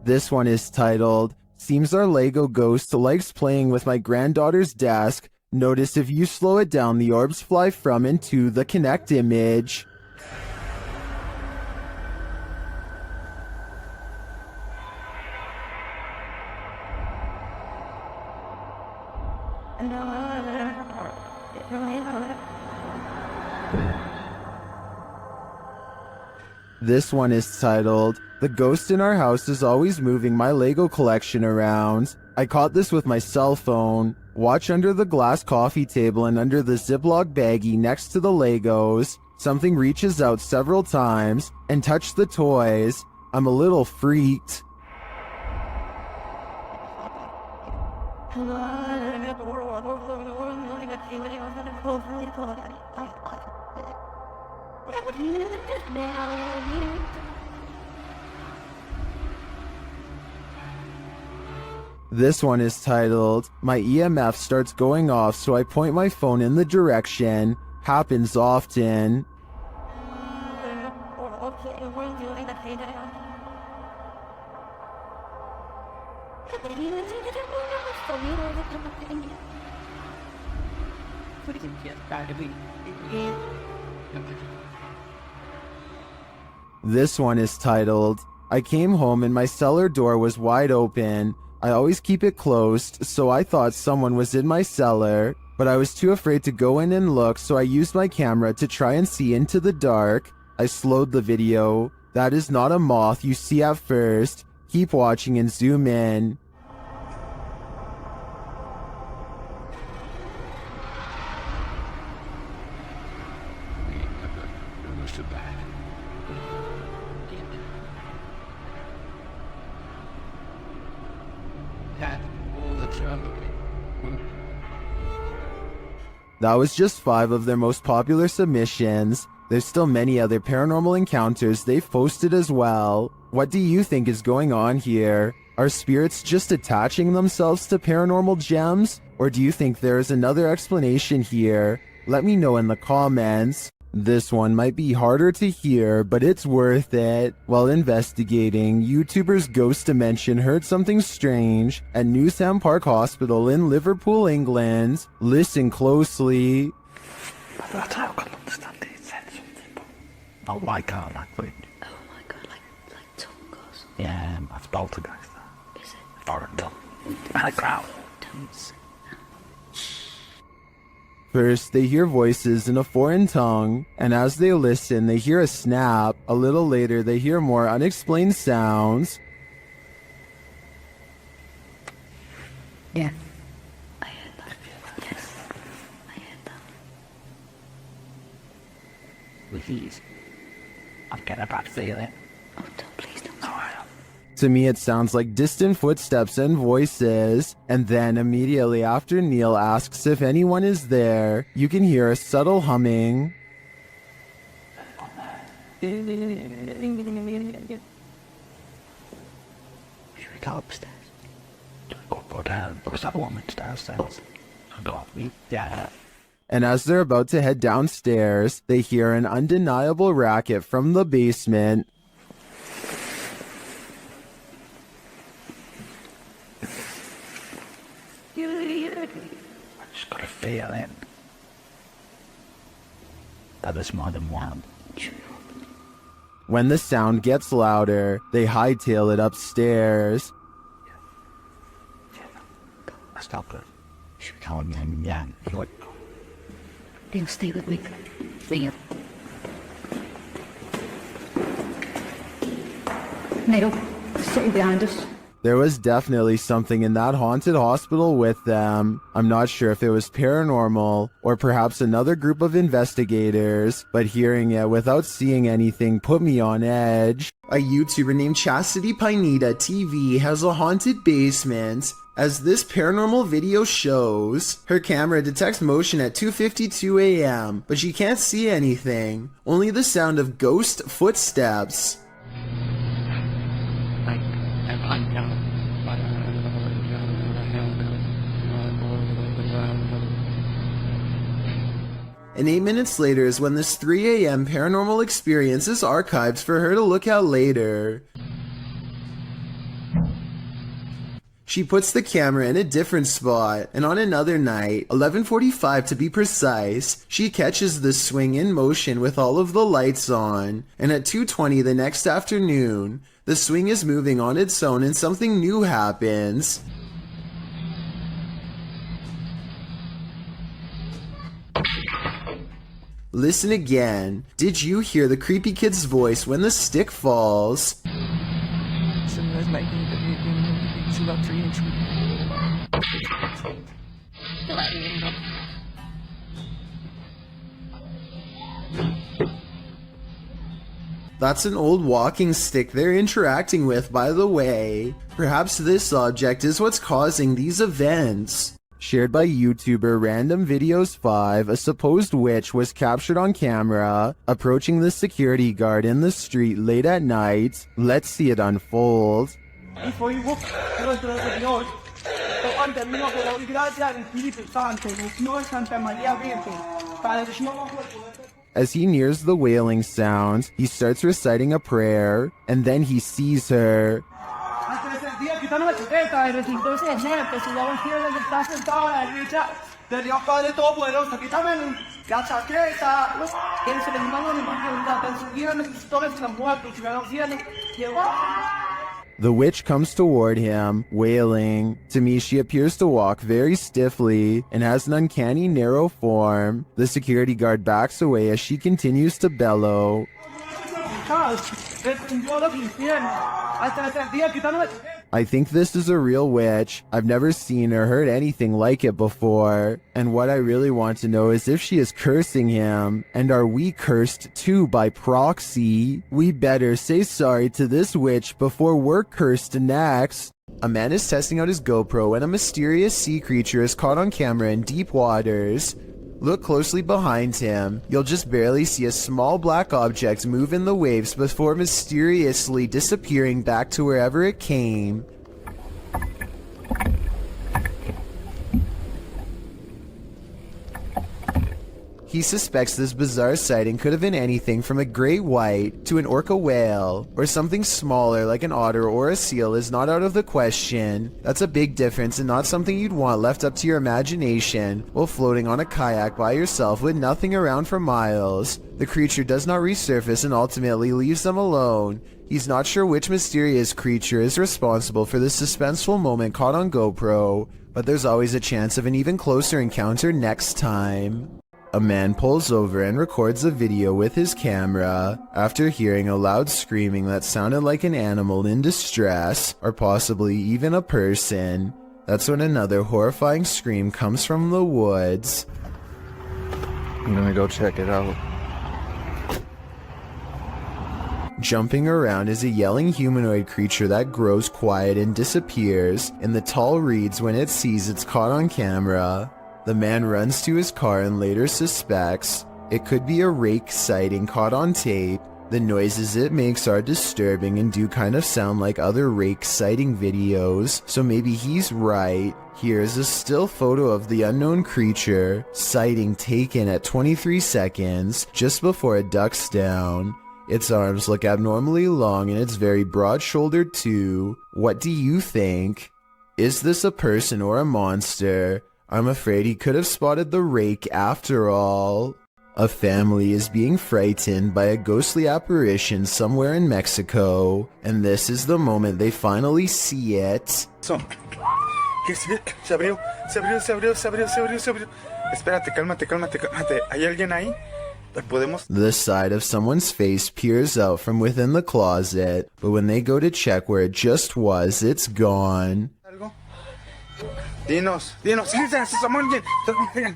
This one is titled, Seems our Lego ghost likes playing with my granddaughter's desk. Notice if you slow it down, the orbs fly from and to the Connect image. This one is titled, "The ghost in our house is always moving my Lego collection around. I caught this with my cell phone. Watch under the glass coffee table and under the Ziploc baggie next to the Legos. Something reaches out several times and touched the toys. I'm a little freaked." This one is titled, "My EMF starts going off, so I point my phone in the direction. Happens often." This one is titled, "I came home and my cellar door was wide open. I always keep it closed, so I thought someone was in my cellar, but I was too afraid to go in and look, so I used my camera to try and see into the dark. I slowed the video. That is not a moth you see at first. Keep watching and zoom in." That was just 5 of their most popular submissions. There's still many other paranormal encounters they've posted as well. What do you think is going on here? Are spirits just attaching themselves to paranormal gems? Or do you think there is another explanation here? Let me know in the comments. This one might be harder to hear, but it's worth it. While investigating, YouTuber's Ghost Dimension heard something strange at Newsham Park Hospital in Liverpool, England. Listen closely. Not like her, like it. Oh my god, like tongues. Yeah, that's poltergeist. Is it? Foreign tongue. And a crowd. Tongues. First, they hear voices in a foreign tongue, and as they listen, they hear a snap. A little later, they hear more unexplained sounds. Yeah. I heard that. Yes. I heard that. Please. I'm getting a bad feeling. Oh, don't, please don't. No, I am. To me, it sounds like distant footsteps and voices. And then, immediately after Neil asks if anyone is there, you can hear a subtle humming. Should we go upstairs? Go down. There was that woman downstairs. I'll go up. Yeah. And as they're about to head downstairs, they hear an undeniable racket from the basement. I just got a feeling that there's more than one. When the sound gets louder, they hightail it upstairs. I stopped it. Should we call him? Yeah. They'll stay with me. Bring it. Neil, stay behind us. There was definitely something in that haunted hospital with them. I'm not sure if it was paranormal or perhaps another group of investigators, but hearing it without seeing anything put me on edge. A YouTuber named Chastity Pineda TV has a haunted basement. As this paranormal video shows, her camera detects motion at 2:52 a.m., but she can't see anything, only the sound of ghost footsteps. And 8 minutes later is when this 3 a.m. paranormal experience is archived for her to look at later. She puts the camera in a different spot, and on another night, 11:45 to be precise, she catches the swing in motion with all of the lights on, and at 2:20 the next afternoon, the swing is moving on its own and something new happens. Listen again. Did you hear the creepy kid's voice when the stick falls? That's an old walking stick they're interacting with, by the way. Perhaps this object is what's causing these events. Shared by YouTuber Random Videos 5, a supposed witch was captured on camera approaching the security guard in the street late at night. Let's see it unfold. Before you walk towards the Lord, the nome della grazia del Spirito Santo, del Signore Santa Maria Virgen, Padre del Signore. As he nears the wailing sound, he starts reciting a prayer, and then he sees her. De Dios Padre Todopoderoso, que también la chaqueta, que es el hermano de la persiguieron y todos los muertos y los cielos. The witch comes toward him, wailing. To me, she appears to walk very stiffly and has an uncanny narrow form. The security guard backs away as she continues to bellow. I think this is a real witch. I've never seen or heard anything like it before. And what I really want to know is if she is cursing him. And are we cursed too by proxy? We better say sorry to this witch before we're cursed next. A man is testing out his GoPro when a mysterious sea creature is caught on camera in deep waters. Look closely behind him. You'll just barely see a small black object move in the waves before mysteriously disappearing back to wherever it came. He suspects this bizarre sighting could have been anything from a great white to an orca whale, or something smaller like an otter or a seal is not out of the question. That's a big difference and not something you'd want left up to your imagination while floating on a kayak by yourself with nothing around for miles. The creature does not resurface and ultimately leaves them alone. He's not sure which mysterious creature is responsible for this suspenseful moment caught on GoPro, but there's always a chance of an even closer encounter next time. A man pulls over and records a video with his camera after hearing a loud screaming that sounded like an animal in distress, or possibly even a person. That's when another horrifying scream comes from the woods. I'm gonna go check it out. Jumping around is a yelling humanoid creature that grows quiet and disappears in the tall reeds when it sees it's caught on camera. The man runs to his car and later suspects it could be a rake sighting caught on tape. The noises it makes are disturbing and do kind of sound like other rake sighting videos, so maybe he's right. Here's a still photo of the unknown creature, sighting taken at 23 seconds, just before it ducks down. Its arms look abnormally long and it's very broad-shouldered too. What do you think? Is this a person or a monster? I'm afraid he could have spotted the rake after all. A family is being frightened by a ghostly apparition somewhere in Mexico, and this is the moment they finally see it. Se abrió. Espérate, cálmate. ¿Hay alguien ahí? The side of someone's face peers out from within the closet, but when they go to check where it just was, it's gone. Dinos,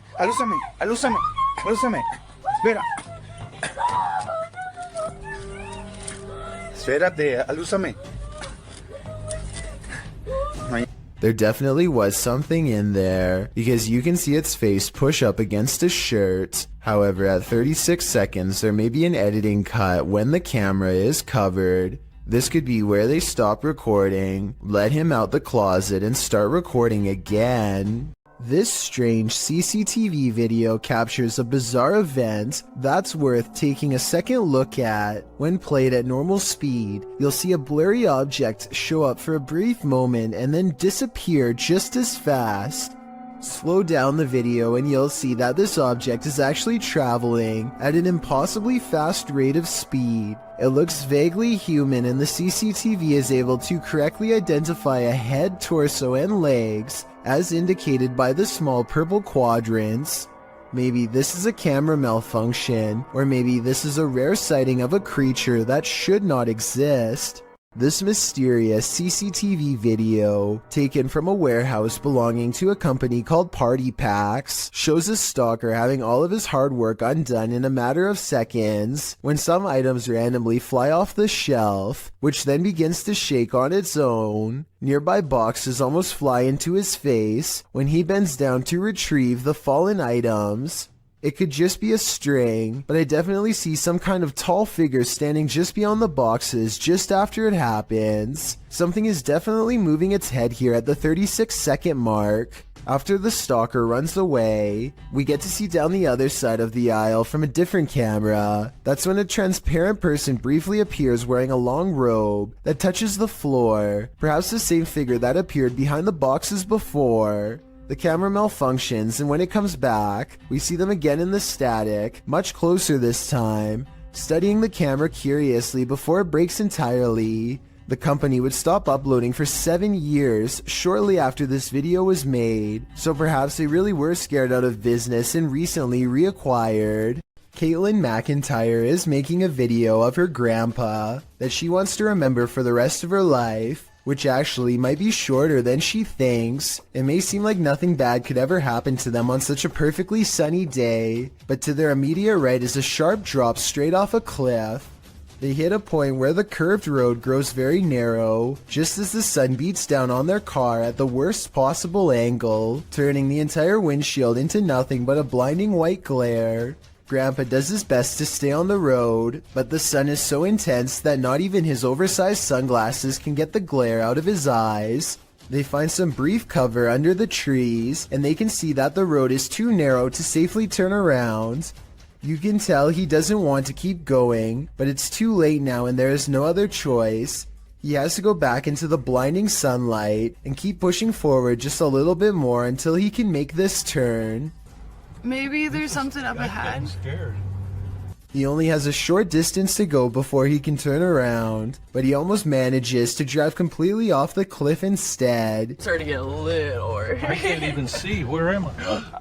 alúzame. Espérate, alúzame. There definitely was something in there, because you can see its face push up against a shirt. However, at 36 seconds, there may be an editing cut when the camera is covered. This could be where they stop recording, let him out the closet, and start recording again. This strange CCTV video captures a bizarre event that's worth taking a second look at. When played at normal speed, you'll see a blurry object show up for a brief moment and then disappear just as fast. Slow down the video and you'll see that this object is actually traveling at an impossibly fast rate of speed. It looks vaguely human and the CCTV is able to correctly identify a head, torso, and legs, as indicated by the small purple quadrants. Maybe this is a camera malfunction, or maybe this is a rare sighting of a creature that should not exist. This mysterious CCTV video, taken from a warehouse belonging to a company called Party Packs, shows a stalker having all of his hard work undone in a matter of seconds when some items randomly fly off the shelf, which then begins to shake on its own. Nearby boxes almost fly into his face when he bends down to retrieve the fallen items. It could just be a string, but I definitely see some kind of tall figure standing just beyond the boxes just after it happens. Something is definitely moving its head here at the 36-second mark. After the stalker runs away, we get to see down the other side of the aisle from a different camera. That's when a transparent person briefly appears wearing a long robe that touches the floor, perhaps the same figure that appeared behind the boxes before. The camera malfunctions, and when it comes back, we see them again in the static, much closer this time, studying the camera curiously before it breaks entirely. The company would stop uploading for 7 years shortly after this video was made, so perhaps they really were scared out of business and recently reacquired. Caitlin McIntyre is making a video of her grandpa that she wants to remember for the rest of her life, which actually might be shorter than she thinks. It may seem like nothing bad could ever happen to them on such a perfectly sunny day, but to their immediate right is a sharp drop straight off a cliff. They hit a point where the curved road grows very narrow, just as the sun beats down on their car at the worst possible angle, turning the entire windshield into nothing but a blinding white glare. Grandpa does his best to stay on the road, but the sun is so intense that not even his oversized sunglasses can get the glare out of his eyes. They find some brief cover under the trees, and they can see that the road is too narrow to safely turn around. You can tell he doesn't want to keep going, but it's too late now and there is no other choice. He has to go back into the blinding sunlight and keep pushing forward just a little bit more until he can make this turn. Maybe there's something up ahead. He only has a short distance to go before he can turn around, but he almost manages to drive completely off the cliff instead. Starting to get a little. I can't even see. Where am I?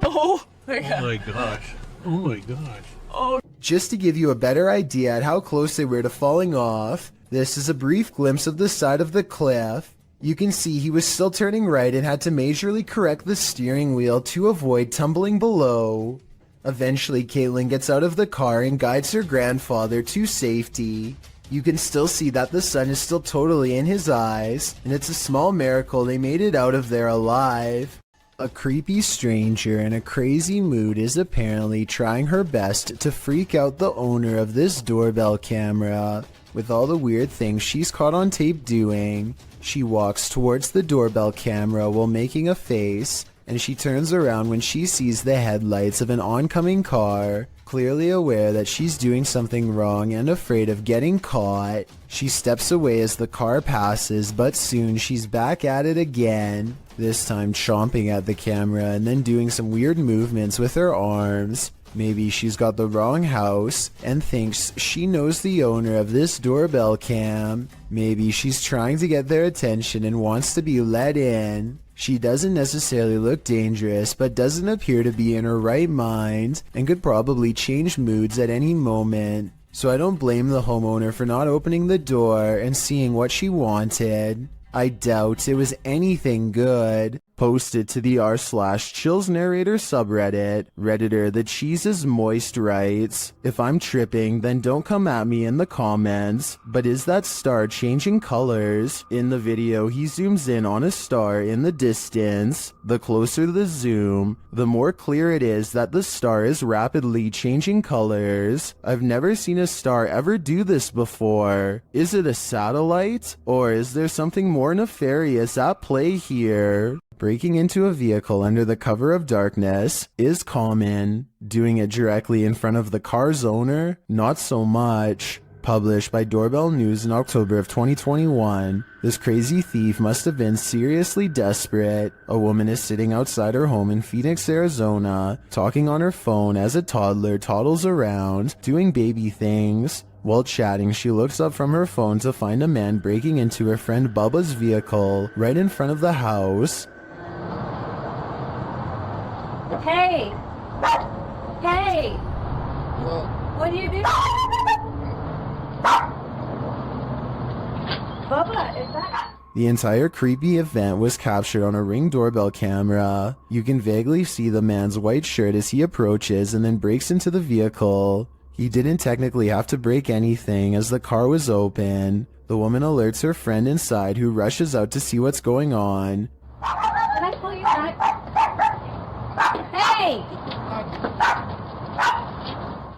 Oh my god. Oh my gosh. Oh my gosh. Oh. Just to give you a better idea at how close they were to falling off, this is a brief glimpse of the side of the cliff. You can see he was still turning right and had to majorly correct the steering wheel to avoid tumbling below. Eventually, Caitlin gets out of the car and guides her grandfather to safety. You can still see that the sun is still totally in his eyes, and it's a small miracle they made it out of there alive. A creepy stranger in a crazy mood is apparently trying her best to freak out the owner of this doorbell camera. With all the weird things she's caught on tape doing, she walks towards the doorbell camera while making a face, and she turns around when she sees the headlights of an oncoming car. Clearly aware that she's doing something wrong and afraid of getting caught, she steps away as the car passes, but soon she's back at it again, this time chomping at the camera and then doing some weird movements with her arms. Maybe she's got the wrong house and thinks she knows the owner of this doorbell cam. Maybe she's trying to get their attention and wants to be let in. She doesn't necessarily look dangerous, but doesn't appear to be in her right mind and could probably change moods at any moment. So I don't blame the homeowner for not opening the door and seeing what she wanted. I doubt it was anything good. Posted to the r/Chills Narrator subreddit, Redditor The Cheese is Moist writes, "If I'm tripping, then don't come at me in the comments, but is that star changing colors? In the video, he zooms in on a star in the distance. The closer the zoom, the more clear it is that the star is rapidly changing colors. I've never seen a star ever do this before. Is it a satellite? Or is there something more nefarious at play here?" Breaking into a vehicle under the cover of darkness is common. Doing it directly in front of the car's owner, not so much. Published by Doorbell News in October of 2021, this crazy thief must have been seriously desperate. A woman is sitting outside her home in Phoenix, Arizona, talking on her phone as a toddler toddles around, doing baby things. While chatting, she looks up from her phone to find a man breaking into her friend Bubba's vehicle right in front of the house. Hey, Hey! What do you do? Bubba, is that... The entire creepy event was captured on a Ring doorbell camera. You can vaguely see the man's white shirt as he approaches and then breaks into the vehicle. He didn't technically have to break anything as the car was open. The woman alerts her friend inside, who rushes out to see what's going on. Can I pull you back? Hey!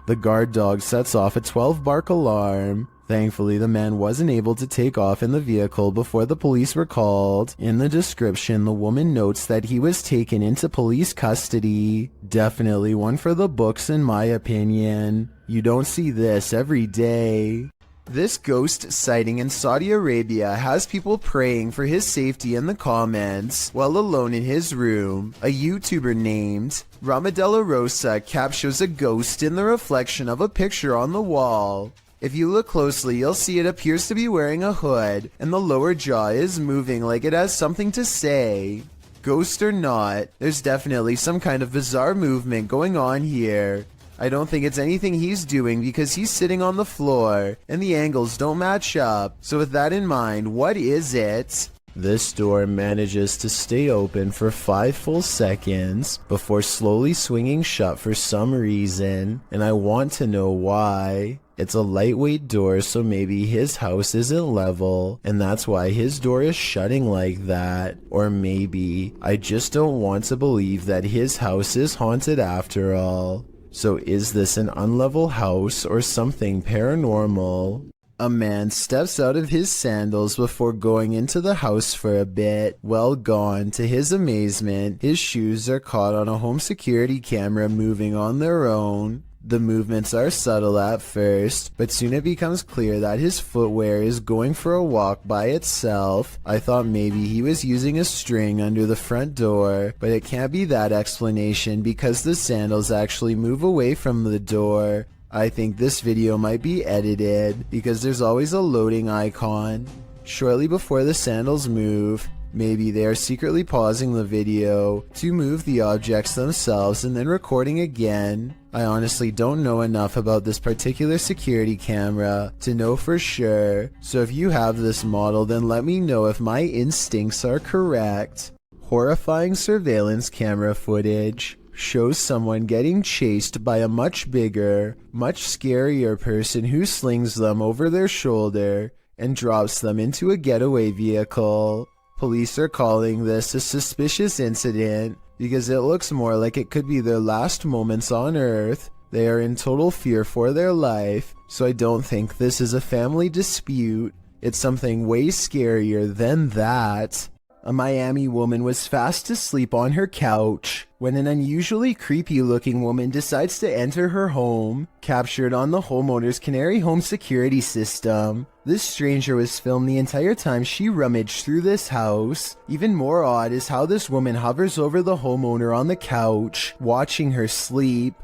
The guard dog sets off a 12-bark alarm. Thankfully, the man wasn't able to take off in the vehicle before the police were called. In the description, the woman notes that he was taken into police custody. Definitely one for the books in my opinion. You don't see this every day. This ghost sighting in Saudi Arabia has people praying for his safety in the comments while alone in his room. A YouTuber named Ramadella Rosa captures a ghost in the reflection of a picture on the wall. If you look closely, you'll see it appears to be wearing a hood, and the lower jaw is moving like it has something to say. Ghost or not, there's definitely some kind of bizarre movement going on here. I don't think it's anything he's doing because he's sitting on the floor, and the angles don't match up. So with that in mind, what is it? This door manages to stay open for 5 full seconds before slowly swinging shut for some reason, and I want to know why. It's a lightweight door, so maybe his house isn't level, and that's why his door is shutting like that. Or maybe I just don't want to believe that his house is haunted after all. So is this an unlevel house or something paranormal? A man steps out of his sandals before going into the house for a bit. Well gone. To his amazement, his shoes are caught on a home security camera moving on their own. The movements are subtle at first, but soon it becomes clear that his footwear is going for a walk by itself. I thought maybe he was using a string under the front door, but it can't be that explanation because the sandals actually move away from the door. I think this video might be edited because there's always a loading icon. Shortly before the sandals move, maybe they are secretly pausing the video to move the objects themselves and then recording again. I honestly don't know enough about this particular security camera to know for sure, so if you have this model, then let me know if my instincts are correct. Horrifying surveillance camera footage shows someone getting chased by a much bigger, much scarier person who slings them over their shoulder and drops them into a getaway vehicle. Police are calling this a suspicious incident because it looks more like it could be their last moments on Earth. They are in total fear for their life, so I don't think this is a family dispute. It's something way scarier than that. A Miami woman was fast asleep on her couch when an unusually creepy-looking woman decides to enter her home, captured on the homeowner's Canary home security system. This stranger was filmed the entire time she rummaged through this house. Even more odd is how this woman hovers over the homeowner on the couch, watching her sleep.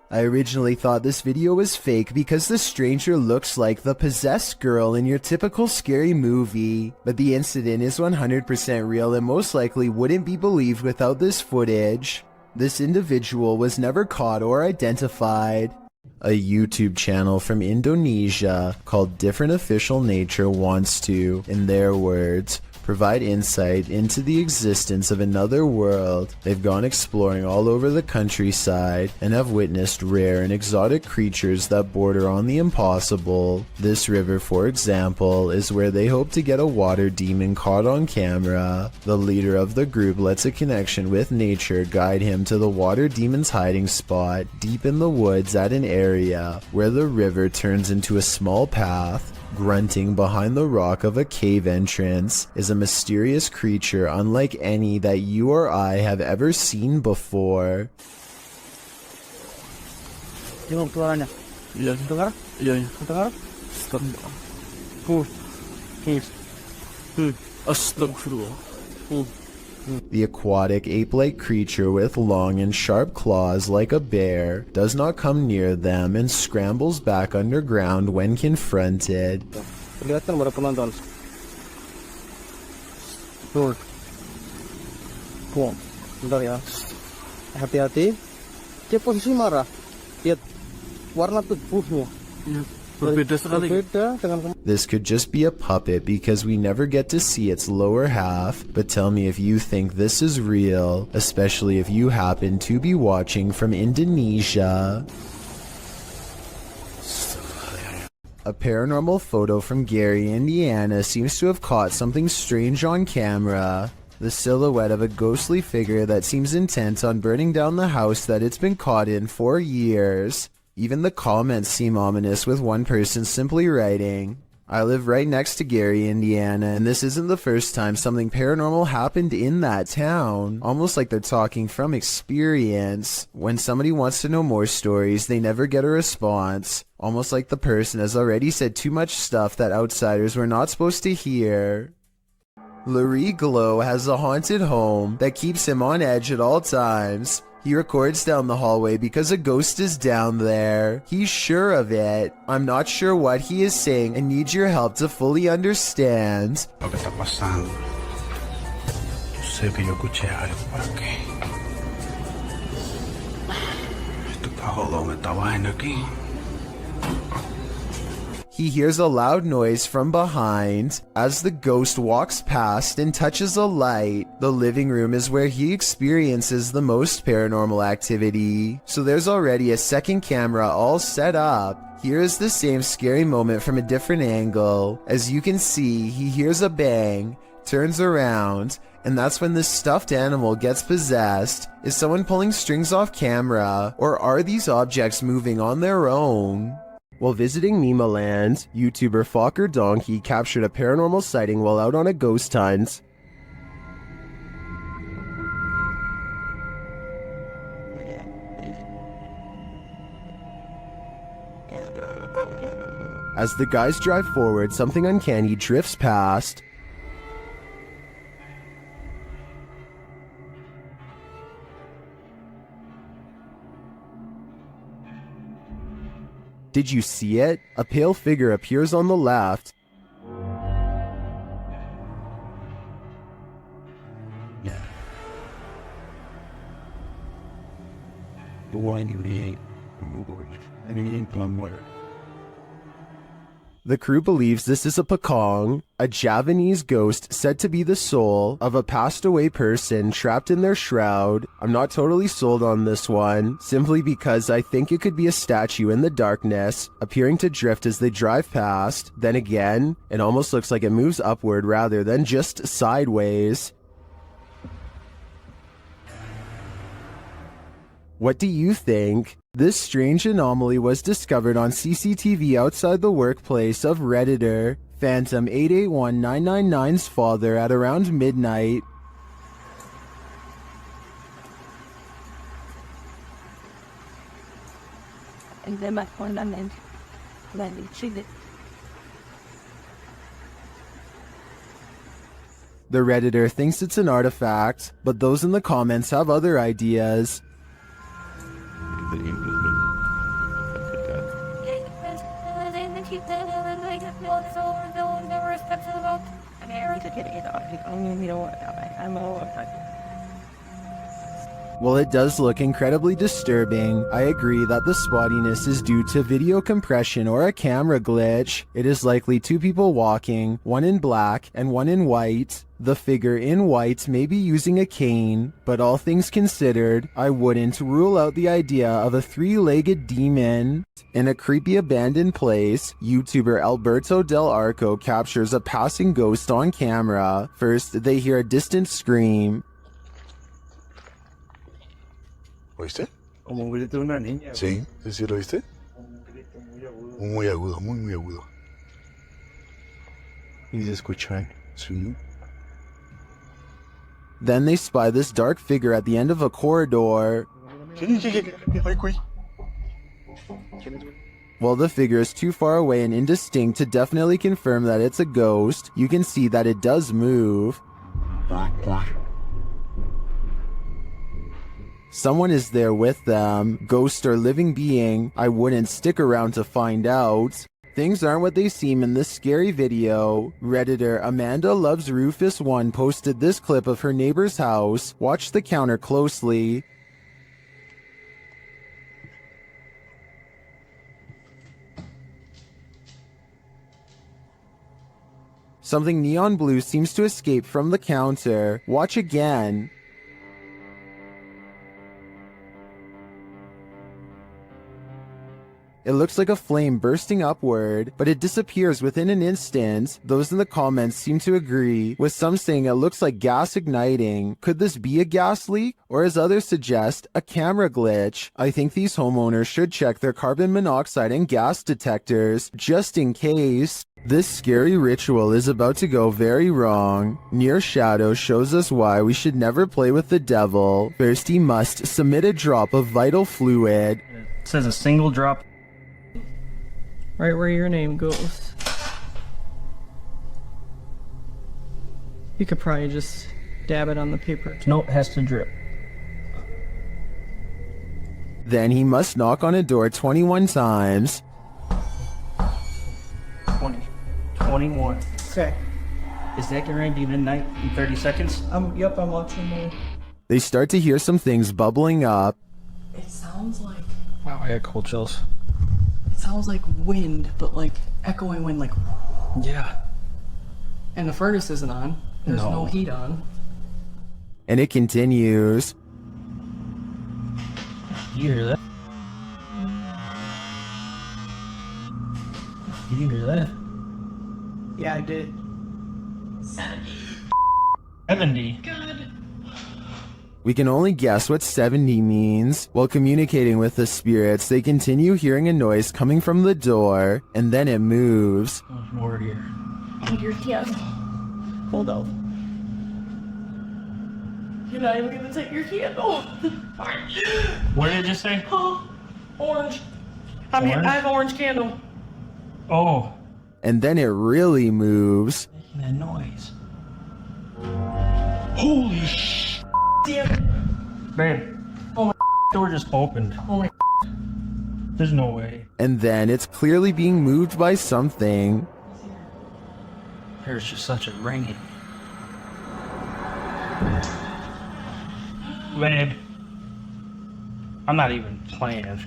I originally thought this video was fake because the stranger looks like the possessed girl in your typical scary movie, but the incident is 100% real and most likely wouldn't be believed without this footage. This individual was never caught or identified. A YouTube channel from Indonesia called Different Official Nature wants to, in their words, provide insight into the existence of another world. They've gone exploring all over the countryside and have witnessed rare and exotic creatures that border on the impossible. This river, for example, is where they hope to get a water demon caught on camera. The leader of the group lets a connection with nature guide him to the water demon's hiding spot deep in the woods at an area where the river turns into a small path. Grunting behind the rock of a cave entrance is a mysterious creature unlike any that you or I have ever seen before. Yung keluarannya. Iya, dengar? Iya, dengar? Astagfirullah. The aquatic ape-like creature with long and sharp claws like a bear does not come near them and scrambles back underground when confronted. Kelihatan para penonton. Tuh. Bentar ya. Hati-hati. Dia posisi marah. Lihat warna tubuhnya. Berbeda sekali. Berbeda dengan This could just be a puppet because we never get to see its lower half, but tell me if you think this is real, especially if you happen to be watching from Indonesia. A paranormal photo from Gary, Indiana seems to have caught something strange on camera. The silhouette of a ghostly figure that seems intent on burning down the house that it's been caught in for years. Even the comments seem ominous, with one person simply writing, "I live right next to Gary, Indiana, and this isn't the first time something paranormal happened in that town." Almost like they're talking from experience. When somebody wants to know more stories, they never get a response. Almost like the person has already said too much stuff that outsiders were not supposed to hear. Larry Glow has a haunted home that keeps him on edge at all times. He records down the hallway because a ghost is down there. He's sure of it. I'm not sure what he is saying and need your help to fully understand. Lo que está pasando. Yo sé que yo escuché algo por aquí. Esto está jodón, esta vaina aquí. He hears a loud noise from behind as the ghost walks past and touches a light. The living room is where he experiences the most paranormal activity. So there's already a second camera all set up. Here is the same scary moment from a different angle. As you can see, he hears a bang, turns around, and that's when this stuffed animal gets possessed. Is someone pulling strings off camera, or are these objects moving on their own? While visiting Mimaland, YouTuber Fokker Donkey captured a paranormal sighting while out on a ghost hunt. As the guys drive forward, something uncanny drifts past. Did you see it? A pale figure appears on the left. The crew believes this is a Pakong, a Javanese ghost said to be the soul of a passed away person trapped in their shroud. I'm not totally sold on this one, simply because I think it could be a statue in the darkness, appearing to drift as they drive past. Then again, it almost looks like it moves upward rather than just sideways. What do you think? This strange anomaly was discovered on CCTV outside the workplace of Redditor Phantom 881999's father at around midnight. And then my phone and then she did. The Redditor thinks it's an artifact, but those in the comments have other ideas. While it does look incredibly disturbing, I agree that the spottiness is due to video compression or a camera glitch. It is likely two people walking, one in black and one in white. The figure in white may be using a cane, but all things considered, I wouldn't rule out the idea of a three-legged demon. In a creepy abandoned place, YouTuber Alberto Del Arco captures a passing ghost on camera. First, they hear a distant scream. ¿Oíste? Como un grito de una niña. Sí, sí lo oíste. Muy agudo, muy agudo. ¿Y se escucha? Sí. Then they spy this dark figure at the end of a corridor. While the figure is too far away and indistinct to definitely confirm that it's a ghost, you can see that it does move. Someone is there with them, ghost or living being. I wouldn't stick around to find out. Things aren't what they seem in this scary video. Redditor Amanda Loves Rufus 1 posted this clip of her neighbor's house. Watch the counter closely. Something neon blue seems to escape from the counter. Watch again. It looks like a flame bursting upward, but it disappears within an instant. Those in the comments seem to agree, with some saying it looks like gas igniting. Could this be a gas leak? Or as others suggest, a camera glitch? I think these homeowners should check their carbon monoxide and gas detectors, just in case. This scary ritual is about to go very wrong. Near Shadow shows us why we should never play with the devil. First, he must submit a drop of vital fluid. It says a single drop. Right where your name goes. You could probably just dab it on the paper. No, it has to drip. Then he must knock on a door 21 times. 20. 21. Okay. Is that guaranteed midnight in 30 seconds? Yep, I'm watching the... They start to hear some things bubbling up. It sounds like... Wow, I got cold chills. It sounds like wind, but like echoing wind, like... Yeah. And the furnace isn't on. There's no heat on. And it continues. You hear that? You hear that? Yeah, I did. 70. We can only guess what 70 means. While communicating with the spirits, they continue hearing a noise coming from the door, and then it moves. There's more here. Your kid. Hold on. You're not even gonna take your candle. What did it just say? Oh, orange. I have orange candle. Oh. And then it really moves. Making that noise. Holy sh! Damn it. Babe. Oh my door just opened. Oh my. There's no way. And then it's clearly being moved by something. There's just such a ringing. Babe. I'm not even playing.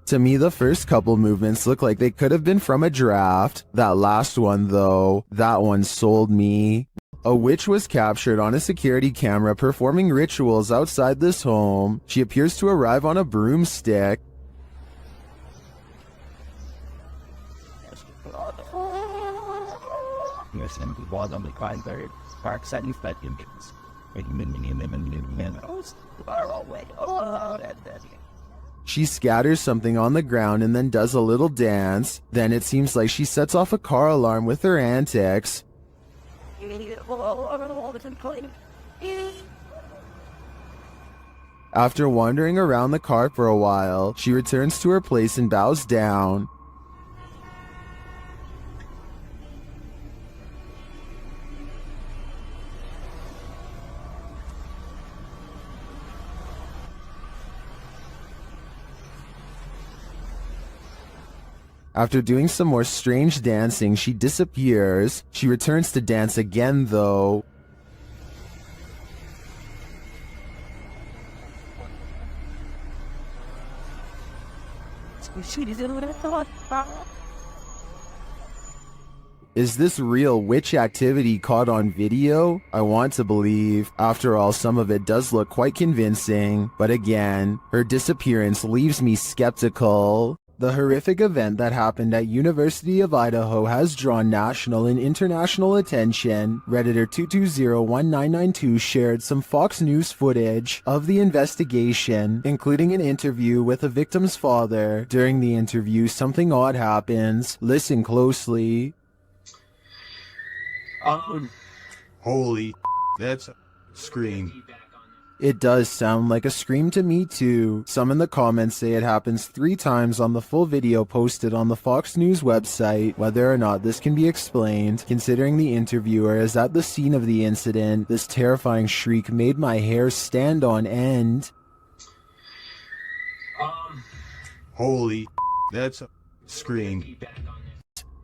To me, the first couple movements look like they could have been from a draft. That last one, though, that one sold me. A witch was captured on a security camera performing rituals outside this home. She appears to arrive on a broomstick. She scatters something on the ground and then does a little dance. Then it seems like she sets off a car alarm with her antics. After wandering around the car for a while, she returns to her place and bows down. After doing some more strange dancing, she disappears. She returns to dance again, though. Is this real witch activity caught on video? I want to believe. After all, some of it does look quite convincing. But again, her disappearance leaves me skeptical. The horrific event that happened at University of Idaho has drawn national and international attention. Redditor 2201992 shared some Fox News footage of the investigation, including an interview with the victim's father. During the interview, something odd happens. Listen closely. Holy, that's a scream. It does sound like a scream to me too. Some in the comments say it happens 3 times on the full video posted on the Fox News website. Whether or not this can be explained, considering the interviewer is at the scene of the incident, this terrifying shriek made my hair stand on end. Holy, that's a scream.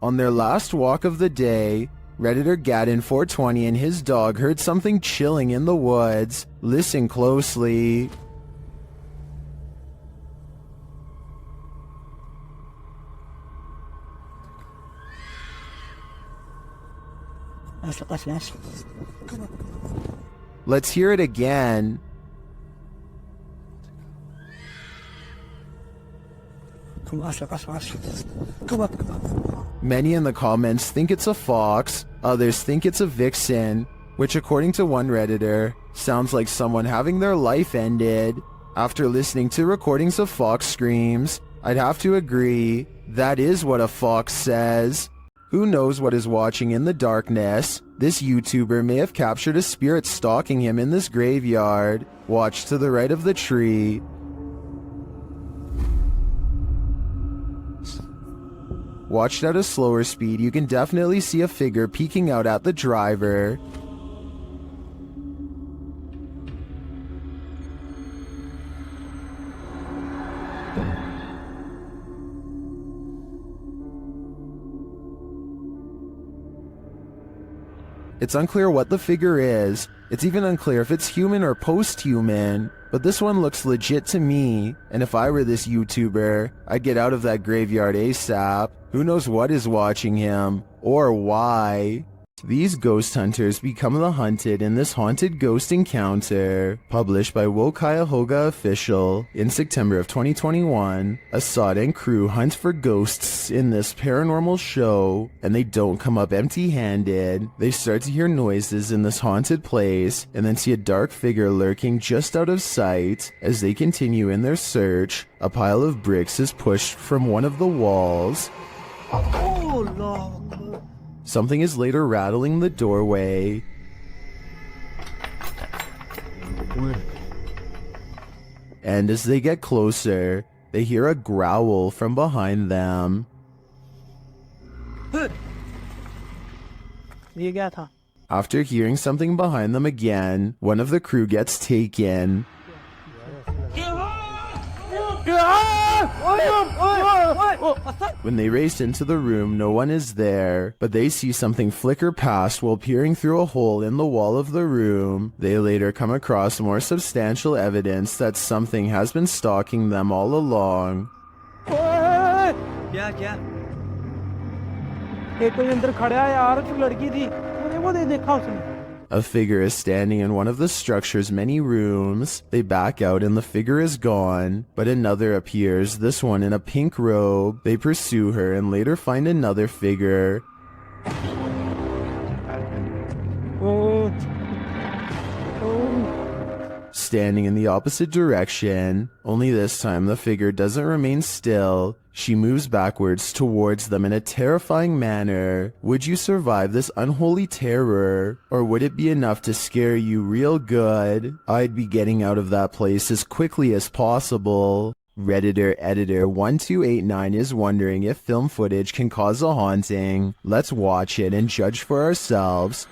On their last walk of the day, Redditor Gaddin420 and his dog heard something chilling in the woods. Listen closely. Let's hear it again. Many in the comments think it's a fox, others think it's a vixen, which according to one Redditor, sounds like someone having their life ended. After listening to recordings of fox screams, I'd have to agree, that is what a fox says. Who knows what is watching in the darkness? This YouTuber may have captured a spirit stalking him in this graveyard. Watch to the right of the tree. Watched at a slower speed, you can definitely see a figure peeking out at the driver. It's unclear what the figure is. It's even unclear if it's human or post-human. But this one looks legit to me, and if I were this YouTuber, I'd get out of that graveyard ASAP. Who knows what is watching him, or why? These ghost hunters become the hunted in this haunted ghost encounter. Published by Cuyahoga Official in September of 2021, Assad and crew hunt for ghosts in this paranormal show, and they don't come up empty-handed. They start to hear noises in this haunted place, and then see a dark figure lurking just out of sight. As they continue in their search, a pile of bricks is pushed from one of the walls. Oh, no. Something is later rattling the doorway. And as they get closer, they hear a growl from behind them. After hearing something behind them again, one of the crew gets taken. When they race into the room, no one is there, but they see something flicker past while peering through a hole in the wall of the room. They later come across more substantial evidence that something has been stalking them all along. A figure is standing in one of the structure's many rooms. They back out and the figure is gone, but another appears, this one in a pink robe. They pursue her and later find another figure. Standing in the opposite direction, only this time the figure doesn't remain still. She moves backwards towards them in a terrifying manner. Would you survive this unholy terror? Or would it be enough to scare you real good? I'd be getting out of that place as quickly as possible. Redditor Editor 1289 is wondering if film footage can cause a haunting. Let's watch it and judge for ourselves.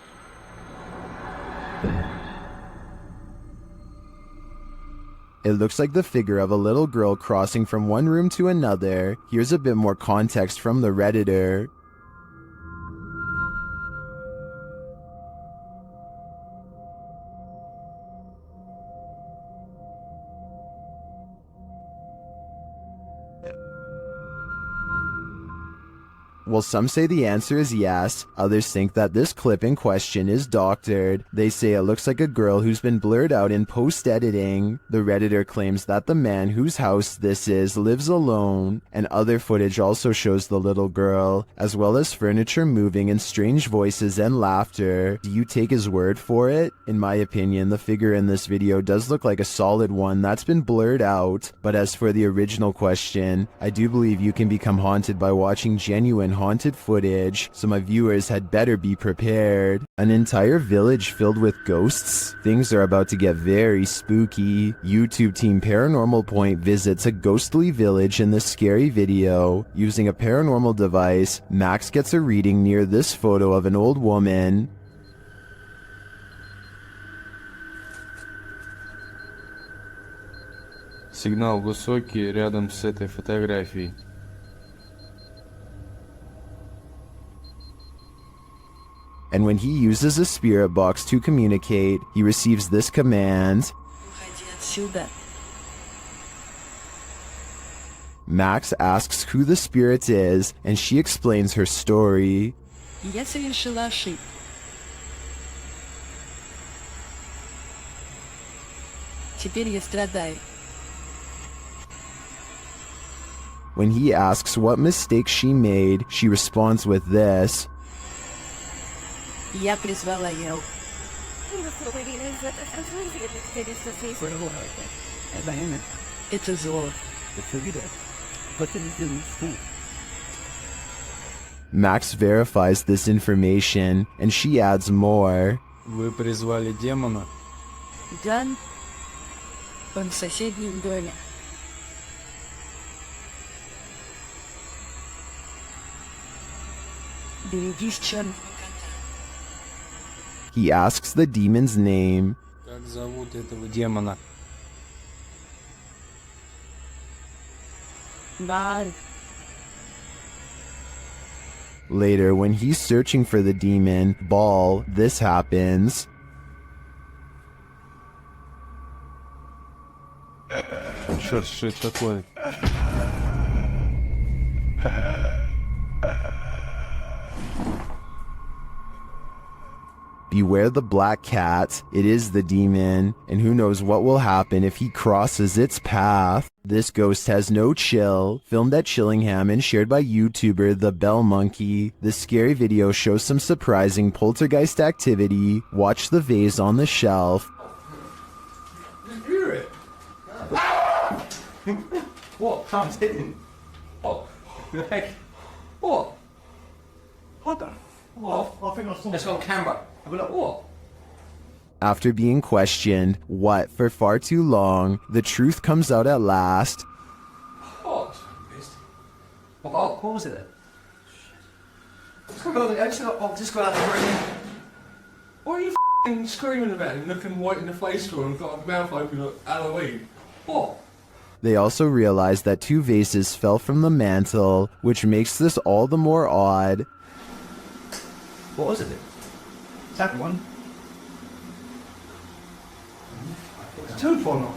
It looks like the figure of a little girl crossing from one room to another. Here's a bit more context from the Redditor. Well, some say the answer is yes, others think that this clip in question is doctored. They say it looks like a girl who's been blurred out in post-editing. The Redditor claims that the man whose house this is lives alone, and other footage also shows the little girl, as well as furniture moving and strange voices and laughter. Do you take his word for it? In my opinion, the figure in this video does look like a solid one that's been blurred out, but as for the original question, I do believe you can become haunted by watching genuine haunted footage, so my viewers had better be prepared. An entire village filled with ghosts? Things are about to get very spooky. YouTube team Paranormal Point visits a ghostly village in this scary video. Using a paranormal device, Max gets a reading near this photo of an old woman. Сигнал высокий рядом с этой фотографией. And when he uses a spirit box to communicate, he receives this command. Max asks who the spirit is, and she explains her story. When he asks what mistake she made, she responds with this. Я призвала ее. Это зло. Max verifies this information, and she adds more. Вы призвали демона? Дан. Он в соседнем доме. Берегись, черный. He asks the demon's name. Как зовут этого демона? Бар. Later, when he's searching for the demon, Ball, this happens. Черт, что это такое? Beware the black cat, it is the demon, and who knows what will happen if he crosses its path. This ghost has no chill, filmed at Chillingham and shared by YouTuber The Bell Monkey. This scary video shows some surprising poltergeist activity. Watch the vase on the shelf. You hear it? What? Tom's hitting. What? The heck? What? What the? What? I think I saw. It's on camera. I'll be like, what? After being questioned, what, for far too long, the truth comes out at last. What? What was it then? I'll just go out the room. What are you f***ing screaming about and looking white in the face for and got a mouth open like Halloween? What? They also realize that two vases fell from the mantle, which makes this all the more odd. What was it? That one. It's two for now.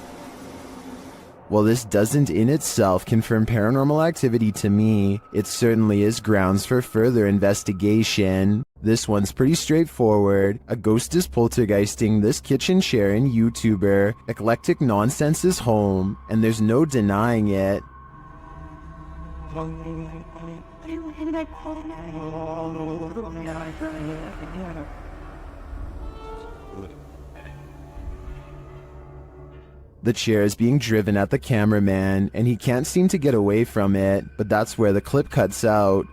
While this doesn't in itself confirm paranormal activity to me, it certainly is grounds for further investigation. This one's pretty straightforward. A ghost is poltergeisting this kitchen chair and YouTuber. Eclectic nonsense is home, and there's no denying it. The chair is being driven at the cameraman, and he can't seem to get away from it, but that's where the clip cuts out.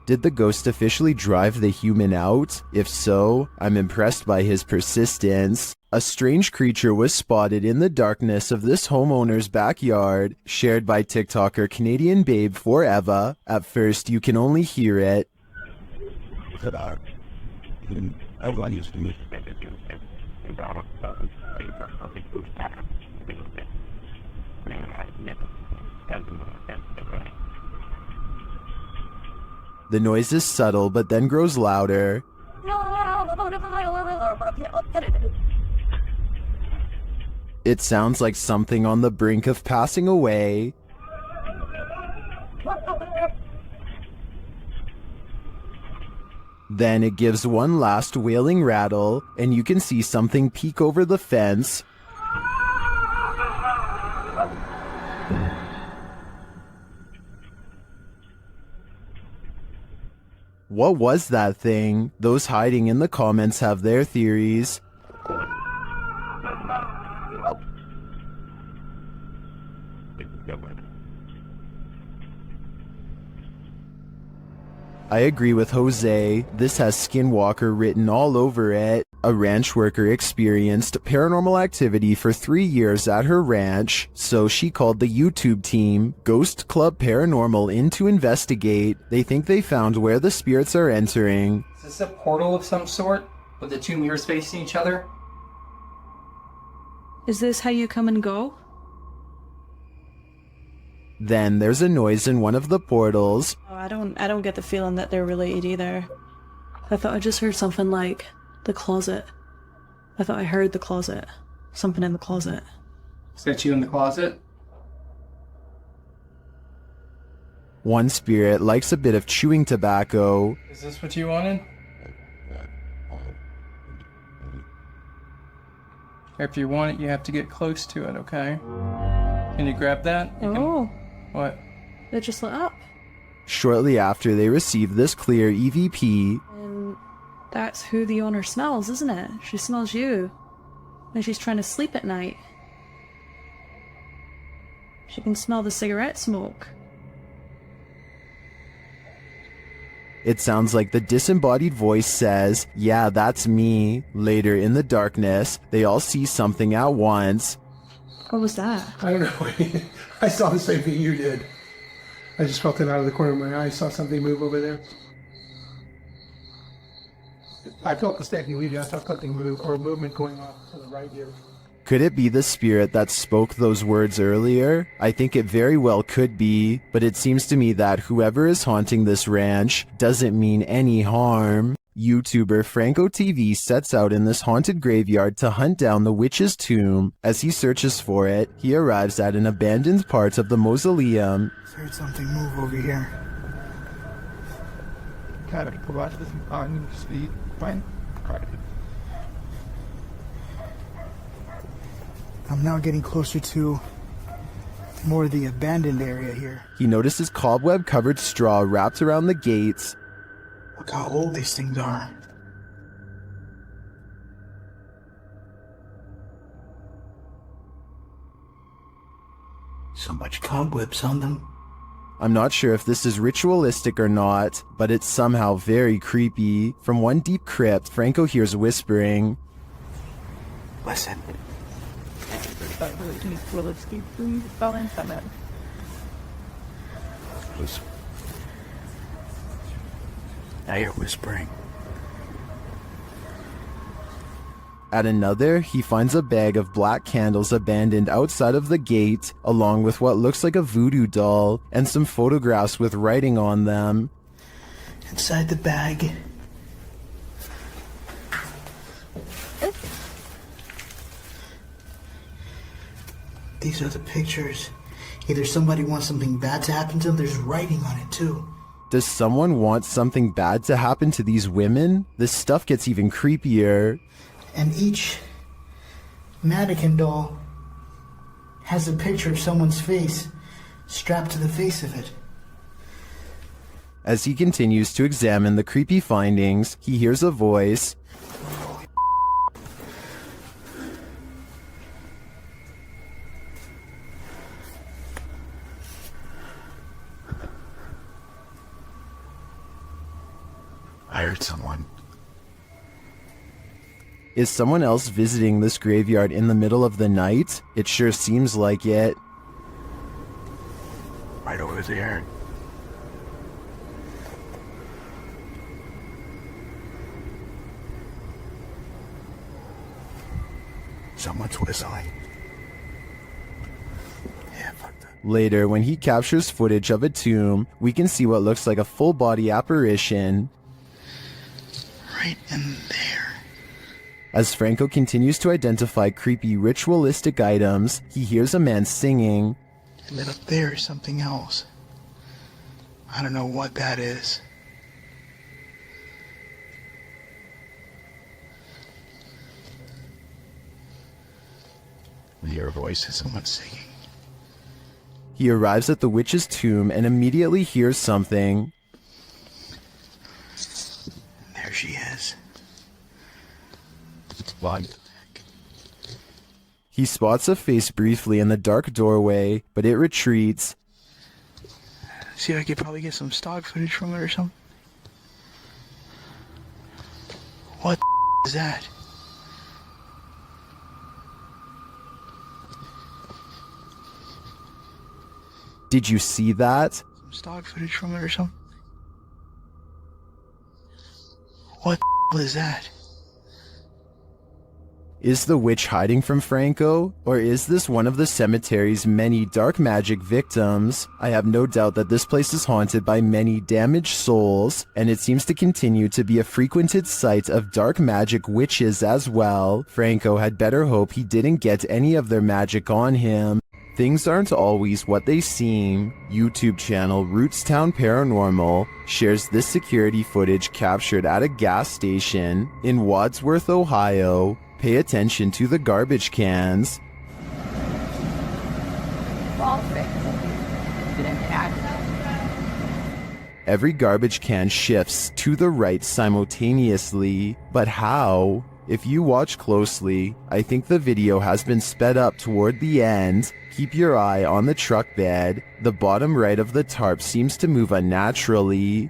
Did the ghost officially drive the human out? If so, I'm impressed by his persistence. A strange creature was spotted in the darkness of this homeowner's backyard, shared by TikToker Canadian Babe Forever. At first, you can only hear it. The noise is subtle, but then grows louder. It sounds like something on the brink of passing away. Then it gives one last wailing rattle, and you can see something peek over the fence. What was that thing? Those hiding in the comments have their theories. I agree with Jose. This has Skinwalker written all over it. A ranch worker experienced paranormal activity for 3 years at her ranch, so she called the YouTube team, Ghost Club Paranormal, in to investigate. They think they found where the spirits are entering. Is this a portal of some sort, with the two mirrors facing each other? Is this how you come and go? Then there's a noise in one of the portals. Oh, I don't get the feeling that they're related either. I thought I just heard something like the closet. I thought I heard the closet. Something in the closet. Is that you in the closet? One spirit likes a bit of chewing tobacco. Is this what you wanted? If you want it, you have to get close to it, okay? Can you grab that? What? It just lit up. Shortly after they receive this clear EVP, And that's who the owner smells, isn't it? She smells you. And she's trying to sleep at night. She can smell the cigarette smoke. it sounds like the disembodied voice says, "Yeah, that's me." Later in the darkness, they all see something at once. What was that? I don't know. I saw the same thing you did. I just felt it out of the corner of my eye. I saw something move over there. I felt the static leave. I saw something move, or movement going off to the right here. Could it be the spirit that spoke those words earlier? I think it very well could be, but it seems to me that whoever is haunting this ranch doesn't mean any harm. YouTuber Franco TV sets out in this haunted graveyard to hunt down the witch's tomb. As he searches for it, he arrives at an abandoned part of the mausoleum. Heard something move over here. Cara, por baixo desse pano, speed, fine. I'm now getting closer to more of the abandoned area here. He notices cobweb-covered straw wrapped around the gates. Look how old these things are. So much cobwebs on them. I'm not sure if this is ritualistic or not, but it's somehow very creepy. From one deep crypt, Franco hears whispering. Listen. Now you're whispering. At another, he finds a bag of black candles abandoned outside of the gate, along with what looks like a voodoo doll, and some photographs with writing on them. Inside the bag. These are the pictures. Either somebody wants something bad to happen to them, there's writing on it too. Does someone want something bad to happen to these women? This stuff gets even creepier. And each mannequin doll has a picture of someone's face strapped to the face of it. As he continues to examine the creepy findings, he hears a voice. I heard someone. Is someone else visiting this graveyard in the middle of the night? It sure seems like it. Right over there. Someone's whistling. Yeah, fuck that. Later, when he captures footage of a tomb, we can see what looks like a full-body apparition. Right in there. As Franco continues to identify creepy ritualistic items, he hears a man singing. And then up there is something else. I don't know what that is. We hear a voice and someone singing. He arrives at the witch's tomb and immediately hears something. There she is. What? He spots a face briefly in the dark doorway, but it retreats. See if I could probably get some stock footage from it or something. What the is that? Did you see that? Some stock footage from it or something. What the is that? Is the witch hiding from Franco? Or is this one of the cemetery's many dark magic victims? I have no doubt that this place is haunted by many damaged souls, and it seems to continue to be a frequented site of dark magic witches as well. Franco had better hope he didn't get any of their magic on him. Things aren't always what they seem. YouTube channel Rootstown Paranormal shares this security footage captured at a gas station in Wadsworth, Ohio. Pay attention to the garbage cans. Every garbage can shifts to the right simultaneously, but how? If you watch closely, I think the video has been sped up toward the end. Keep your eye on the truck bed. The bottom right of the tarp seems to move unnaturally.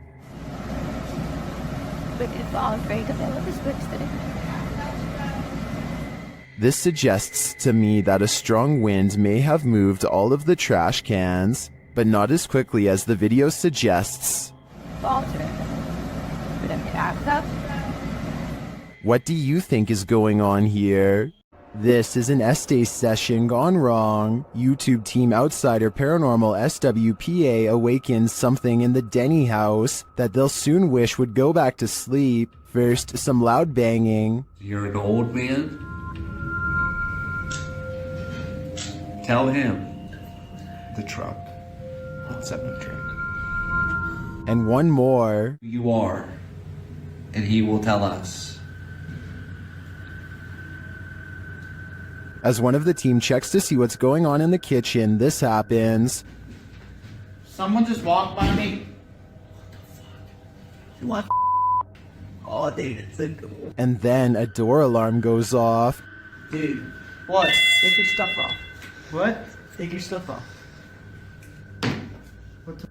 This suggests to me that a strong wind may have moved all of the trash cans, but not as quickly as the video suggests. What do you think is going on here? This is an Estes session gone wrong. YouTube team outsider Paranormal SWPA awakens something in the Denny house that they'll soon wish would go back to sleep. First, some loud banging. You're an old man? Tell him. The truck. What's up, the truck? And one more. You are. And he will tell us. As one of the team checks to see what's going on in the kitchen, this happens. Someone just walked by me. What? Oh, dude, it's a... And then a door alarm goes off. Dude, what? Take your stuff off. What? Take your stuff off. What the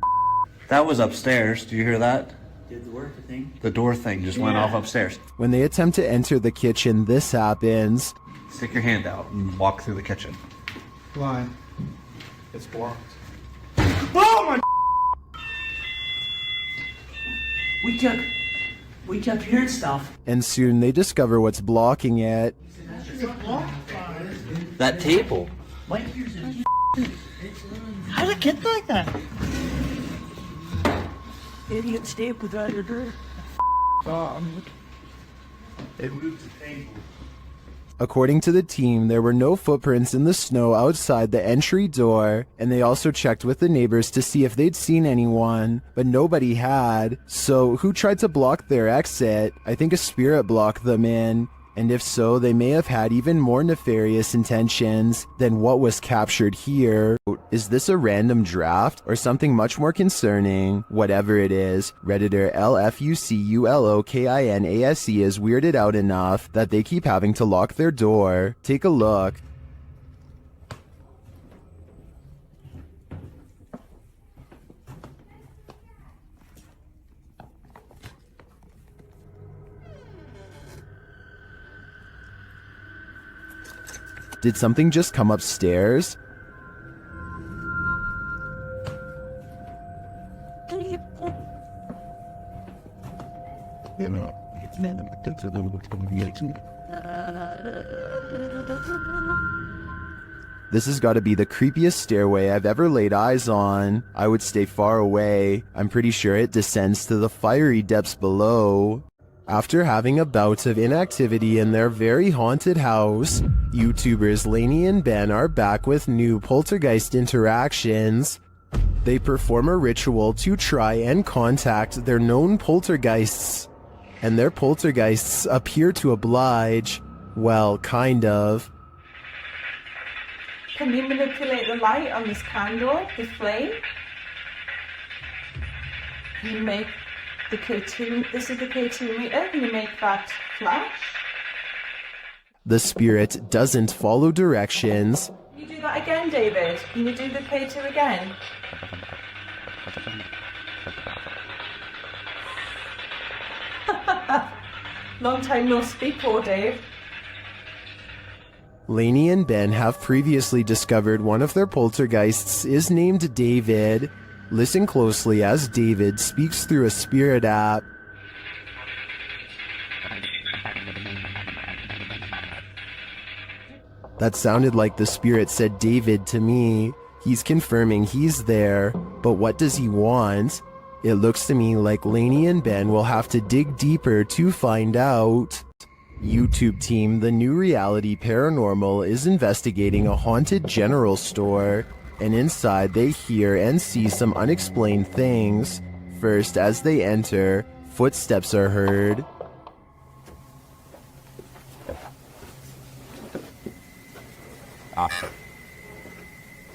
That was upstairs. Do you hear that? Did the work thing? The door thing just went off upstairs. When they attempt to enter the kitchen, this happens. Stick your hand out and walk through the kitchen. Why? It's blocked. Oh my! We kept hearing stuff. And soon they discover what's blocking it. That table. Wait, how did it get like that? Idiot stayed without your door. It moved the table. According to the team, there were no footprints in the snow outside the entry door, and they also checked with the neighbors to see if they'd seen anyone, but nobody had. So who tried to block their exit? I think a spirit blocked them in. And if so, they may have had even more nefarious intentions than what was captured here. Is this a random draft or something much more concerning? Whatever it is, Redditor LFUCULOKINASE is weirded out enough that they keep having to lock their door. Take a look. Did something just come upstairs? This has got to be the creepiest stairway I've ever laid eyes on. I would stay far away. I'm pretty sure it descends to the fiery depths below. After having a bout of inactivity in their very haunted house, YouTubers Lainey and Ben are back with new poltergeist interactions. They perform a ritual to try and contact their known poltergeists, and their poltergeists appear to oblige. Well, kind of. Can you manipulate the light on this candle, this flame? You make the K2, this is the K2 meter, can you make that flash? The spirit doesn't follow directions. Can you do that again, David? Can you do the K2 again? Long time no speak, poor Dave. Lainey and Ben have previously discovered one of their poltergeists is named David. Listen closely as David speaks through a spirit app. That sounded like the spirit said David to me. He's confirming he's there, but what does he want? It looks to me like Lainey and Ben will have to dig deeper to find out. YouTube team, the new reality paranormal is investigating a haunted general store, and inside they hear and see some unexplained things. First, as they enter, footsteps are heard.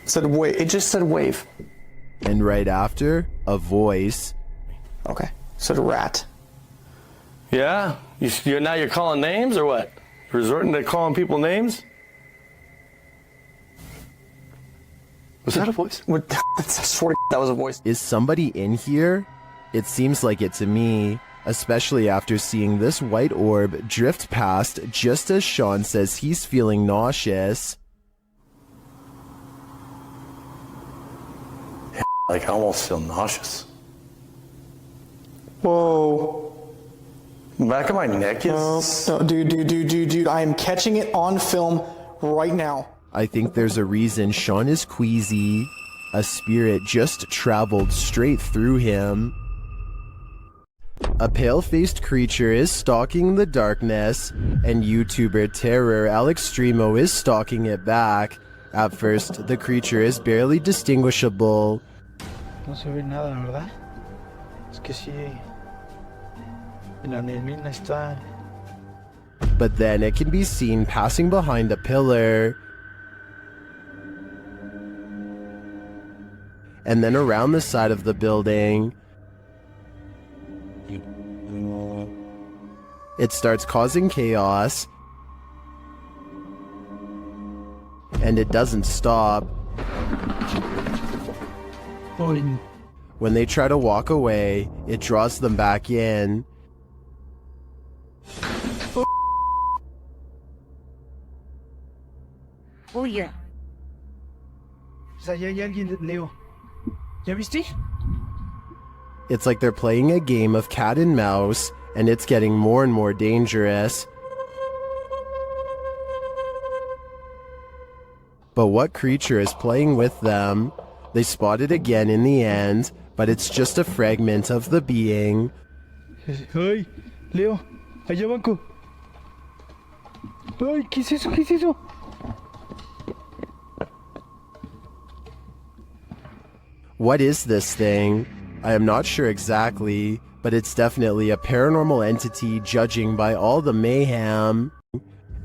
Said wave. It just said wave. And right after, a voice. Okay. Said rat. Yeah? You're calling names or what? Resorting to calling people names? Was that a voice? I swear to that was a voice. Is somebody in here? It seems like it to me, especially after seeing this white orb drift past just as Sean says he's feeling nauseous. Like, I almost feel nauseous. Whoa. The back of my neck is... No, dude, I am catching it on film right now. I think there's a reason Sean is queasy. A spirit just traveled straight through him. A pale-faced creature is stalking the darkness, and YouTuber Terror Alextremo is stalking it back. At first, the creature is barely distinguishable. No se ve nada, ¿verdad? Es que sí. La neblina está. But then it can be seen passing behind a pillar. And then around the side of the building. It starts causing chaos. And it doesn't stop. When they try to walk away, it draws them back in. Oye. O sea, ya hay alguien, Leo. ¿Ya viste? It's like they're playing a game of cat and mouse, and it's getting more and more dangerous. But what creature is playing with them? They spot it again in the end, but it's just a fragment of the being. Ay, Leo, allá banco. Ay, ¿qué es eso? ¿Qué es eso? What is this thing? I am not sure exactly, but it's definitely a paranormal entity judging by all the mayhem.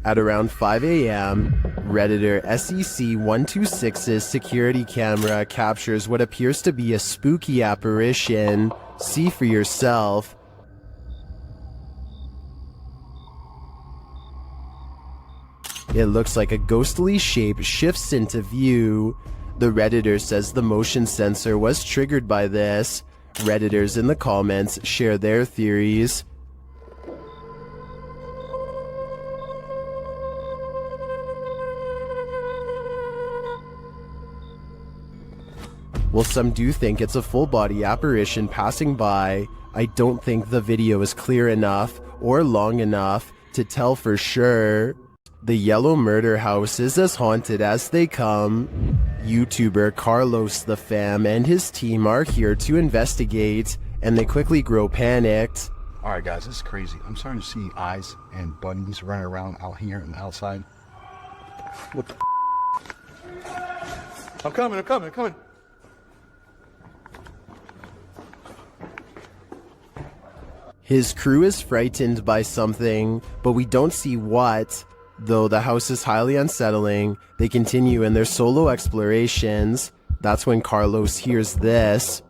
At around 5 a.m., Redditor SEC126's security camera captures what appears to be a spooky apparition. See for yourself. It looks like a ghostly shape shifts into view. The Redditor says the motion sensor was triggered by this. Redditors in the comments share their theories. While some do think it's a full-body apparition passing by, I don't think the video is clear enough or long enough to tell for sure. The yellow murder house is as haunted as they come. YouTuber Carlos the Fam and his team are here to investigate, and they quickly grow panicked. Alright guys, this is crazy. I'm starting to see eyes and bunnies running around out here and outside. What the I'm coming. His crew is frightened by something, but we don't see what. Though the house is highly unsettling, they continue in their solo explorations. That's when Carlos hears this.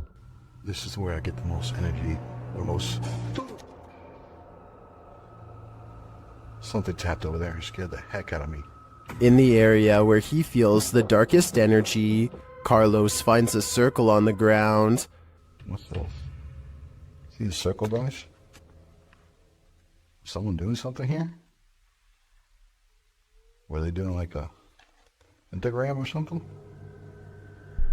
This is where I get the most energy, or most... Something tapped over there and scared the heck out of me. In the area where he feels the darkest energy, Carlos finds a circle on the ground. What's this? See the circle, guys? Someone doing something here? Were they doing like a pentagram or something?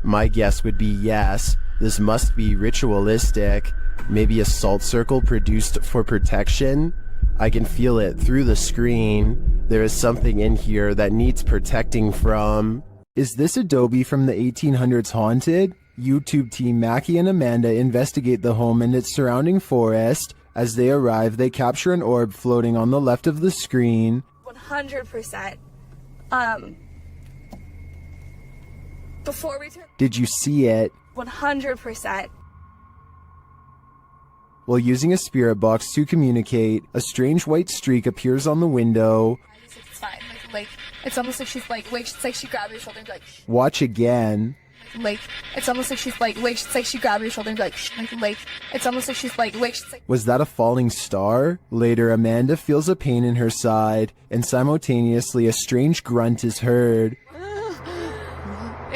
My guess would be yes. This must be ritualistic. Maybe a salt circle produced for protection? I can feel it through the screen. There is something in here that needs protecting from. Is this adobe from the 1800s haunted? YouTube team Mackie and Amanda investigate the home and its surrounding forest. As they arrive, they capture an orb floating on the left of the screen. 100%. Before we turn... Did you see it? 100%. While using a spirit box to communicate, a strange white streak appears on the window. It's fine. Like, it's almost like she's like, it's like she grabbed your shoulder and be like, Watch again. like, it's almost like she's like, it's like she grabbed your shoulder and be like, it's almost like she's like, it's like... Was that a falling star? Later, Amanda feels a pain in her side, and simultaneously a strange grunt is heard.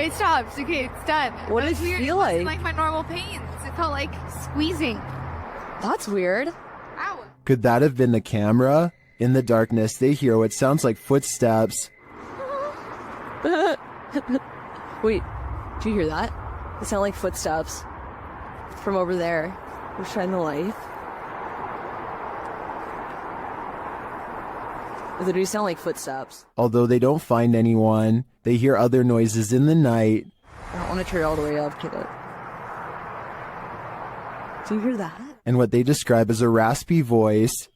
It stopped. Okay, it's done. What did it feel like? It wasn't like my normal pains. It felt like squeezing. That's weird. Ow. Could that have been the camera? In the darkness, they hear what sounds like footsteps. Wait, do you hear that? It sounded like footsteps from over there. We'll shine the light. They do sound like footsteps. Although they don't find anyone, they hear other noises in the night. I don't want to turn all the way up, kid. Do you hear that? And what they describe as a raspy voice.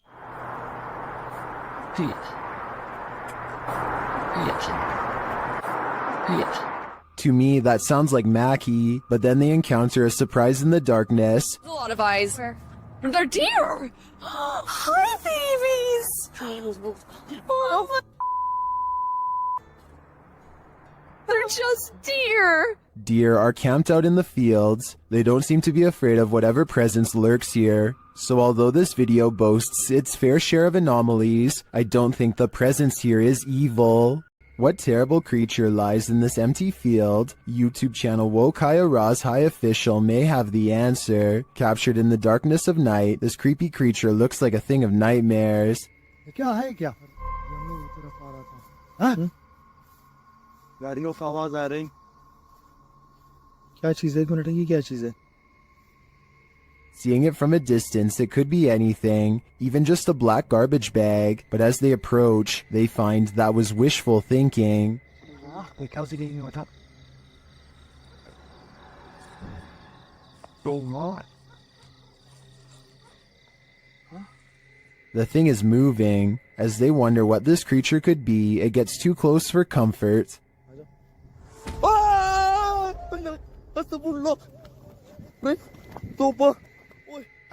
To me, that sounds like Mackie, but then they encounter a surprise in the darkness. There's a lot of eyes. They're deer! Hi, babies! Oh, they're just deer! Deer are camped out in the fields. They don't seem to be afraid of whatever presence lurks here. So although this video boasts its fair share of anomalies, I don't think the presence here is evil. What terrible creature lies in this empty field? YouTube channel Wokaya Raz High Official may have the answer. Captured in the darkness of night, this creepy creature looks like a thing of nightmares. Seeing it from a distance, it could be anything, even just a black garbage bag, but as they approach, they find that was wishful thinking. The thing is moving. As they wonder what this creature could be, it gets too close for comfort.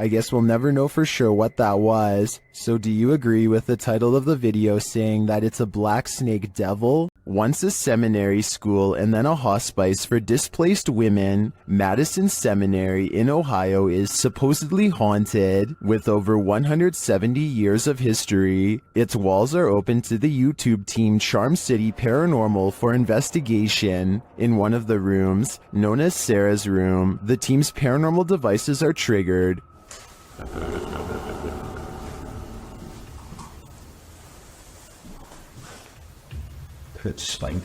I guess we'll never know for sure what that was. So do you agree with the title of the video saying that it's a black snake devil? Once a seminary school and then a hospice for displaced women, Madison Seminary in Ohio is supposedly haunted. With over 170 years of history, its walls are open to the YouTube team Charm City Paranormal for investigation. In one of the rooms, known as Sarah's room, the team's paranormal devices are triggered. Spine.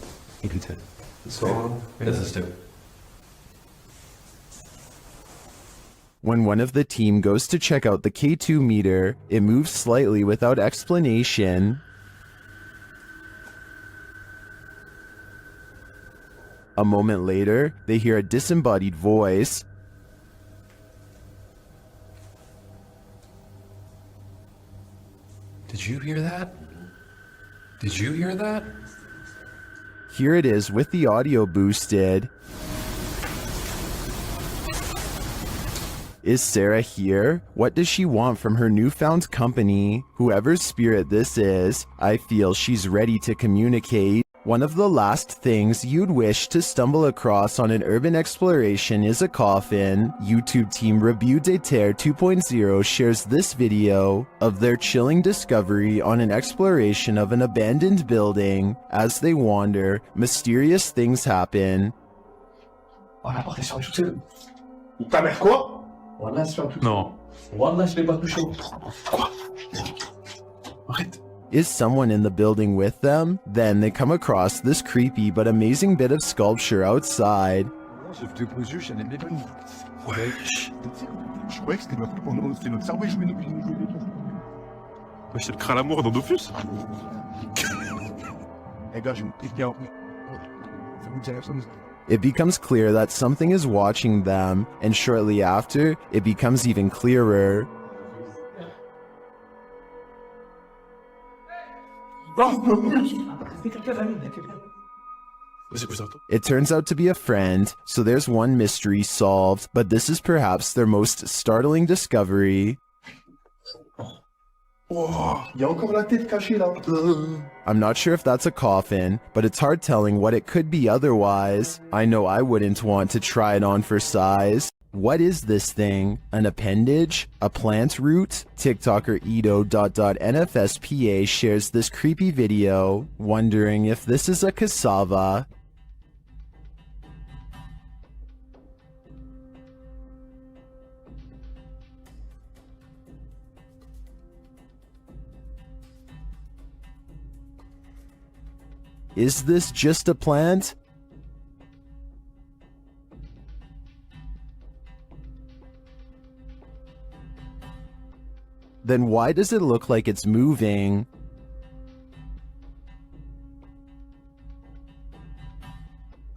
So, this is too. When one of the team goes to check out the K2 meter, it moves slightly without explanation. A moment later, they hear a disembodied voice. Did you hear that? Did you hear that? Here it is with the audio boosted. Is Sarah here? What does she want from her newfound company? Whoever's spirit this is, I feel she's ready to communicate. One of the last things you'd wish to stumble across on an urban exploration is a coffin. YouTube team Review de Terre 2.0 shares this video of their chilling discovery on an exploration of an abandoned building. As they wander, mysterious things happen. On a porté sur le tout. Ta mère quoi? Wallah, sur tout. Non. Wallah, je l'ai pas touché. Quoi? Arrête. Is someone in the building with them? Then they come across this creepy but amazing bit of sculpture outside. Wesh. Je croyais que c'était notre cerveau et jouer nos Wesh, c'est le crâne à mort dans Dofus. Eh gars, je me pique bien. It becomes clear that something is watching them, and shortly after, it becomes even clearer. It turns out to be a friend, so there's one mystery solved, but this is perhaps their most startling discovery. I'm not sure if that's a coffin, but it's hard telling what it could be otherwise. I know I wouldn't want to try it on for size. What is this thing? An appendage? A plant root? TikToker Edo.NFSPA shares this creepy video, wondering if this is a cassava. Is this just a plant? Then why does it look like it's moving?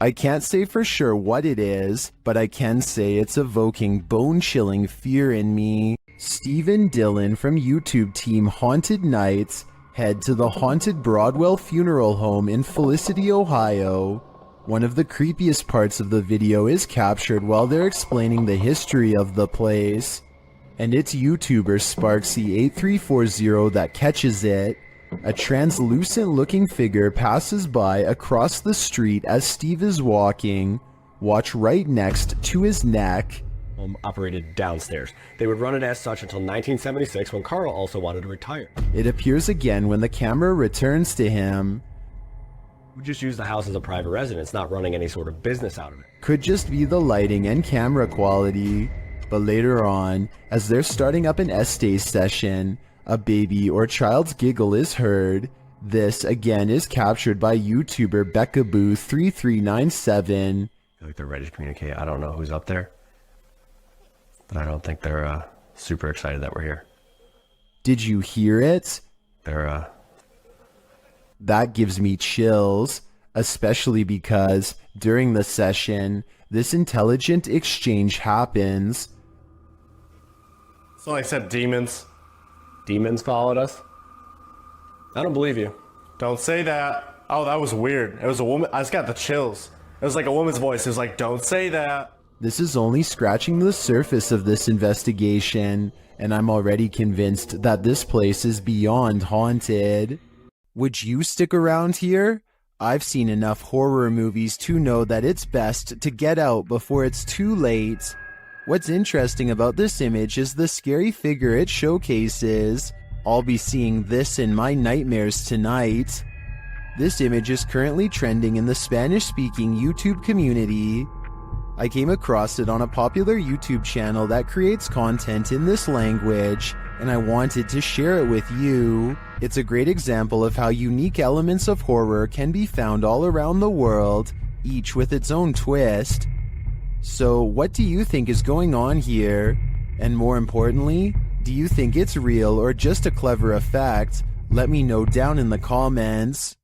I can't say for sure what it is, but I can say it's evoking bone-chilling fear in me. Steve and Dylan from YouTube team Haunted Nights head to the haunted Broadwell Funeral Home in Felicity, Ohio. One of the creepiest parts of the video is captured while they're explaining the history of the place. And it's YouTuber Sparksy8340 that catches it. A translucent-looking figure passes by across the street as Steve is walking. Watch right next to his neck. Operated downstairs. They would run it as such until 1976 when Carl also wanted to retire. It appears again when the camera returns to him. We just use the house as a private residence, not running any sort of business out of it. Could just be the lighting and camera quality. But later on, as they're starting up an estate session, a baby or child's giggle is heard. This again is captured by YouTuber BeccaBoo3397. I feel like they're ready to communicate. I don't know who's up there, but I don't think they're super excited that we're here. Did you hear it? That gives me chills, especially because during the session, this intelligent exchange happens. So I said demons. Demons followed us? I don't believe you. Don't say that. Oh, that was weird. It was a woman. I just got the chills. It was like a woman's voice. It was like, don't say that. This is only scratching the surface of this investigation, and I'm already convinced that this place is beyond haunted. Would you stick around here? I've seen enough horror movies to know that it's best to get out before it's too late. What's interesting about this image is the scary figure it showcases. I'll be seeing this in my nightmares tonight. This image is currently trending in the Spanish-speaking YouTube community. I came across it on a popular YouTube channel that creates content in this language, and I wanted to share it with you. It's a great example of how unique elements of horror can be found all around the world, each with its own twist. So, what do you think is going on here? And more importantly, do you think it's real or just a clever effect? Let me know down in the comments.